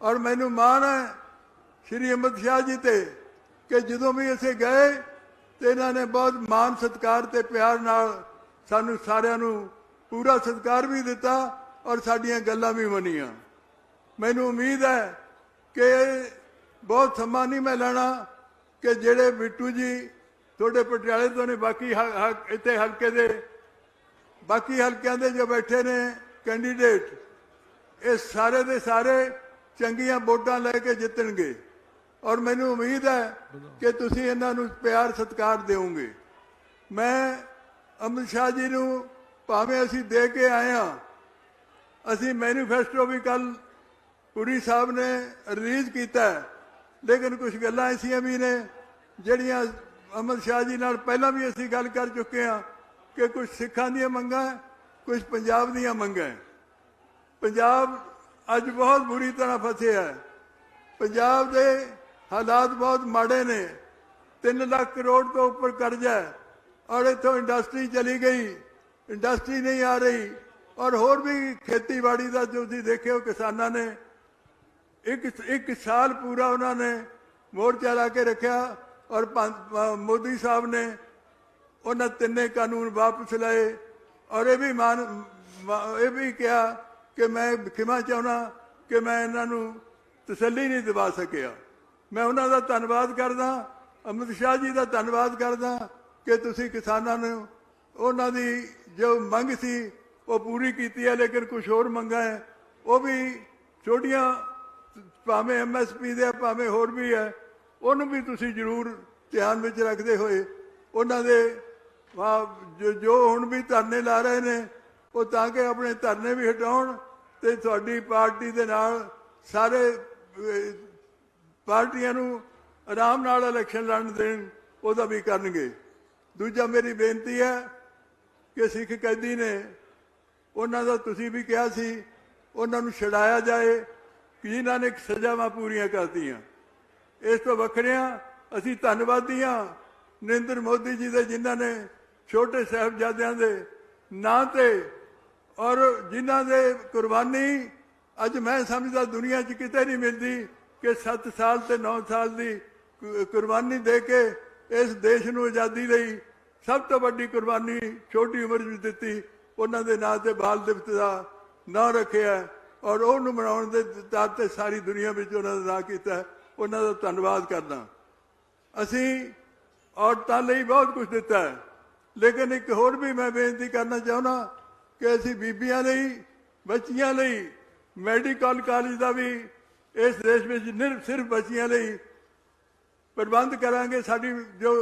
ਔਰ ਮੈਨੂੰ ਮਾਣ ਹੈ ਸ਼੍ਰੀ ਅਮਿਤ ਸ਼ਾਹ ਜੀ ਤੇ ਕਿ ਜਦੋਂ ਵੀ ਅਸੀਂ ਗਏ ਤੇ ਇਹਨਾਂ ਨੇ ਬਹੁਤ ਮਾਣ ਸਤਿਕਾਰ ਤੇ ਪਿਆਰ ਨਾਲ ਸਾਨੂੰ ਸਾਰਿਆਂ ਨੂੰ ਪੂਰਾ ਸਤਿਕਾਰ ਵੀ ਦਿੱਤਾ ਔਰ ਸਾਡੀਆਂ ਗੱਲਾਂ ਵੀ ਮੰਨੀਆਂ। ਮੈਨੂੰ ਉਮੀਦ ਹੈ ਕਿ ਬਹੁਤ ਸਮਾਂ ਨਹੀਂ ਮੈਂ ਲੈਣਾ ਕਿ ਜਿਹੜੇ ਬਿੱਟੂ ਜੀ ਤੁਹਾਡੇ ਪਟਿਆਲੇ ਤੋਂ ਨੇ, ਬਾਕੀ ਇੱਥੇ ਹਲਕੇ ਦੇ ਬਾਕੀ ਹਲਕਿਆਂ ਦੇ ਜੋ ਬੈਠੇ ਨੇ ਕੈਂਡੀਡੇਟ, ਇਹ ਸਾਰੇ ਦੇ ਸਾਰੇ ਚੰਗੀਆਂ ਵੋਟਾਂ ਲੈ ਕੇ ਜਿੱਤਣਗੇ ਔਰ ਮੈਨੂੰ ਉਮੀਦ ਹੈ ਕਿ ਤੁਸੀਂ ਇਹਨਾਂ ਨੂੰ ਪਿਆਰ ਸਤਿਕਾਰ ਦਿਓਗੇ। ਮੈਂ ਅਮਿਤ ਸ਼ਾਹ ਜੀ ਨੂੰ ਭਾਵੇਂ ਅਸੀਂ ਦੇ ਕੇ ਆਏ ਹਾਂ, ਅਸੀਂ ਮੈਨੀਫੈਸਟੋ ਵੀ ਕੱਲ ਪੁਰੀ ਸਾਹਿਬ ਨੇ ਰਿਲੀਜ਼ ਕੀਤਾ, ਲੇਕਿਨ ਕੁਝ ਗੱਲਾਂ ਐਸੀਆਂ ਵੀ ਨੇ ਜਿਹੜੀਆਂ ਅਮਿਤ ਸ਼ਾਹ ਜੀ ਨਾਲ ਪਹਿਲਾਂ ਵੀ ਅਸੀਂ ਗੱਲ ਕਰ ਚੁੱਕੇ ਹਾਂ ਕਿ ਕੁਝ ਸਿੱਖਾਂ ਦੀਆਂ ਮੰਗਾਂ, ਕੁਝ ਪੰਜਾਬ ਦੀਆਂ ਮੰਗਾਂ। ਪੰਜਾਬ ਅੱਜ ਬਹੁਤ ਬੁਰੀ ਤਰ੍ਹਾਂ ਫਸਿਆ ਹੈ। ਪੰਜਾਬ ਦੇ ਹਾਲਾਤ ਬਹੁਤ ਮਾੜੇ ਨੇ। 3 ਲੱਖ ਕਰੋੜ ਤੋਂ ਉੱਪਰ ਕਰਜ਼ਾ ਹੈ ਔਰ ਇੱਥੋਂ ਇੰਡਸਟਰੀ ਚਲੀ ਗਈ, ਇੰਡਸਟਰੀ ਨਹੀਂ ਆ ਰਹੀ ਔਰ ਹੋਰ ਵੀ ਖੇਤੀਬਾੜੀ ਦਾ ਜੋ ਤੁਸੀਂ ਦੇਖਿਓ ਕਿਸਾਨਾਂ ਨੇ ਇੱਕ ਸਾਲ ਪੂਰਾ ਉਹਨਾਂ ਨੇ ਮੋਰਚਾ ਲਾ ਕੇ ਰੱਖਿਆ ਔਰ ਮੋਦੀ ਸਾਹਿਬ ਨੇ ਉਹਨਾਂ 3 ਕਾਨੂੰਨ ਵਾਪਸ ਲਏ ਔਰ ਇਹ ਵੀ ਕਿਹਾ ਕਿ ਮੈਂ ਖਿਮਾ ਚਾਹੁੰਦਾ ਕਿ ਮੈਂ ਇਹਨਾਂ ਨੂੰ ਤਸੱਲੀ ਨਹੀਂ ਦਿਵਾ ਸਕਿਆ। ਮੈਂ ਉਹਨਾਂ ਦਾ ਧੰਨਵਾਦ ਕਰਦਾ, ਅਮਿਤ ਸ਼ਾਹ ਜੀ ਦਾ ਧੰਨਵਾਦ ਕਰਦਾ ਕਿ ਤੁਸੀਂ ਕਿਸਾਨਾਂ ਨੂੰ ਉਹਨਾਂ ਦੀ ਜੋ ਮੰਗ ਸੀ ਉਹ ਪੂਰੀ ਕੀਤੀ ਹੈ, ਲੇਕਿਨ ਕੁਝ ਹੋਰ ਮੰਗਾਂ ਹੈ ਉਹ ਵੀ ਛੋਟੀਆਂ, ਭਾਵੇਂ ਐਮਐਸਪੀ ਦੇ ਭਾਵੇਂ ਹੋਰ ਵੀ ਹੈ, ਉਹਨੂੰ ਵੀ ਤੁਸੀਂ ਜ਼ਰੂਰ ਧਿਆਨ ਵਿੱਚ ਰੱਖਦੇ ਹੋਏ ਉਹਨਾਂ ਦੇ ਜੋ ਹੁਣ ਵੀ ਧਰਨੇ ਲਾ ਰਹੇ ਨੇ ਉਹ ਤਾਂ ਕਿ ਆਪਣੇ ਧਰਨੇ ਵੀ ਹਟਾਉਣ ਤੇ ਤੁਹਾਡੀ ਪਾਰਟੀ ਦੇ ਨਾਲ ਸਾਰੇ ਪਾਰਟੀਆਂ ਨੂੰ ਆਰਾਮ ਨਾਲ ਇਲੈਕਸ਼ਨ ਲੜਨ ਦੇਣ, ਉਹਦਾ ਵੀ ਕਰਨਗੇ। ਦੂਜਾ ਮੇਰੀ ਬੇਨਤੀ ਹੈ ਕਿ ਸਿੱਖ ਕੈਦੀ ਨੇ, ਉਹਨਾਂ ਦਾ ਤੁਸੀਂ ਵੀ ਕਿਹਾ ਸੀ ਉਹਨਾਂ ਨੂੰ ਛਡਾਇਆ ਜਾਏ ਕਿ ਜਿਨ੍ਹਾਂ ਨੇ ਸਜ਼ਾਵਾਂ ਪੂਰੀਆਂ ਕਰਤੀਆਂ। ਇਸ ਤੋਂ ਵੱਖਰਿਆਂ ਅਸੀਂ ਧੰਨਵਾਦੀ ਹਾਂ ਨਰਿੰਦਰ ਮੋਦੀ ਜੀ ਦੇ, ਜਿਨ੍ਹਾਂ ਨੇ ਛੋਟੇ ਸਾਹਿਬਜ਼ਾਦਿਆਂ ਦੇ ਨਾਂ ਤੇ ਔਰ ਜਿਨ੍ਹਾਂ ਦੇ ਕੁਰਬਾਨੀ ਅੱਜ ਮੈਂ ਸਮਝਦਾ ਦੁਨੀਆ 'ਚ ਕਿਤੇ ਨਹੀਂ ਮਿਲਦੀ ਕਿ 7 ਸਾਲ ਤੇ 9 ਸਾਲ ਦੀ ਕੁਰਬਾਨੀ ਦੇ ਕੇ ਇਸ ਦੇਸ਼ ਨੂੰ ਆਜ਼ਾਦੀ ਲਈ ਸਭ ਤੋਂ ਵੱਡੀ ਕੁਰਬਾਨੀ ਛੋਟੀ ਉਮਰ ਵਿੱਚ ਦਿੱਤੀ। ਉਹਨਾਂ ਦੇ ਨਾਂ ਤੇ ਬਾਲ ਦਿਵਸ ਦਾ ਨਾਂ ਰੱਖਿਆ ਔਰ ਉਹਨੂੰ ਮਨਾਉਣ ਦੇ ਤੌਰ ਤੇ ਸਾਰੀ ਦੁਨੀਆ ਵਿੱਚ ਉਹਨਾਂ ਦਾ ਨਾਂ ਕੀਤਾ। ਉਹਨਾਂ ਦਾ ਧੰਨਵਾਦ ਕਰਦਾ। ਅਸੀਂ ਔਰਤਾਂ ਲਈ ਬਹੁਤ ਕੁਝ ਦਿੱਤਾ ਹੈ, ਲੇਕਿਨ ਇੱਕ ਹੋਰ ਵੀ ਮੈਂ ਬੇਨਤੀ ਕਰਨਾ ਚਾਹੁੰਦਾ ਕਿ ਅਸੀਂ ਬੀਬੀਆਂ ਲਈ, ਬੱਚੀਆਂ ਲਈ ਮੈਡੀਕਲ ਕਾਲਜ ਦਾ ਵੀ ਇਸ ਦੇਸ਼ ਵਿੱਚ ਸਿਰਫ ਬੱਚੀਆਂ ਲਈ ਪ੍ਰਬੰਧ ਕਰਾਂਗੇ। ਸਾਡੀ ਜੋ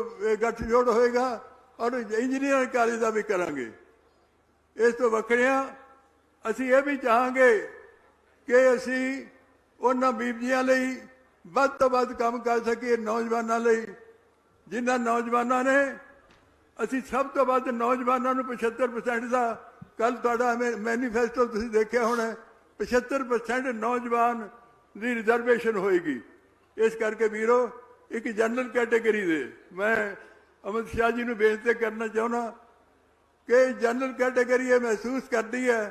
ਗੱਠਜੋੜ ਹੋਏਗਾ ਔਰ ਇੰਜੀਨੀਅਰਿੰਗ ਕਾਲਜ ਦਾ ਵੀ ਕਰਾਂਗੇ। ਇਸ ਤੋਂ ਵੱਖਰਿਆਂ ਅਸੀਂ ਇਹ ਵੀ ਚਾਹਾਂਗੇ ਕਿ ਅਸੀਂ ਉਹਨਾਂ ਬੀਬੀਆਂ ਲਈ ਵੱਧ ਤੋਂ ਵੱਧ ਕੰਮ ਕਰ ਸਕੀਏ, ਨੌਜਵਾਨਾਂ ਲਈ, ਜਿਨ੍ਹਾਂ ਨੌਜਵਾਨਾਂ ਨੇ ਅਸੀਂ ਸਭ ਤੋਂ ਵੱਧ ਨੌਜਵਾਨਾਂ ਨੂੰ 75% ਦਾ, ਕੱਲ ਤੁਹਾਡਾ ਮੈਨੀਫੈਸਟੋ ਤੁਸੀਂ ਦੇਖਿਆ ਹੋਣਾ, 75% ਨੌਜਵਾਨ ਦੀ ਰਿਜ਼ਰਵੇਸ਼ਨ ਹੋਏਗੀ। ਇਸ ਕਰਕੇ ਵੀਰੋ ਇੱਕ ਜਨਰਲ ਕੈਟੇਗਰੀ ਦੇ ਮੈਂ ਅਮਿਤ ਸ਼ਾਹ ਜੀ ਨੂੰ ਬੇਨਤੀ ਕਰਨਾ ਚਾਹੁੰਦਾ ਕਿ ਜਨਰਲ ਕੈਟੇਗਰੀ ਇਹ ਮਹਿਸੂਸ ਕਰਦੀ ਹੈ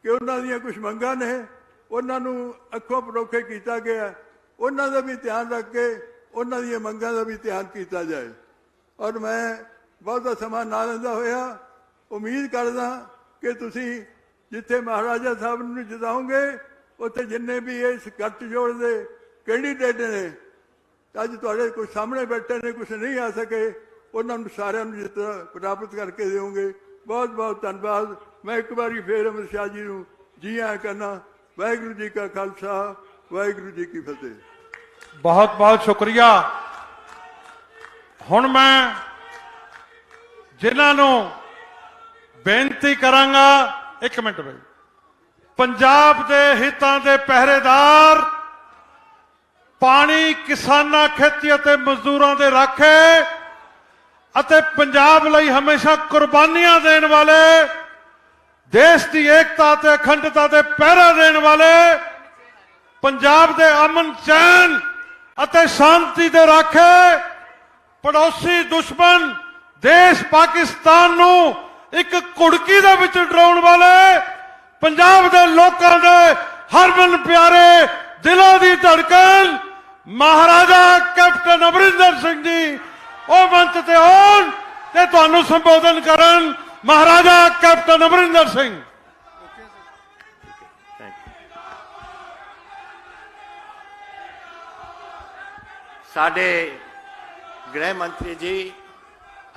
ਕਿ ਉਹਨਾਂ ਦੀਆਂ ਕੁਝ ਮੰਗਾਂ ਨੇ, ਉਹਨਾਂ ਨੂੰ ਅੱਖੋਂ ਪਰੋਖੇ ਕੀਤਾ ਗਿਆ, ਉਹਨਾਂ ਦਾ ਵੀ ਧਿਆਨ ਰੱਖ ਕੇ ਉਹਨਾਂ ਦੀਆਂ ਮੰਗਾਂ ਦਾ ਵੀ ਧਿਆਨ ਕੀਤਾ ਜਾਏ। ਔਰ ਮੈਂ ਬਹੁਤਾ ਸਮਾਂ ਨਾ ਲੈਂਦਾ ਹੋਇਆ ਉਮੀਦ ਕਰਦਾ ਕਿ ਤੁਸੀਂ ਜਿੱਥੇ ਮਹਾਰਾਜਾ ਸਾਹਿਬ ਨੂੰ ਜਿਤਾਓਗੇ ਉੱਥੇ ਜਿੰਨੇ ਵੀ ਇਸ ਗੱਠਜੋੜ ਦੇ ਕੈਂਡੀਡੇਟ ਨੇ ਅੱਜ ਤੁਹਾਡੇ ਕੁਝ ਸਾਹਮਣੇ ਬੈਠੇ ਨੇ, ਕੁਝ ਨਹੀਂ ਆ ਸਕੇ, ਉਹਨਾਂ ਨੂੰ ਸਾਰਿਆਂ ਨੂੰ ਜਿੱਤ ਪ੍ਰਾਪਤ ਕਰਕੇ ਦਿਓਗੇ। ਬਹੁਤ ਬਹੁਤ ਧੰਨਵਾਦ। ਮੈਂ ਇੱਕ ਵਾਰੀ ਫੇਰ ਅਮਿਤ ਸ਼ਾਹ ਜੀ ਨੂੰ ਜੀ ਆਇਆਂ ਕਰਨਾ। ਵਾਹਿਗੁਰੂ ਜੀ ਕਾ ਖਾਲਸਾ, ਵਾਹਿਗੁਰੂ ਜੀ ਕੀ ਫਤਿਹ। ਬਹੁਤ ਬਹੁਤ ਸ਼ੁਕਰੀਆ। ਹੁਣ ਮੈਂ ਜਿਨ੍ਹਾਂ ਨੂੰ ਬੇਨਤੀ ਕਰਾਂਗਾ, 1 ਮਿੰਟ ਬਈ, ਪੰਜਾਬ ਦੇ ਹਿੱਤਾਂ ਦੇ ਪਹਿਰੇਦਾਰ ਪਾਣੀ, ਕਿਸਾਨਾਂ, ਖੇਤੀ ਅਤੇ ਮਜ਼ਦੂਰਾਂ ਦੇ ਰਾਖੇ ਅਤੇ ਪੰਜਾਬ ਲਈ ਹਮੇਸ਼ਾ ਕੁਰਬਾਨੀਆਂ ਦੇਣ ਵਾਲੇ, ਦੇਸ਼ ਦੀ ਏਕਤਾ ਤੇ ਅਖੰਡਤਾ ਤੇ ਪਹਿਰਾ ਦੇਣ ਵਾਲੇ, ਪੰਜਾਬ ਦੇ ਅਮਨ, ਚੈਨ ਅਤੇ ਸ਼ਾਂਤੀ ਦੇ ਰਾਖੇ, ਪੜੋਸੀ ਦੁਸ਼ਮਣ ਦੇਸ਼ ਪਾਕਿਸਤਾਨ ਨੂੰ ਇੱਕ ਘੁੜਕੀ ਦੇ ਵਿੱਚ ਡਰਾਉਣ ਵਾਲੇ, ਪੰਜਾਬ ਦੇ ਲੋਕਾਂ ਦੇ ਹਰਮਨ ਪਿਆਰੇ, ਦਿਲਾਂ ਦੀ ਧੜਕਣ ਮਹਾਰਾਜਾ ਕੈਪਟਨ ਅਮਰਿੰਦਰ ਸਿੰਘ ਜੀ ਉਹ ਮੰਚ ਤੇ ਆਉਣ ਤੇ ਤੁਹਾਨੂੰ ਸੰਬੋਧਨ ਕਰਨ। ਮਹਾਰਾਜਾ ਕੈਪਟਨ ਅਮਰਿੰਦਰ ਸਿੰਘ। ਸਾਡੇ गृह मंत्री जी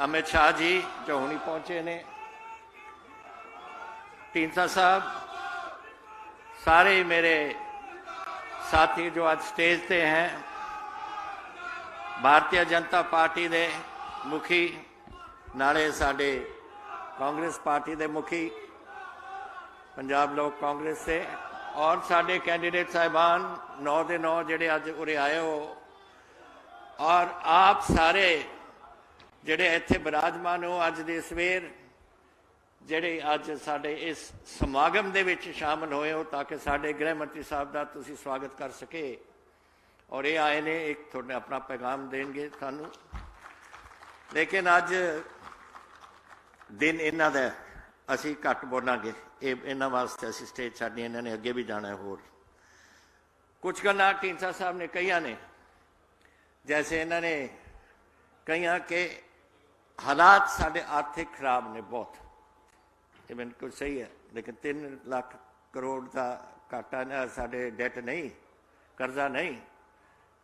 अमित शाह जी जो हुणी पहुंचे ने, ढींडसा साहब, सारे मेरे साथी जो आज स्टेज पे हैं, भारतीय जनता पार्टी दे मुखी नाले साडे कांग्रेस पार्टी दे मुखी, पंजाब लोक कांग्रेस से, और साडे कैंडीडेट साहिबान 9 दे 9 जेडे अज उरे आए हो, और आप सारे जेडे इत्थे विराजमान हो अज दे सवेर, जेडे अज साडे इस समागम दे विच शामिल होए हो ताकि साडे गृह मंत्री साहब दा तुसीं स्वागत कर सके। और ये आए ने एक थोड़े अपना पैगाम देंगे सानू, लेकिन अज दिन इन्हां दा असीं घट बोलांगे, इन्हां वास्ते असीं स्टेज छड्डनी, इन्हां ने अगे भी जाना है। होर कुछ गल्लां ढींडसा साहब ने कहियां ने, जैसे इन्होंने कहियां कि हालात साढ़े आर्थिक खराब ने बहुत, ये बिल्कुल सही है, लेकिन 3 लाख करोड़ का घाटा साढ़े डेट नहीं, कर्जा नहीं,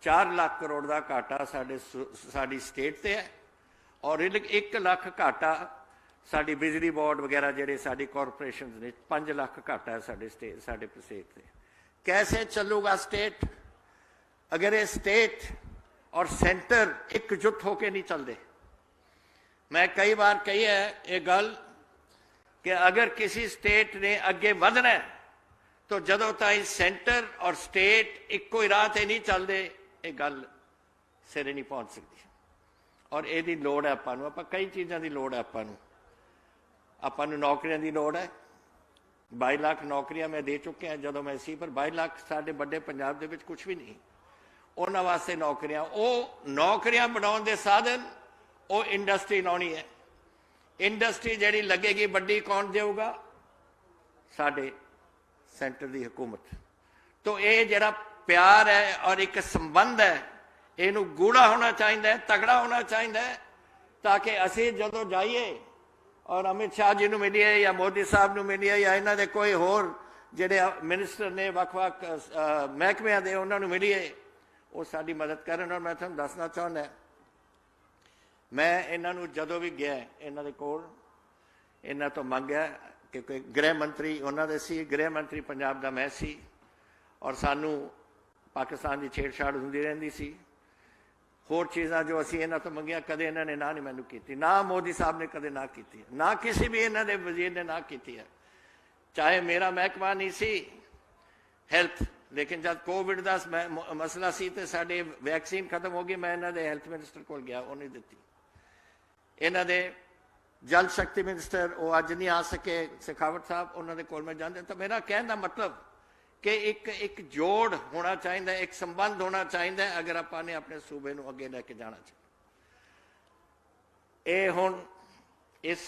4 लाख करोड़ का घाटा साड़ी स्टेट से है, और 1 लाख घाटा साड़ी बिजली बोर्ड वगैरह जेडे साड़ी कॉरपोरेशन ने, 5 लाख घाटा है साढ़े स्टेट से। कैसे चलूगा स्टेट अगर ये स्टेट और सेंटर एकजुट होके नहीं चलते? मैं कई बार कही है ये गल कि अगर किसी स्टेट ने अगे बढ़ना है तो जदों ताईं सेंटर और स्टेट एको ही राह ते नहीं चलते, ये गल सिरे नहीं पहुंच सकती। और ये लोड़ है आपां नूं, आपां कई चीज़ों की लोड़ है आपां नूं नौकरियां की लोड़ है। 22 लाख नौकरियां मैं दे चुके हैं जदों मैं सी, पर 22 लाख साडे बड़े पंजाब दे विच कुछ भी नहीं। उन्हां वास्ते नौकरियां, वो नौकरियां बनाउण दे साधन वो इंडस्ट्री लाउणी है। इंडस्ट्री जिहड़ी लगेगी वड्डी कौन देऊगा? साडे सेंटर की हुकूमत। तो ये जिहड़ा प्यार है और एक संबंध है, इनू गूढ़ा होना चाहिए, तगड़ा होना चाहिए, ताकि असी जदों जाइए और अमित शाह जी नूं मिलीए या मोदी साहब नूं मिलीए या इन्हां दे कोई होर जिहड़े मिनिस्टर ने वख-वख महकमिਆਂ ਦੇ उन्हां नूं मिलीए, वो साडी मदद करन। और मैं तुहानूं दसना चाहुंदा, मैं इन्हां नूं जदों भी गया इन्हां दे कोल, इन्हां तो मंगिया कि कोई गृह मंत्री उन्हां दे सी, गृह मंत्री पंजाब दा मैं सी, और सानू पाकिस्तान की छेड़छाड़ हुंदी रहिंदी सी। होर चीज़ां जो असीं इन्हां तो मंगिया, कदे इन्हां ने ना नहीं मैनूं कीती, ना मोदी साहब ने कदे ना कीती, ना किसी भी इन्हां दे वजीर ने ना कीती है। चाहे मेरा महकमा नहीं सी हैल्थ, लेकिन जब कोविड का मसला सी तो साडे वैक्सीन खत्म हो गई, मैं इन्हां दे हैल्थ मिनिस्टर कोल गया, उन्हें दित्ती। इन्हां दे जल शक्ति मिनिस्टर वो अज नहीं आ सके, शेखावत साहब, उन्हां दे कोल मैं जांदे। तो मेरा कहने का मतलब कि एक जोड़ होना चाहिए, एक संबंध होना चाहिए अगर आपने अपने सूबे नूं अगे लैके जाना चाहिए। ये हुण इस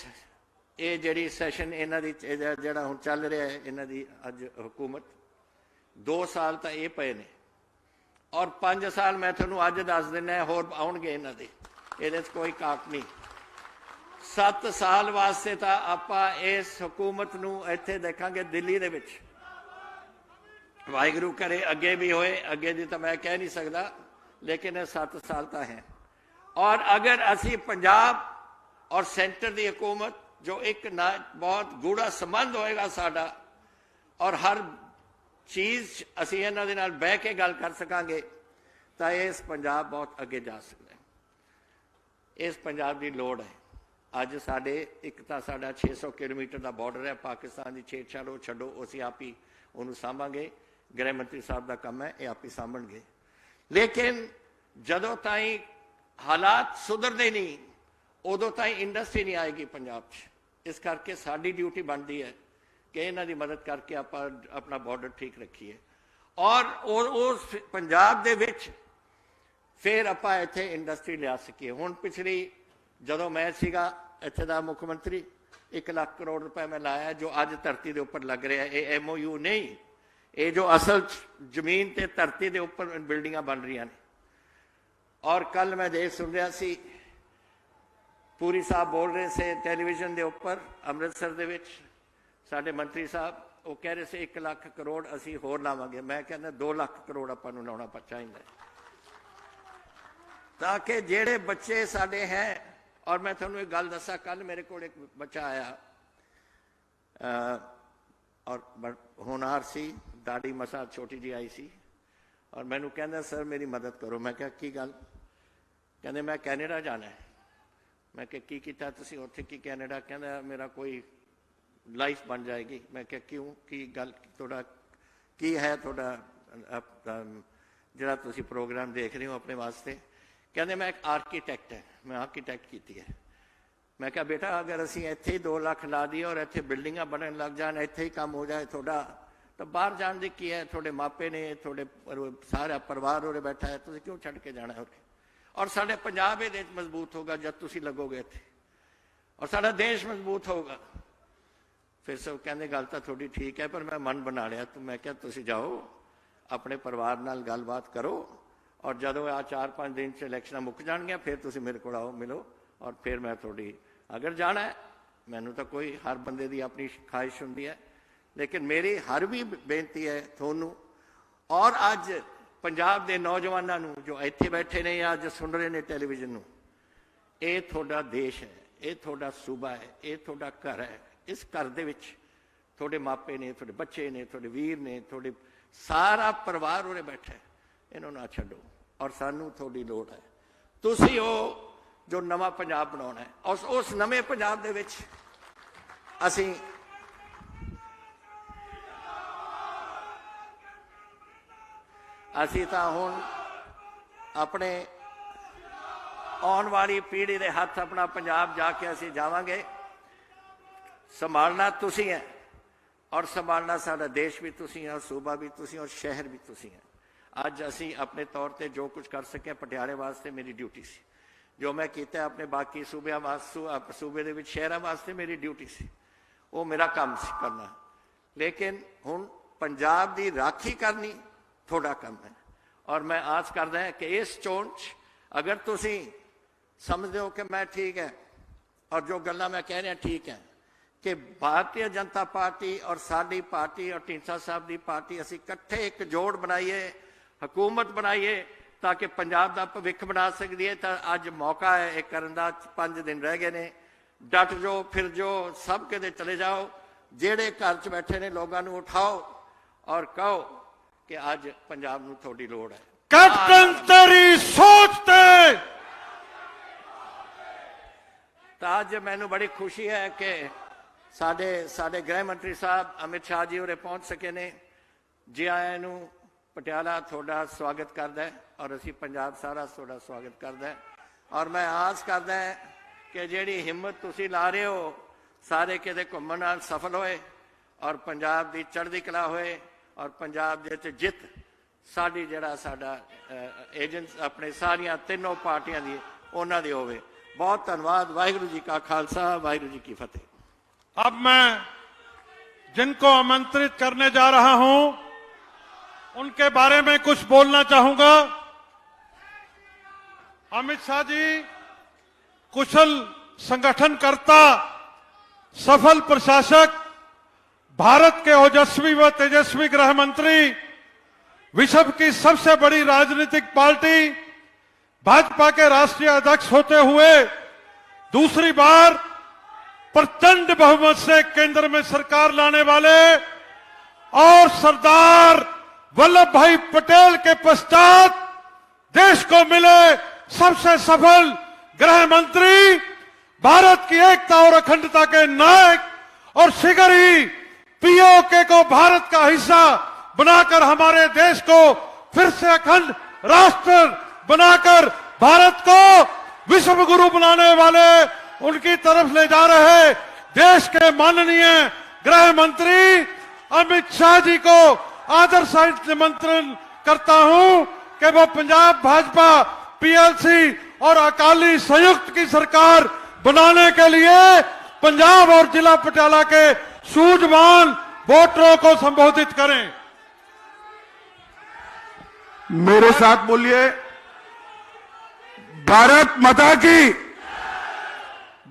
ये जिहड़ी सैशन इन्हां दी जिहड़ा हुण चल रहा है, इन्हां दी अज हुकूमत 2 साल तो ये पे ने, और 5 साल मैं तुहानूं अज दस दिना होर आउणगे इन्हां दे, इहदे च कोई काट नहीं। 7 साल वास्ते तो आपां इस हुकूमत नूं इत्थे देखांगे दिल्ली दे विच। वाहिगुरू करे अगे भी होए, अगे दी तो मैं कह नहीं सकता, लेकिन 7 साल तो है। और अगर असी पंजाब और सेंटर की हुकूमत जो एक ना बहुत गूढ़ा संबंध होएगा साडा, और हर चीज़ असी इन्हां दे नाल बह के गल कर सकांगे, तो इस पंजाब बहुत अगे जा सकता है। इस पंजाब की लोड़ है। अज साडे एक तो साडा 600 किलोमीटर का बॉर्डर है, पाकिस्तान की छेड़छाड़ छड्डो, असी आप ही उन्होंने सांभांगे, गृह मंत्री साहब का काम है, ये आप ही सांभणगे। लेकिन जदों ताई हालात सुधरते नहीं उदों ताई इंडस्ट्री नहीं आएगी पंजाब च। इस करके साडी ड्यूटी बनती है कि इन्हां दी मदद करके आपां अपना बॉर्डर ठीक रखीए और उस पंजाब दे विच फिर आपां इत्थे इंडस्ट्री लिया सकीए। हुण पिछली जदों मैं सीगा इत्थे दा मुख मंत्री 1 लाख करोड़ रुपए मैं लाया जो अज धरती के उपर लग रहा है। ये MOU नहीं, ये जो असल जमीन ते धरती के उपर बिल्डिंगां बन रही हैं। और कल मैं देख सुन रहा सी पूरी साहब बोल रहे थे टेलीविजन के उपर अमृतसर दे विच साडे मंत्री साहब वो कह रहे थे 1 लाख करोड़ असी होर लावांगे। मैं कहना 2 लाख करोड़ आपां नूं लाउणा चाहिए ताकि जेड़े बच्चे साडे हैं। और मैं थोड़ा एक गल दसा, कल मेरे को एक बच्चा आया और होनहार सी, दाढ़ी मसा छोटी जी आई सी और मैनू कहना सर मेरी मदद करो। मैं क्या की गल? कहते मैं कैनेडा जाना है। मैं क्या की कीता तुसीं उत्थे की कैनेडा? कहना मेरा कोई लाइफ बन जाएगी। मैं क्या क्यों की गल थोड़ा की है थोड़ा जिहड़ा तुसीं प्रोग्राम देख रहे हो अपने वास्ते? कहते मैं एक आर्कीटैक्ट है, मैं आर्कीटैक्ट की है। मैं क्या बेटा अगर असी इत्थे ही 2 लाख ला दिए और इत्थे बिल्डिंगां बनन लग जान, इत्थे ही काम हो जाए थोड़ा, तो बाहर जाने की की है? थोड़े मापे ने, थोड़े सारा परिवार उरे बैठा है, तुसीं क्यों छड्ड के जाना उरे? और साडे पंजाब इहदे विच मजबूत होगा जब तुसीं लगोगे इत्थे और साडा देश मजबूत होगा। फिर सब कहते गल तो थोड़ी ठीक है पर मैं मन बना लिया। तो मैं क्या तुसीं जाओ अपने परिवार नाल गलबात करो और जदों आ 4-5 दिन च इलैक्शनां मुक जाणगियां फिर तुसीं मेरे कोल आओ मिलो और फिर मैं थोड़ी अगर जाना है। मैनूं तो कोई हर बंदे दी अपनी ख्वाहिश हुंदी है लेकिन मेरी हर भी बेनती है तुहानूं और अज पंजाब दे नौजवानों नूं जो इत्थे बैठे ने या अज सुन रहे ने टेलीविजन नूं, ये तुहाडा देश है, ये तुहाडा सूबा है, ये तुहाडा घर है। इस घर दे विच तुहाडे मापे ने, तुहाडे बच्चे ने, तुहाडे वीर ने, तुहाडे सारा परिवार उरे बैठा है। इन्हों ना छड्डो और सानू थोड़ी लोड़ है। तुसीं ओ जो नवा पंजाब बनाउणा है उस नवे पंजाब दे विच असीं तां हुण अपने आउण वाली पीढ़ी दे हत्थ अपना पंजाब जाके असीं जावांगे। संभालना तुसीं है और संभालना साडा देश भी तुसीं है, सूबा भी तुसीं और शहर भी तुसीं है। अज असी अपने तौर पर जो कुछ कर सके पटियाले वास्ते मेरी ड्यूटी सी, जो मैं किया अपने बाकी सूबे वास्ते सूबे दे विच शहरां वास्ते मेरी ड्यूटी सी, वो मेरा काम सी करना। लेकिन हुण पंजाब दी राखी करनी थोड़ा कम है और मैं आस करदा है कि इस चोण अगर तुसीं समझदे हो कि मैं ठीक है और जो गल्लां मैं कह रहा ठीक है कि भारतीय जनता पार्टी और साडी पार्टी और ढींडसा साहब की पार्टी असीं इकट्ठे एक जोड़ बनाइए, हुकूमत बनाइए ताकि पंजाब का भविख बना सकती है। तो अज मौका है एक करन दा, 5 दिन रह गए ने। डट जाओ, फिर जो सब किते चले जाओ, जेड़े घर च बैठे ने लोगों को उठाओ और कहो कि अज पंजाब नूं थोड़ी लोड़ है। कैप्टन तेरी सोचते तो अज मैनूं बड़ी खुशी है कि साडे गृह मंत्री साहब अमित शाह जी उरे पहुंच सके ने। जी आयां नूं पटियाला थोड़ा स्वागत करदा है और असी पंजाब सारा थोड़ा स्वागत करदा है और मैं आस करदा है कि जिहड़ी हिम्मत तुसीं ला रहे हो सारे किते घुम्मण नाल सफल होए और पंजाब की चढ़दी कला होए और पंजाब दे विच जित साडी जिहड़ा साडा एजेंट अपने सारियां तीनों पार्टियां दी उन्हां दी होवे। बहुत धन्यवाद। वाहिगुरू जी का खालसा, वाहिगुरू जी की फतेह। अब मैं जिनको आमंत्रित करने जा रहा हूं उनके बारे में कुछ बोलना चाहूंगा। अमित शाह जी कुशल संगठनकर्ता, सफल प्रशासक, भारत के ओजस्वी व तेजस्वी गृह मंत्री, विश्व की सबसे बड़ी राजनीतिक पार्टी भाजपा के राष्ट्रीय अध्यक्ष होते हुए दूसरी बार प्रचंड बहुमत से केंद्र में सरकार लाने वाले और सरदार वल्लभ भाई पटेल के पश्चात देश को मिले सबसे सफल गृह मंत्री, भारत की एकता और अखंडता के नायक और शीघ्र ही पीओके को भारत का हिस्सा बनाकर हमारे देश को फिर से अखंड राष्ट्र बनाकर भारत को विश्व गुरु बनाने वाले उनकी तरफ ले जा रहे देश के माननीय गृह मंत्री अमित शाह जी को आदर सहित निमंत्रण करता हूं कि वो पंजाब भाजपा पीएलसी और अकाली संयुक्त की सरकार बनाने के लिए पंजाब और जिला पटियाला के सूझवान वोटरों को संबोधित करें। मेरे साथ बोलिए, भारत माता की,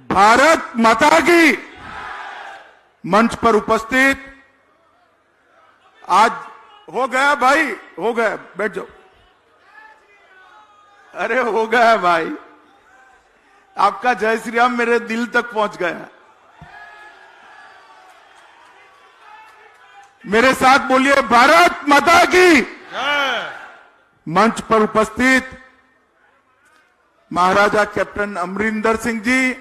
भारत माता की। मंच पर उपस्थित, आज हो गया भाई, हो गया, बैठ जाओ। अरे हो गया भाई, आपका जय श्री राम मेरे दिल तक पहुंच गया। मेरे साथ बोलिए, भारत माता की। मंच पर उपस्थित महाराजा कैप्टन अमरिंदर सिंह जी,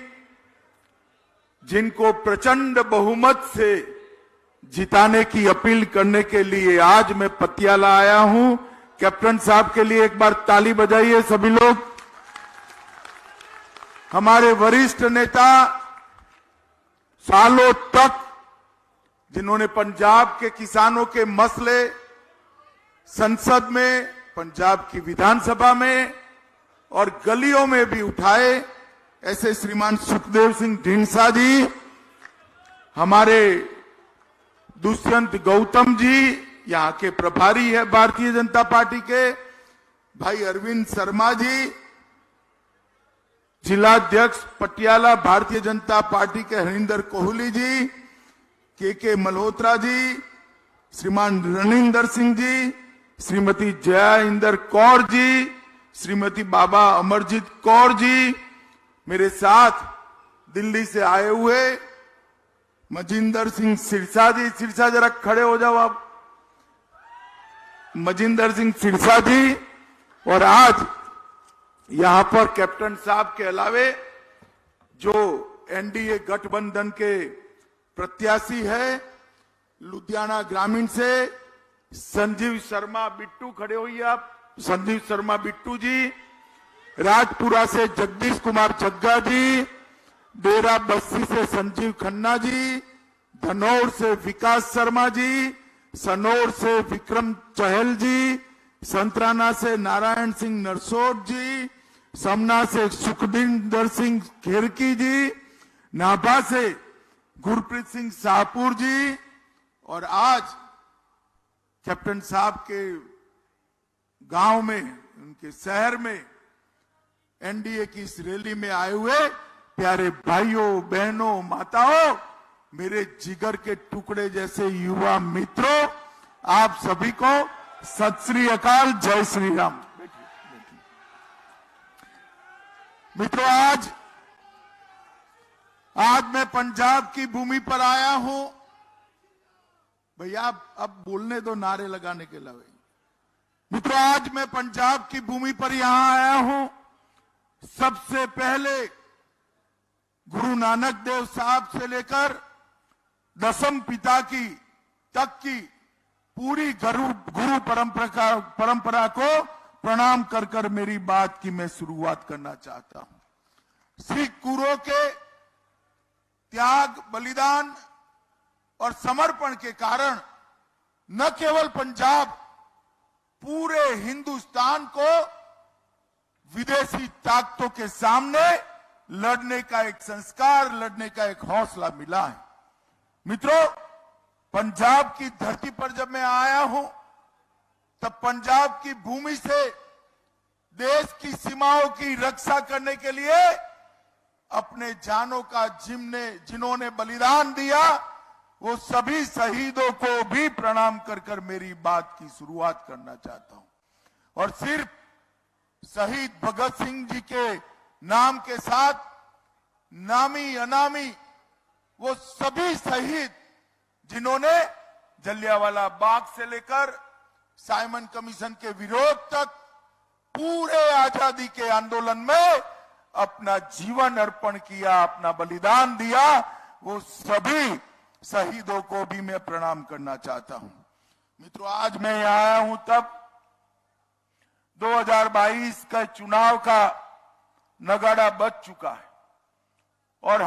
जिनको प्रचंड बहुमत से जिताने की अपील करने के लिए आज मैं पटियाला आया हूं। कैप्टन साहब के लिए एक बार ताली बजाइए सभी लोग। हमारे वरिष्ठ नेता, सालों तक जिन्होंने पंजाब के किसानों के मसले संसद में, पंजाब की विधानसभा में और गलियों में भी उठाए, ऐसे श्रीमान सुखदेव सिंह ढींढसा जी, हमारे दुष्यंत गौतम जी यहां के प्रभारी है भारतीय जनता पार्टी के, भाई अरविंद शर्मा जी जिलाध्यक्ष पटियाला भारतीय जनता पार्टी के, हरिंदर कोहली जी, के मल्होत्रा जी, श्रीमान रणिंदर सिंह जी, श्रीमती जया इंदर कौर जी, श्रीमती बाबा अमरजीत कौर जी, मेरे साथ दिल्ली से आए हुए मजिंदर सिंह सिरसा जी, सिरसा जरा खड़े हो जाओ आप, मजिंदर सिंह सिरसा जी, और आज यहां पर कैप्टन साहब के अलावे जो एनडीए गठबंधन के प्रत्याशी है, लुधियाना ग्रामीण से संजीव शर्मा बिट्टू, खड़े होइए आप, संजीव शर्मा बिट्टू जी, राजपुरा से जगदीश कुमार जग्गा जी, डेरा बस्सी से संजीव खन्ना जी, धनौर से विकास शर्मा जी, सनौर से विक्रम चहल जी, संतराना से नारायण सिंह नरसोट जी, समना से सुखदिंदर सिंह खेरकी जी, नाभा से गुरप्रीत सिंह शाहपुर जी, और आज कैप्टन साहब के गांव में, उनके शहर में एनडीए की इस रैली में आए हुए प्यारे भाइयों बहनों माताओं, मेरे जिगर के टुकड़े जैसे युवा मित्रों, आप सभी को सत श्री अकाल, जय श्री राम। मित्रों, आज मैं पंजाब की भूमि पर आया हूं। भैया अब बोलने दो, नारे लगाने के अलावा। मित्रों, आज मैं पंजाब की भूमि पर यहां आया हूं सबसे पहले गुरु नानक देव साहब से लेकर दसम पिता की तक की पूरी गुरु परंपरा को प्रणाम कर कर मेरी बात की मैं शुरुआत करना चाहता हूं। सिख गुरुओं के त्याग, बलिदान और समर्पण के कारण न केवल पंजाब, पूरे हिंदुस्तान को विदेशी ताकतों के सामने लड़ने का एक संस्कार, लड़ने का एक हौसला मिला है। मित्रों, पंजाब की धरती पर जब मैं आया हूं तब पंजाब की भूमि से देश की सीमाओं की रक्षा करने के लिए अपने जानों का जिन्होंने बलिदान दिया, वो सभी शहीदों को भी प्रणाम कर कर मेरी बात की शुरुआत करना चाहता हूं। और सिर्फ शहीद भगत सिंह जी के नाम के साथ नामी अनामी वो सभी शहीद जिन्होंने जलियांवाला बाग से लेकर साइमन कमीशन के विरोध तक पूरे आजादी के आंदोलन में अपना जीवन अर्पण किया, अपना बलिदान दिया, वो सभी शहीदों को भी मैं प्रणाम करना चाहता हूं। मित्रों, आज मैं यहां आया हूं तब 2022 का चुनाव का नगाड़ा बज चुका है और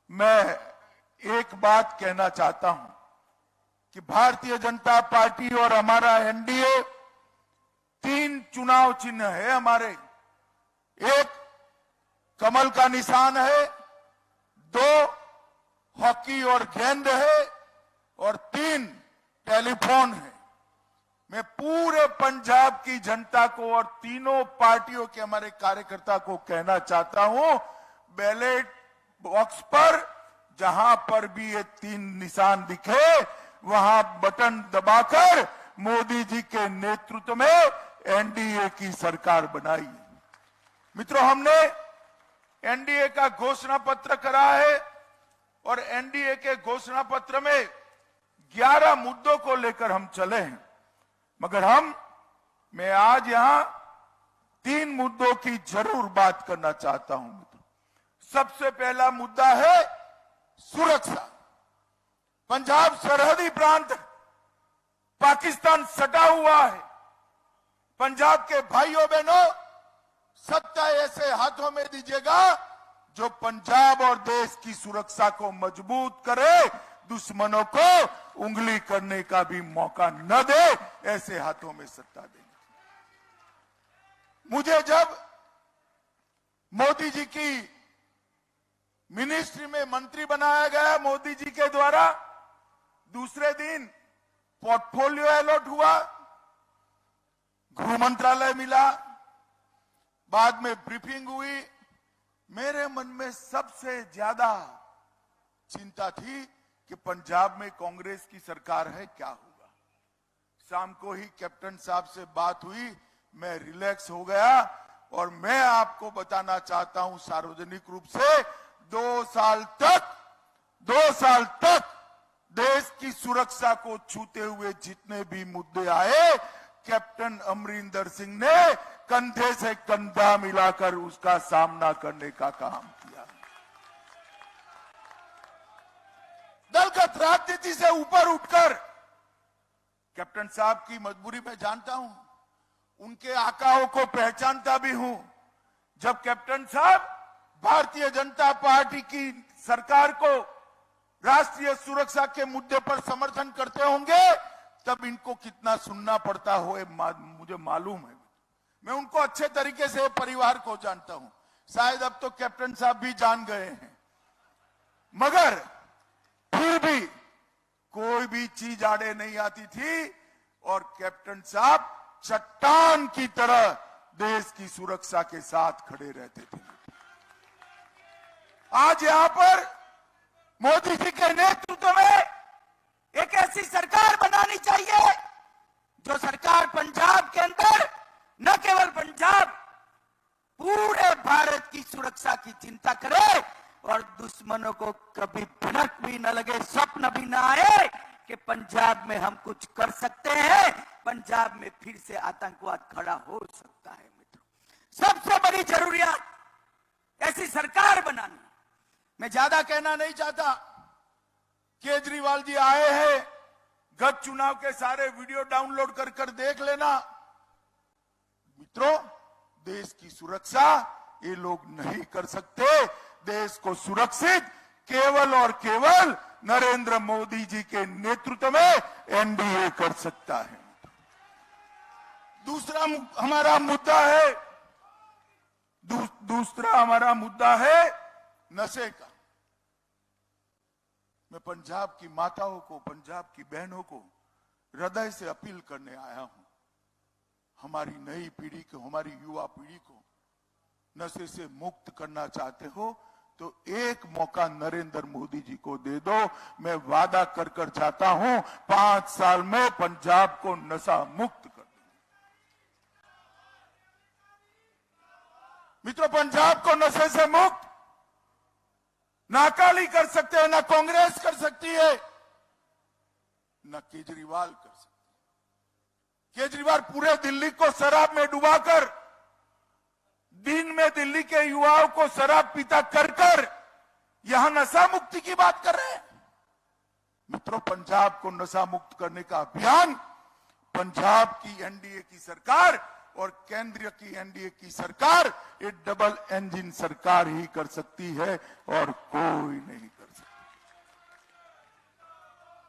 मैं एक बात कहना चाहता हूं कि भारतीय जनता पार्टी और हमारा एनडीए 3 चुनाव चिन्ह है हमारे। एक कमल का निशान है, 2 हॉकी और गेंद है और 3 टेलीफोन है। मैं पूरे पंजाब की जनता को और तीनों पार्टियों के हमारे कार्यकर्ता को कहना चाहता हूं, बैलेट बॉक्स पर जहां पर भी ये 3 निशान दिखे वहां बटन दबाकर मोदी जी के नेतृत्व में एनडीए की सरकार बनाई। मित्रों, हमने एनडीए का घोषणा पत्र करा है और एनडीए के घोषणा पत्र में 11 मुद्दों को लेकर हम चले हैं, मगर मैं आज यहां 3 मुद्दों की जरूर बात करना चाहता हूं। मित्रों, सबसे पहला मुद्दा है सुरक्षा। पंजाब सरहदी प्रांत पाकिस्तान सटा हुआ है। पंजाब के भाइयों बहनों, सत्ता ऐसे हाथों में दीजिएगा जो पंजाब और देश की सुरक्षा को मजबूत करे, दुश्मनों को उंगली करने का भी मौका न दे, ऐसे हाथों में सत्ता देंगे। मुझे जब मोदी जी की मिनिस्ट्री में मंत्री बनाया गया मोदी जी के द्वारा, दूसरे दिन पोर्टफोलियो अलॉट हुआ, गृह मंत्रालय मिला, बाद में ब्रीफिंग हुई। मेरे मन में सबसे ज्यादा चिंता थी कि पंजाब में कांग्रेस की सरकार है, क्या होगा। शाम को ही कैप्टन साहब से बात हुई, मैं रिलैक्स हो गया और मैं आपको बताना चाहता हूं सार्वजनिक रूप से, 2 साल तक देश की सुरक्षा को छूते हुए जितने भी मुद्दे आए, कैप्टन अमरिंदर सिंह ने कंधे से कंधा मिलाकर उसका सामना करने का काम किया। दलगत राजनीति से ऊपर उठकर कैप्टन साहब की मजबूरी मैं जानता हूं, उनके आकाओं को पहचानता भी हूं। जब कैप्टन साहब भारतीय जनता पार्टी की सरकार को राष्ट्रीय सुरक्षा के मुद्दे पर समर्थन करते होंगे, तब इनको कितना सुनना पड़ता हो मुझे मालूम है। मैं उनको अच्छे तरीके से परिवार को जानता हूं, शायद अब तो कैप्टन साहब भी जान गए हैं, मगर फिर भी कोई भी चीज आड़े नहीं आती थी और कैप्टन साहब चट्टान की तरह देश की सुरक्षा के साथ खड़े रहते थे। आज यहां पर मोदी जी के नेतृत्व में एक ऐसी सरकार बनानी चाहिए जो सरकार पंजाब के अंदर, न केवल पंजाब, पूरे भारत की सुरक्षा की चिंता करे और दुश्मनों को कभी भनक भी न लगे, स्वप्न भी न आए कि पंजाब में हम कुछ कर सकते हैं, पंजाब में फिर से आतंकवाद खड़ा हो सकता है। मित्रों, सबसे बड़ी जरूरियात ऐसी सरकार बनानी। मैं ज्यादा कहना नहीं चाहता, केजरीवाल जी आए हैं, गत चुनाव के सारे वीडियो डाउनलोड कर देख लेना। मित्रों, देश की सुरक्षा ये लोग नहीं कर सकते। देश को सुरक्षित केवल और केवल नरेंद्र मोदी जी के नेतृत्व में एनडीए कर सकता है। दूसरा हमारा मुद्दा है नशे का। मैं पंजाब की माताओं को, पंजाब की बहनों को हृदय से अपील करने आया हूं, हमारी नई पीढ़ी को, हमारी युवा पीढ़ी को नशे से मुक्त करना चाहते हो तो एक मौका नरेंद्र मोदी जी को दे दो। मैं वादा कर चाहता हूं 5 साल में पंजाब को नशा मुक्त कर दूंगा। मित्रों, पंजाब को नशे से मुक्त ना अकाली कर सकते हैं, ना कांग्रेस कर सकती है, ना केजरीवाल कर सकते। केजरीवाल पूरे दिल्ली को शराब में डुबाकर, दिन में दिल्ली के युवाओं को शराब पीता कर यहां नशा मुक्ति की बात कर रहे हैं। मित्रों, पंजाब को नशा मुक्त करने का अभियान पंजाब की एनडीए की सरकार और केंद्र की एनडीए की सरकार ये डबल इंजन सरकार ही कर सकती है और कोई नहीं कर सकता।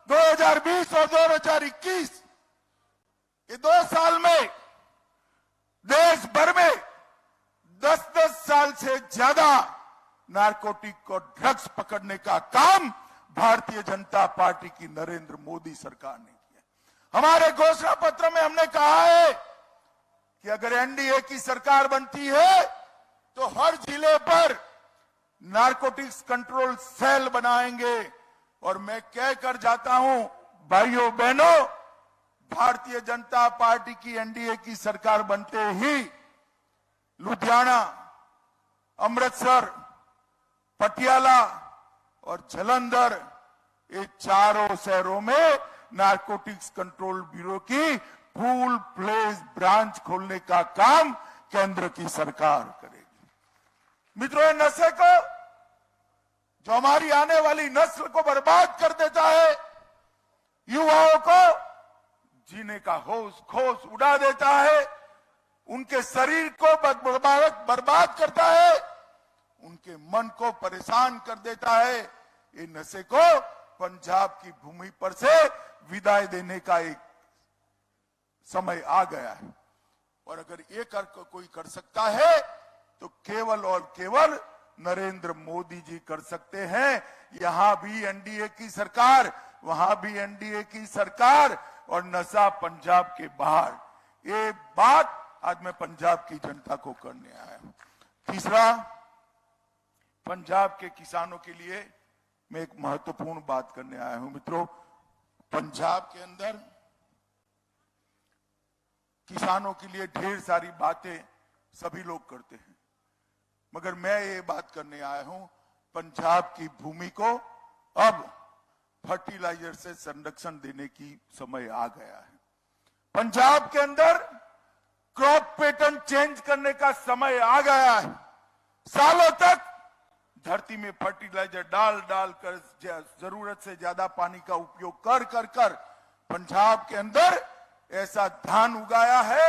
2020 और 2021 ये 2 साल में देश भर में 10-10 साल से ज्यादा नारकोटिक और ड्रग्स पकड़ने का काम भारतीय जनता पार्टी की नरेंद्र मोदी सरकार ने किया। हमारे घोषणा पत्र में हमने कहा है कि अगर एनडीए की सरकार बनती है तो हर जिले पर नारकोटिक्स कंट्रोल सेल बनाएंगे। और मैं कह कर जाता हूं, भाइयों बहनों, भारतीय जनता पार्टी की एनडीए की सरकार बनते ही लुधियाना, अमृतसर, पटियाला और जालंधर ये चारों शहरों में नारकोटिक्स कंट्रोल ब्यूरो की फुल फ्लेज ब्रांच खोलने का काम केंद्र की सरकार करेगी। मित्रों, ये नशे को, जो हमारी आने वाली नस्ल को बर्बाद कर देता है, युवाओं को जीने का होश खोस उड़ा देता है, उनके शरीर को बर्बाद करता है, उनके मन को परेशान कर देता है, ये नशे को पंजाब की भूमि पर से विदाई देने का एक समय आ गया है। और अगर ये कोई कर सकता है तो केवल और केवल नरेंद्र मोदी जी कर सकते हैं। यहां भी एनडीए की सरकार, वहां भी एनडीए की सरकार, और नशा पंजाब के बाहर। ये बात आज मैं पंजाब की जनता को करने आया हूं। तीसरा, पंजाब के किसानों के लिए मैं एक महत्वपूर्ण बात करने आया हूं। मित्रों, पंजाब के अंदर किसानों के लिए ढेर सारी बातें सभी लोग करते हैं, मगर मैं ये बात करने आया हूं, पंजाब की भूमि को अब फर्टिलाइजर से संरक्षण देने की समय आ गया है। पंजाब के अंदर क्रॉप पैटर्न चेंज करने का समय आ गया है। सालों तक धरती में फर्टिलाइजर डाल कर जरूरत से ज्यादा पानी का उपयोग कर पंजाब के अंदर ऐसा धान उगाया है,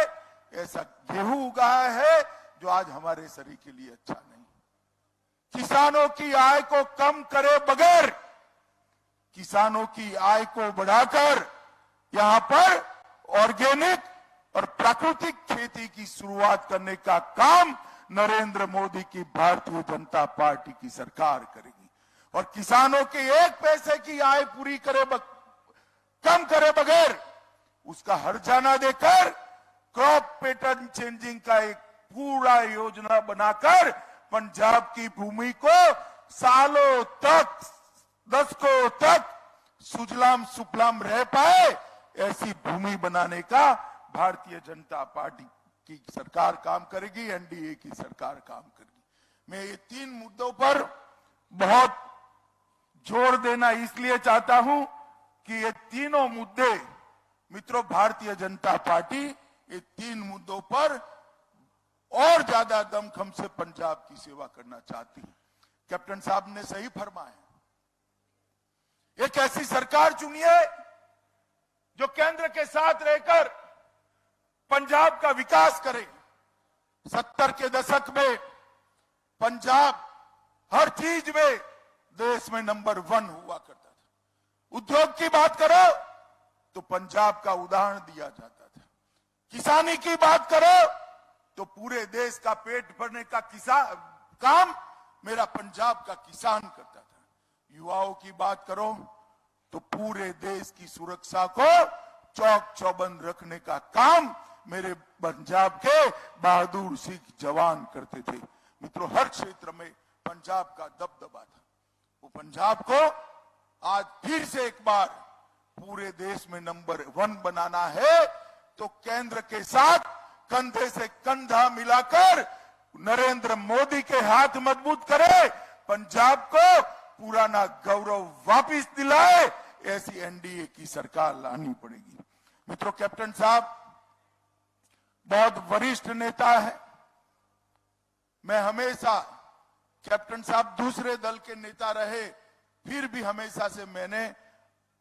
ऐसा गेहूं उगाया है जो आज हमारे शरीर के लिए अच्छा नहीं। किसानों की आय को कम करे बगैर किसानों की आय को बढ़ाकर यहां पर ऑर्गेनिक और प्राकृतिक खेती की शुरुआत करने का काम नरेंद्र मोदी की भारतीय जनता पार्टी की सरकार करेगी। और किसानों के 1 पैसे की आय पूरी कम करे बगैर उसका हर्जाना देकर क्रॉप पैटर्न चेंजिंग का एक पूरा योजना बनाकर पंजाब की भूमि को सालों तक, दशकों तक सुजलाम सुफलाम रह पाए, ऐसी भूमि बनाने का भारतीय जनता पार्टी की सरकार काम करेगी, एनडीए की सरकार काम करेगी। मैं ये 3 मुद्दों पर बहुत जोर देना इसलिए चाहता हूं कि ये तीनों मुद्दे, मित्रों, भारतीय जनता पार्टी ये 3 मुद्दों पर और ज्यादा दमखम से पंजाब की सेवा करना चाहती है। कैप्टन साहब ने सही फरमाया, एक ऐसी सरकार चुनिए जो केंद्र के साथ रहकर पंजाब का विकास करे। 70 के दशक में पंजाब हर चीज में देश में नंबर 1 हुआ करता था। उद्योग की बात करो तो पंजाब का उदाहरण दिया जाता था। किसानी की बात करो तो पूरे देश का पेट भरने का काम मेरा पंजाब का किसान करता था। युवाओं की बात करो तो पूरे देश की सुरक्षा को चौक चौबंद रखने का काम मेरे पंजाब के बहादुर सिख जवान करते थे। मित्रों, हर क्षेत्र में पंजाब का दबदबा था। वो पंजाब को आज फिर से एक बार पूरे देश में नंबर 1 बनाना है तो केंद्र के साथ कंधे से कंधा मिलाकर नरेंद्र मोदी के हाथ मजबूत करे, पंजाब को पुराना गौरव वापस दिलाए, ऐसी एनडीए की सरकार लानी पड़ेगी। मित्रों, कैप्टन साहब बहुत वरिष्ठ नेता है। मैं हमेशा, कैप्टन साहब दूसरे दल के नेता रहे, फिर भी हमेशा से मैंने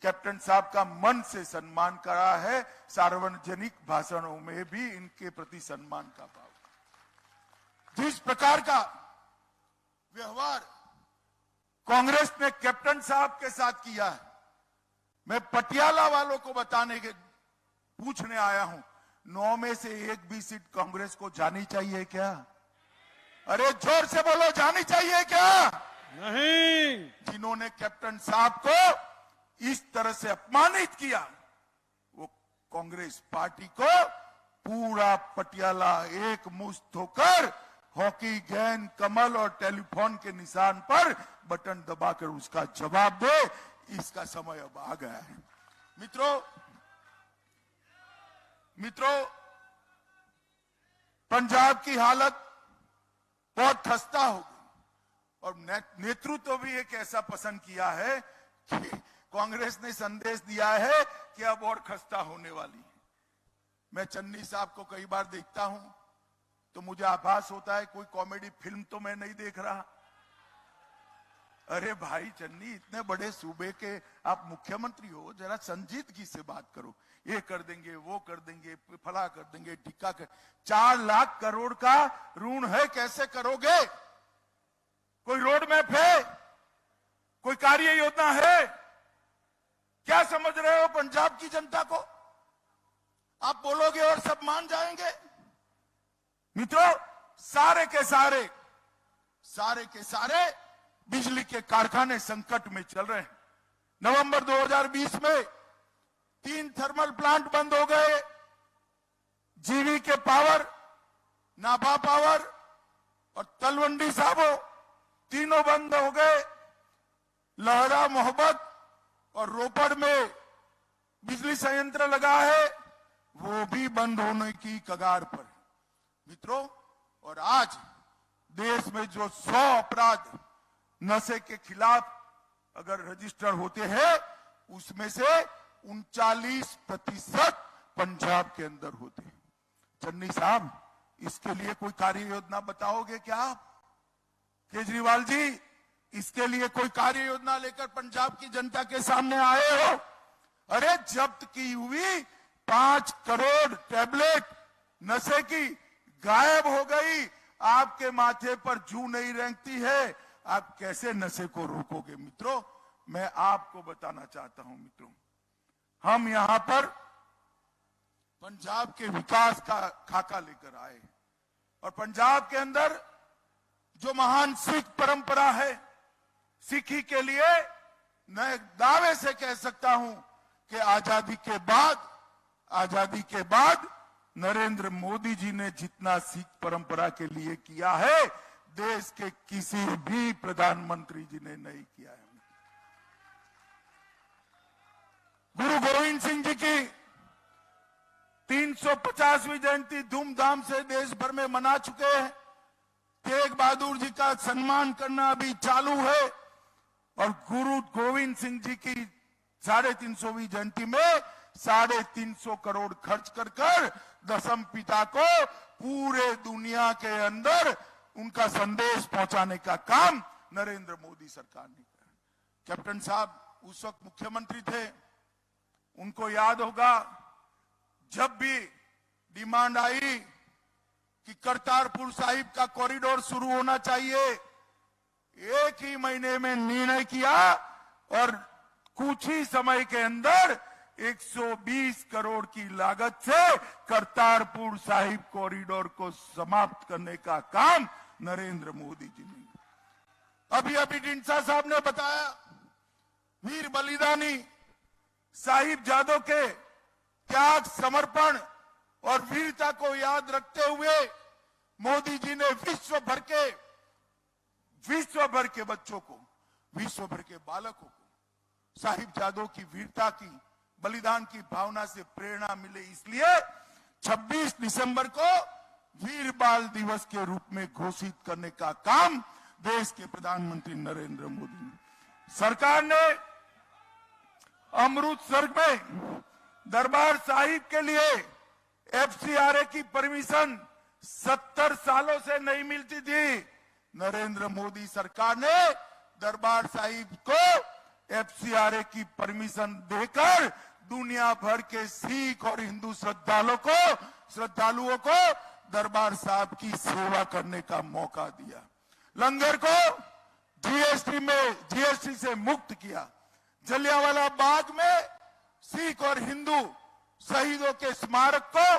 कैप्टन साहब का मन से सम्मान करा है, सार्वजनिक भाषणों में भी इनके प्रति सम्मान का भाव। जिस प्रकार का व्यवहार कांग्रेस ने कैप्टन साहब के साथ किया है, मैं पटियाला वालों को पूछने आया हूं, 9 में से एक भी सीट कांग्रेस को जानी चाहिए क्या? अरे जोर से बोलो, जानी चाहिए क्या? नहीं। जिन्होंने कैप्टन साहब को इस तरह से अपमानित किया, वो कांग्रेस पार्टी को पूरा पटियाला एक मुश्त होकर हॉकी गेंद, कमल और टेलीफोन के निशान पर बटन दबाकर उसका जवाब दे, इसका समय अब आ गया है। मित्रों, पंजाब की हालत बहुत खस्ता हो गई और नेतृत्व भी एक ऐसा पसंद किया है कि कांग्रेस ने संदेश दिया है कि अब और खस्ता होने वाली है। मैं चन्नी साहब को कई बार देखता हूं तो मुझे आभास होता है कोई कॉमेडी फिल्म तो मैं नहीं देख रहा। अरे भाई चन्नी, इतने बड़े सूबे के आप मुख्यमंत्री हो, जरा संजीदगी से बात करो। ये कर देंगे, वो कर देंगे, फला कर देंगे, टिक्का कर। 4 लाख करोड़ का ऋण है, कैसे करोगे? कोई रोड मैप है? कोई कार्य योजना है? क्या समझ रहे हो पंजाब की जनता को? आप बोलोगे और सब मान जाएंगे? मित्रों, सारे के सारे बिजली के कारखाने संकट में चल रहे हैं। नवंबर 2020 में 3 थर्मल प्लांट बंद हो गए। जीवी के पावर, नाभा पावर और तलवंडी साबो तीनों बंद हो गए। लहरा, मोहब्बत और रोपड़ में बिजली संयंत्र लगा है, वो भी बंद होने की कगार पर। मित्रों, और आज देश में जो 100 अपराध नशे के खिलाफ अगर रजिस्टर होते हैं, उसमें से 39% पंजाब के अंदर होते हैं। चन्नी साहब, इसके लिए कोई कार्य योजना बताओगे क्या आप? केजरीवाल जी, इसके लिए कोई कार्य योजना लेकर पंजाब की जनता के सामने आए हो? अरे जब्त की हुई 5 करोड़ टैबलेट नशे की गायब हो गई। आपके माथे पर जू नहीं रेंगती है, आप कैसे नशे को रोकोगे? मित्रों, मैं आपको बताना चाहता हूं, मित्रों, हम यहां पर पंजाब के विकास का खाका लेकर आए और पंजाब के अंदर जो महान सिख परंपरा है, सिखी के लिए मैं दावे से कह सकता हूं कि आजादी के बाद नरेंद्र मोदी जी ने जितना सिख परंपरा के लिए किया है, देश के किसी भी प्रधानमंत्री जी ने नहीं किया है। गुरु गोविंद सिंह जी की 350वीं जयंती धूमधाम से देश भर में मना चुके हैं। तेग बहादुर जी का सम्मान करना अभी चालू है और गुरु गोविंद सिंह जी की 350वीं जयंती में 350 करोड़ खर्च कर दशम पिता को पूरे दुनिया के अंदर उनका संदेश पहुंचाने का काम नरेंद्र मोदी सरकार ने किया। कैप्टन साहब उस वक्त मुख्यमंत्री थे, उनको याद होगा जब भी डिमांड आई कि करतारपुर साहिब का कॉरिडोर शुरू होना चाहिए, एक ही महीने में निर्णय किया और कुछ ही समय के अंदर 120 करोड़ की लागत से करतारपुर साहिब कॉरिडोर को समाप्त करने का काम नरेंद्र मोदी जी ने। अभी ढींडसा साहब ने बताया, वीर बलिदानी साहिबजादों के त्याग, समर्पण और वीरता को याद रखते हुए मोदी जी ने विश्व भर के बच्चों को, विश्व भर के बालकों को साहिबजादों की वीरता की, बलिदान की भावना से प्रेरणा मिले, इसलिए 26 दिसंबर को वीर बाल दिवस के रूप में घोषित करने का काम देश के प्रधानमंत्री नरेंद्र मोदी ने। सरकार ने अमृतसर में दरबार साहिब के लिए FCRA की परमिशन 70 सालों से नहीं मिलती थी। नरेंद्र मोदी सरकार ने दरबार साहिब को FCRA की परमिशन देकर दुनिया भर के सिख और हिंदू श्रद्धालुओं को दरबार साहब की सेवा करने का मौका दिया। लंगर को जीएसटी से मुक्त किया। जलियांवाला बाग में सिख और हिंदू शहीदों के स्मारक को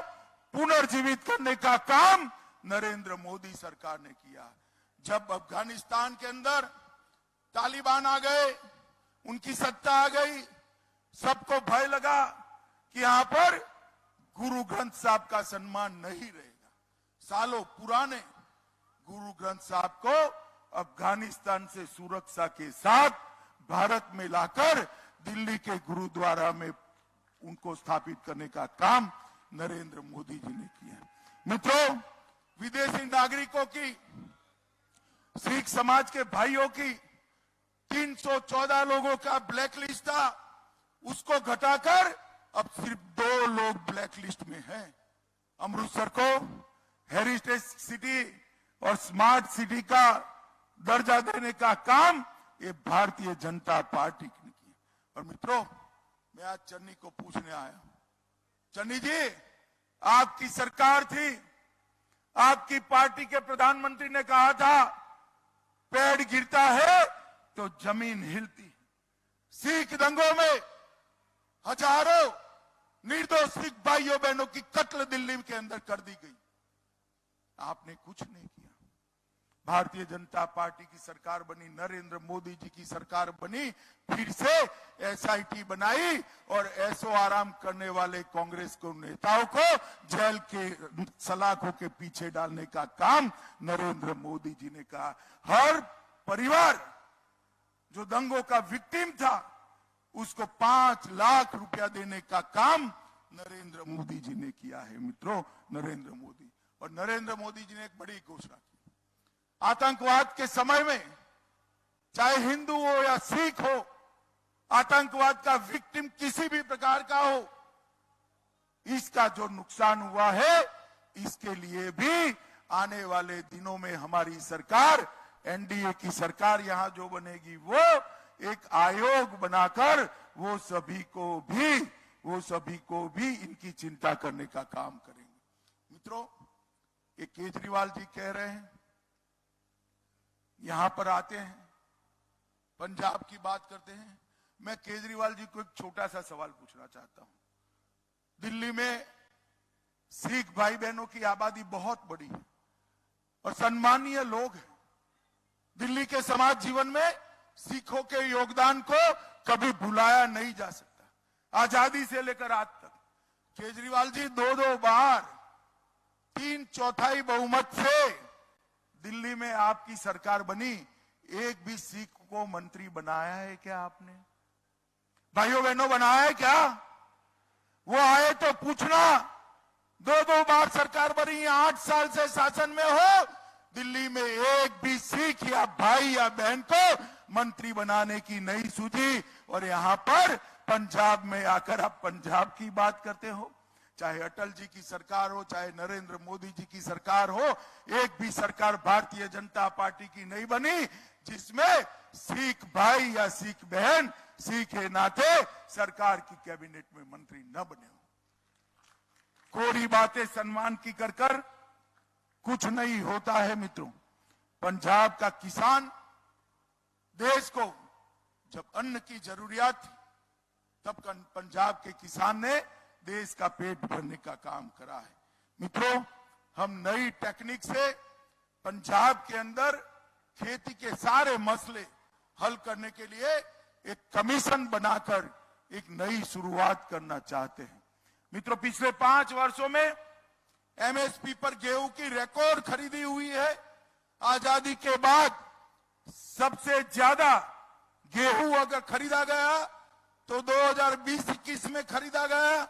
पुनर्जीवित करने का काम नरेंद्र मोदी सरकार ने किया। जब अफगानिस्तान के अंदर तालिबान आ गए, उनकी सत्ता आ गई, सबको भय लगा कि यहां पर गुरु ग्रंथ साहब का सम्मान नहीं रहेगा। सालों पुराने गुरु ग्रंथ साहब को अफगानिस्तान से सुरक्षा के साथ भारत में लाकर दिल्ली के गुरुद्वारा में उनको स्थापित करने का काम नरेंद्र मोदी जी ने किया। मित्रों, विदेशी नागरिकों की, सिख समाज के भाइयों की 314 लोगों का ब्लैक लिस्ट था, उसको घटाकर अब सिर्फ 2 लोग ब्लैक लिस्ट में हैं। अमृतसर को हेरिटेज सिटी और स्मार्ट सिटी का दर्जा देने का काम ये भारतीय जनता पार्टी ने किया। और मित्रों, मैं आज चन्नी को पूछने आया हूं, चन्नी जी, आपकी सरकार थी, आपकी पार्टी के प्रधानमंत्री ने कहा था पेड़ गिरता है तो जमीन हिलती। सिख दंगों में हजारों निर्दोष सिख भाइयों बहनों की कत्ल दिल्ली के अंदर कर दी गई, आपने कुछ नहीं किया। भारतीय जनता पार्टी की सरकार बनी, नरेंद्र मोदी जी की सरकार बनी, फिर से एसआईटी बनाई और ऐसो आराम करने वाले कांग्रेस को नेताओं को जेल के सलाखों के पीछे डालने का काम नरेंद्र मोदी जी ने कहा। हर परिवार जो दंगों का विक्टिम था उसको 5 लाख रुपया देने का काम नरेंद्र मोदी जी ने किया है। मित्रों, नरेंद्र मोदी और नरेंद्र मोदी जी ने एक बड़ी घोषणा की, आतंकवाद के समय में चाहे हिंदू हो या सिख हो, आतंकवाद का विक्टिम किसी भी प्रकार का हो, इसका जो नुकसान हुआ है इसके लिए भी आने वाले दिनों में हमारी सरकार, एनडीए की सरकार यहां जो बनेगी, वो एक आयोग बनाकर वो सभी को भी इनकी चिंता करने का काम करेंगे। मित्रों, ये केजरीवाल जी कह रहे हैं, यहां पर आते हैं, पंजाब की बात करते हैं। मैं केजरीवाल जी को एक छोटा सा सवाल पूछना चाहता हूं। दिल्ली में सिख भाई बहनों की आबादी बहुत बड़ी है और सम्मानीय लोग हैं। दिल्ली के समाज जीवन में सिखों के योगदान को कभी भुलाया नहीं जा सकता, आजादी से लेकर आज तक। केजरीवाल जी 2 बार 3/4 बहुमत से दिल्ली में आपकी सरकार बनी, एक भी सिख को मंत्री बनाया है क्या आपने? भाइयों बहनों, बनाया है क्या? वो आए तो पूछना। 2 बार सरकार बनी, 8 साल से शासन में हो, दिल्ली में एक भी सिख या भाई या बहन को मंत्री बनाने की नहीं सूझी। और यहां पर पंजाब में आकर आप पंजाब की बात करते हो, चाहे अटल जी की सरकार हो, चाहे नरेंद्र मोदी जी की सरकार हो, एक भी सरकार भारतीय जनता पार्टी की नहीं बनी जिसमें सिख भाई या सिख बहन सिख के नाते सरकार की कैबिनेट में मंत्री न बने हो। कोरी बातें सम्मान की कर कुछ नहीं होता है। मित्रों, पंजाब का किसान, देश को जब अन्न की जरूरियात थी तब पंजाब के किसान ने देश का पेट भरने का काम करा है। मित्रों, हम नई टेक्निक से पंजाब के अंदर खेती के सारे मसले हल करने के लिए एक कमीशन बनाकर एक नई शुरुआत करना चाहते हैं। मित्रों, पिछले 5 वर्षों में एमएसपी पर गेहूं की रिकॉर्ड खरीदी हुई है। आजादी के बाद सबसे ज्यादा गेहूं अगर खरीदा गया तो 2020-21 में खरीदा गया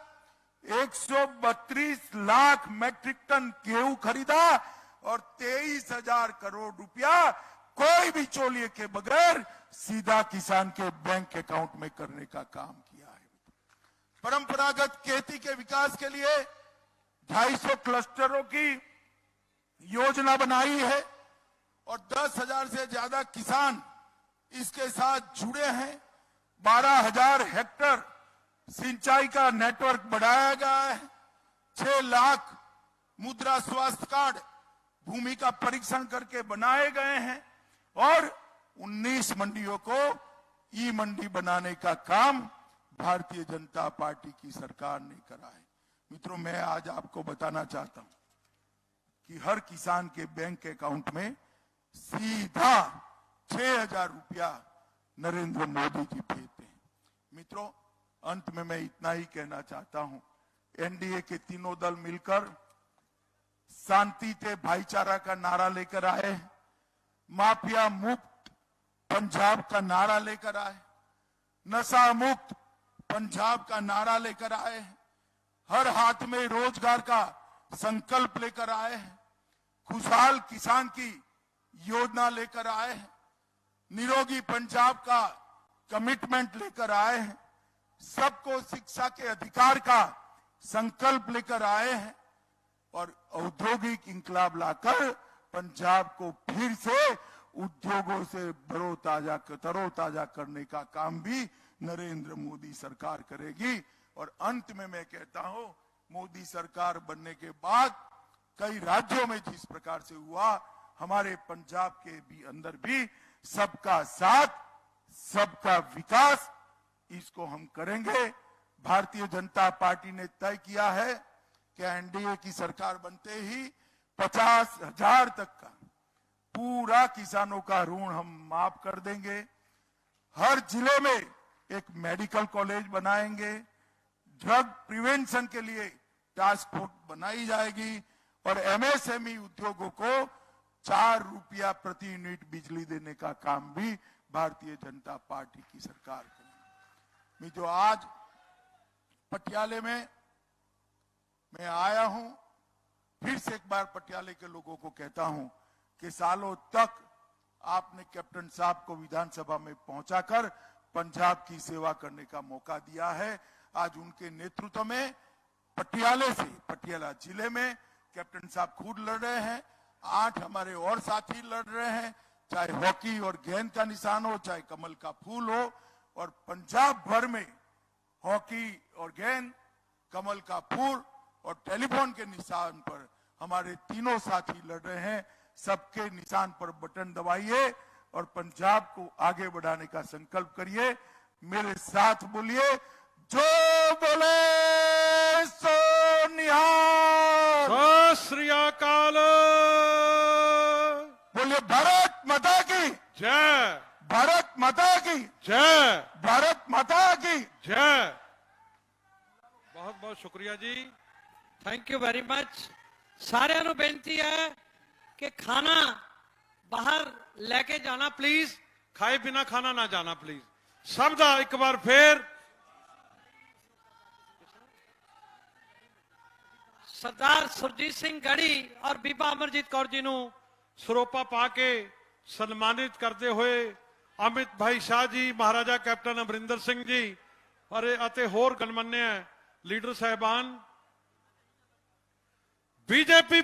132 लाख मैट्रिक टन गेहूं खरीदा और 23,000 करोड़ रुपया कोई भी चोलिए के बगैर सीधा किसान के बैंक अकाउंट में करने का काम किया है। परंपरागत खेती के विकास के लिए 250 क्लस्टरों की योजना बनाई है और 10,000 से ज्यादा किसान इसके साथ जुड़े हैं। 12,000 हेक्टर सिंचाई का नेटवर्क बढ़ाया गया है। 6 लाख मुद्रा स्वास्थ्य कार्ड भूमि का परीक्षण करके बनाए गए हैं और 19 मंडियों को ई मंडी बनाने का काम भारतीय जनता पार्टी की सरकार ने करा है। मित्रों, मैं आज आपको बताना चाहता हूं कि हर किसान के बैंक अकाउंट में सीधा 6,000 रुपया नरेंद्र मोदी जी भेजते हैं। मित्रों, अंत में मैं इतना ही कहना चाहता हूं, एनडीए के तीनों दल मिलकर शांति से भाईचारा का नारा लेकर आए, माफिया मुक्त पंजाब का नारा लेकर आए, नशा मुक्त पंजाब का नारा लेकर आए, हर हाथ में रोजगार का संकल्प लेकर आए हैं, खुशहाल किसान की योजना लेकर आए हैं, निरोगी पंजाब का कमिटमेंट लेकर आए हैं, सबको शिक्षा के अधिकार का संकल्प लेकर आए हैं और औद्योगिक इंकलाब लाकर पंजाब को फिर से उद्योगों से तरोताजा करने का काम भी नरेंद्र मोदी सरकार करेगी। और अंत में मैं कहता हूं, मोदी सरकार बनने के बाद कई राज्यों में जिस प्रकार से हुआ, हमारे पंजाब के भी अंदर भी सबका साथ, सबका विकास, इसको हम करेंगे। भारतीय जनता पार्टी ने तय किया है कि एनडीए की सरकार बनते ही 50,000 तक का पूरा किसानों का ऋण हम माफ कर देंगे। हर जिले में एक मेडिकल कॉलेज बनाएंगे, ड्रग प्रिवेंशन के लिए टास्क फोर्स बनाई जाएगी और एमएसएमई उद्योगों को 4 रुपया प्रति यूनिट बिजली देने का काम भी भारतीय जनता पार्टी की सरकार करेगी। मैं जो आज पटियाले में मैं आया हूं, फिर से एक बार पटियाले के लोगों को कहता हूं कि सालों तक आपने कैप्टन साहब को विधानसभा में पहुंचाकर पंजाब की सेवा करने का मौका दिया है। आज उनके नेतृत्व में पटियाला जिले में कैप्टन साहब खुद लड़ रहे हैं, 8 हमारे और साथी लड़ रहे हैं, चाहे हॉकी और गेंद का निशान हो, चाहे कमल का फूल हो। और पंजाब भर में हॉकी और गेंद, कमल का फूल और टेलीफोन के निशान पर हमारे तीनों साथी लड़ रहे हैं। सबके निशान पर बटन दबाइए और पंजाब को आगे बढ़ाने का संकल्प करिए। मेरे साथ बोलिए, जो बोले सो निहाल, सत श्री अकाल। बोलिए भारत माता की जय, भारत माता की जय, भारत माता की जय। बहुत बहुत शुक्रिया जी। Thank you very much. साਰਿਆਂ ਨੂੰ ਬੇਨਤੀ ਹੈ कि खाना बाहर लेके जाना प्लीज, खाए बिना खाना ना जाना प्लीज। सब दा एक बार फिर सरदार सुरजीत सिंह गढ़ी और बीबा अमरजीत कौर जी ਨੂੰ ਸਰੋਪਾ ਪਾ ਕੇ ਸਨਮਾਨਿਤ ਕਰਦੇ ਹੋਏ ਅਮਿਤ ਭਾਈ ਸ਼ਾਹ ਜੀ, ਮਹਾਰਾਜਾ ਕੈਪਟਨ ਅਮਰਿੰਦਰ ਸਿੰਘ ਜੀ ਅਤੇ ਹੋਰ ਗਣਮਾਨਿਆ ਲੀਡਰ ਸਾਹਿਬਾਨ, बीजेपी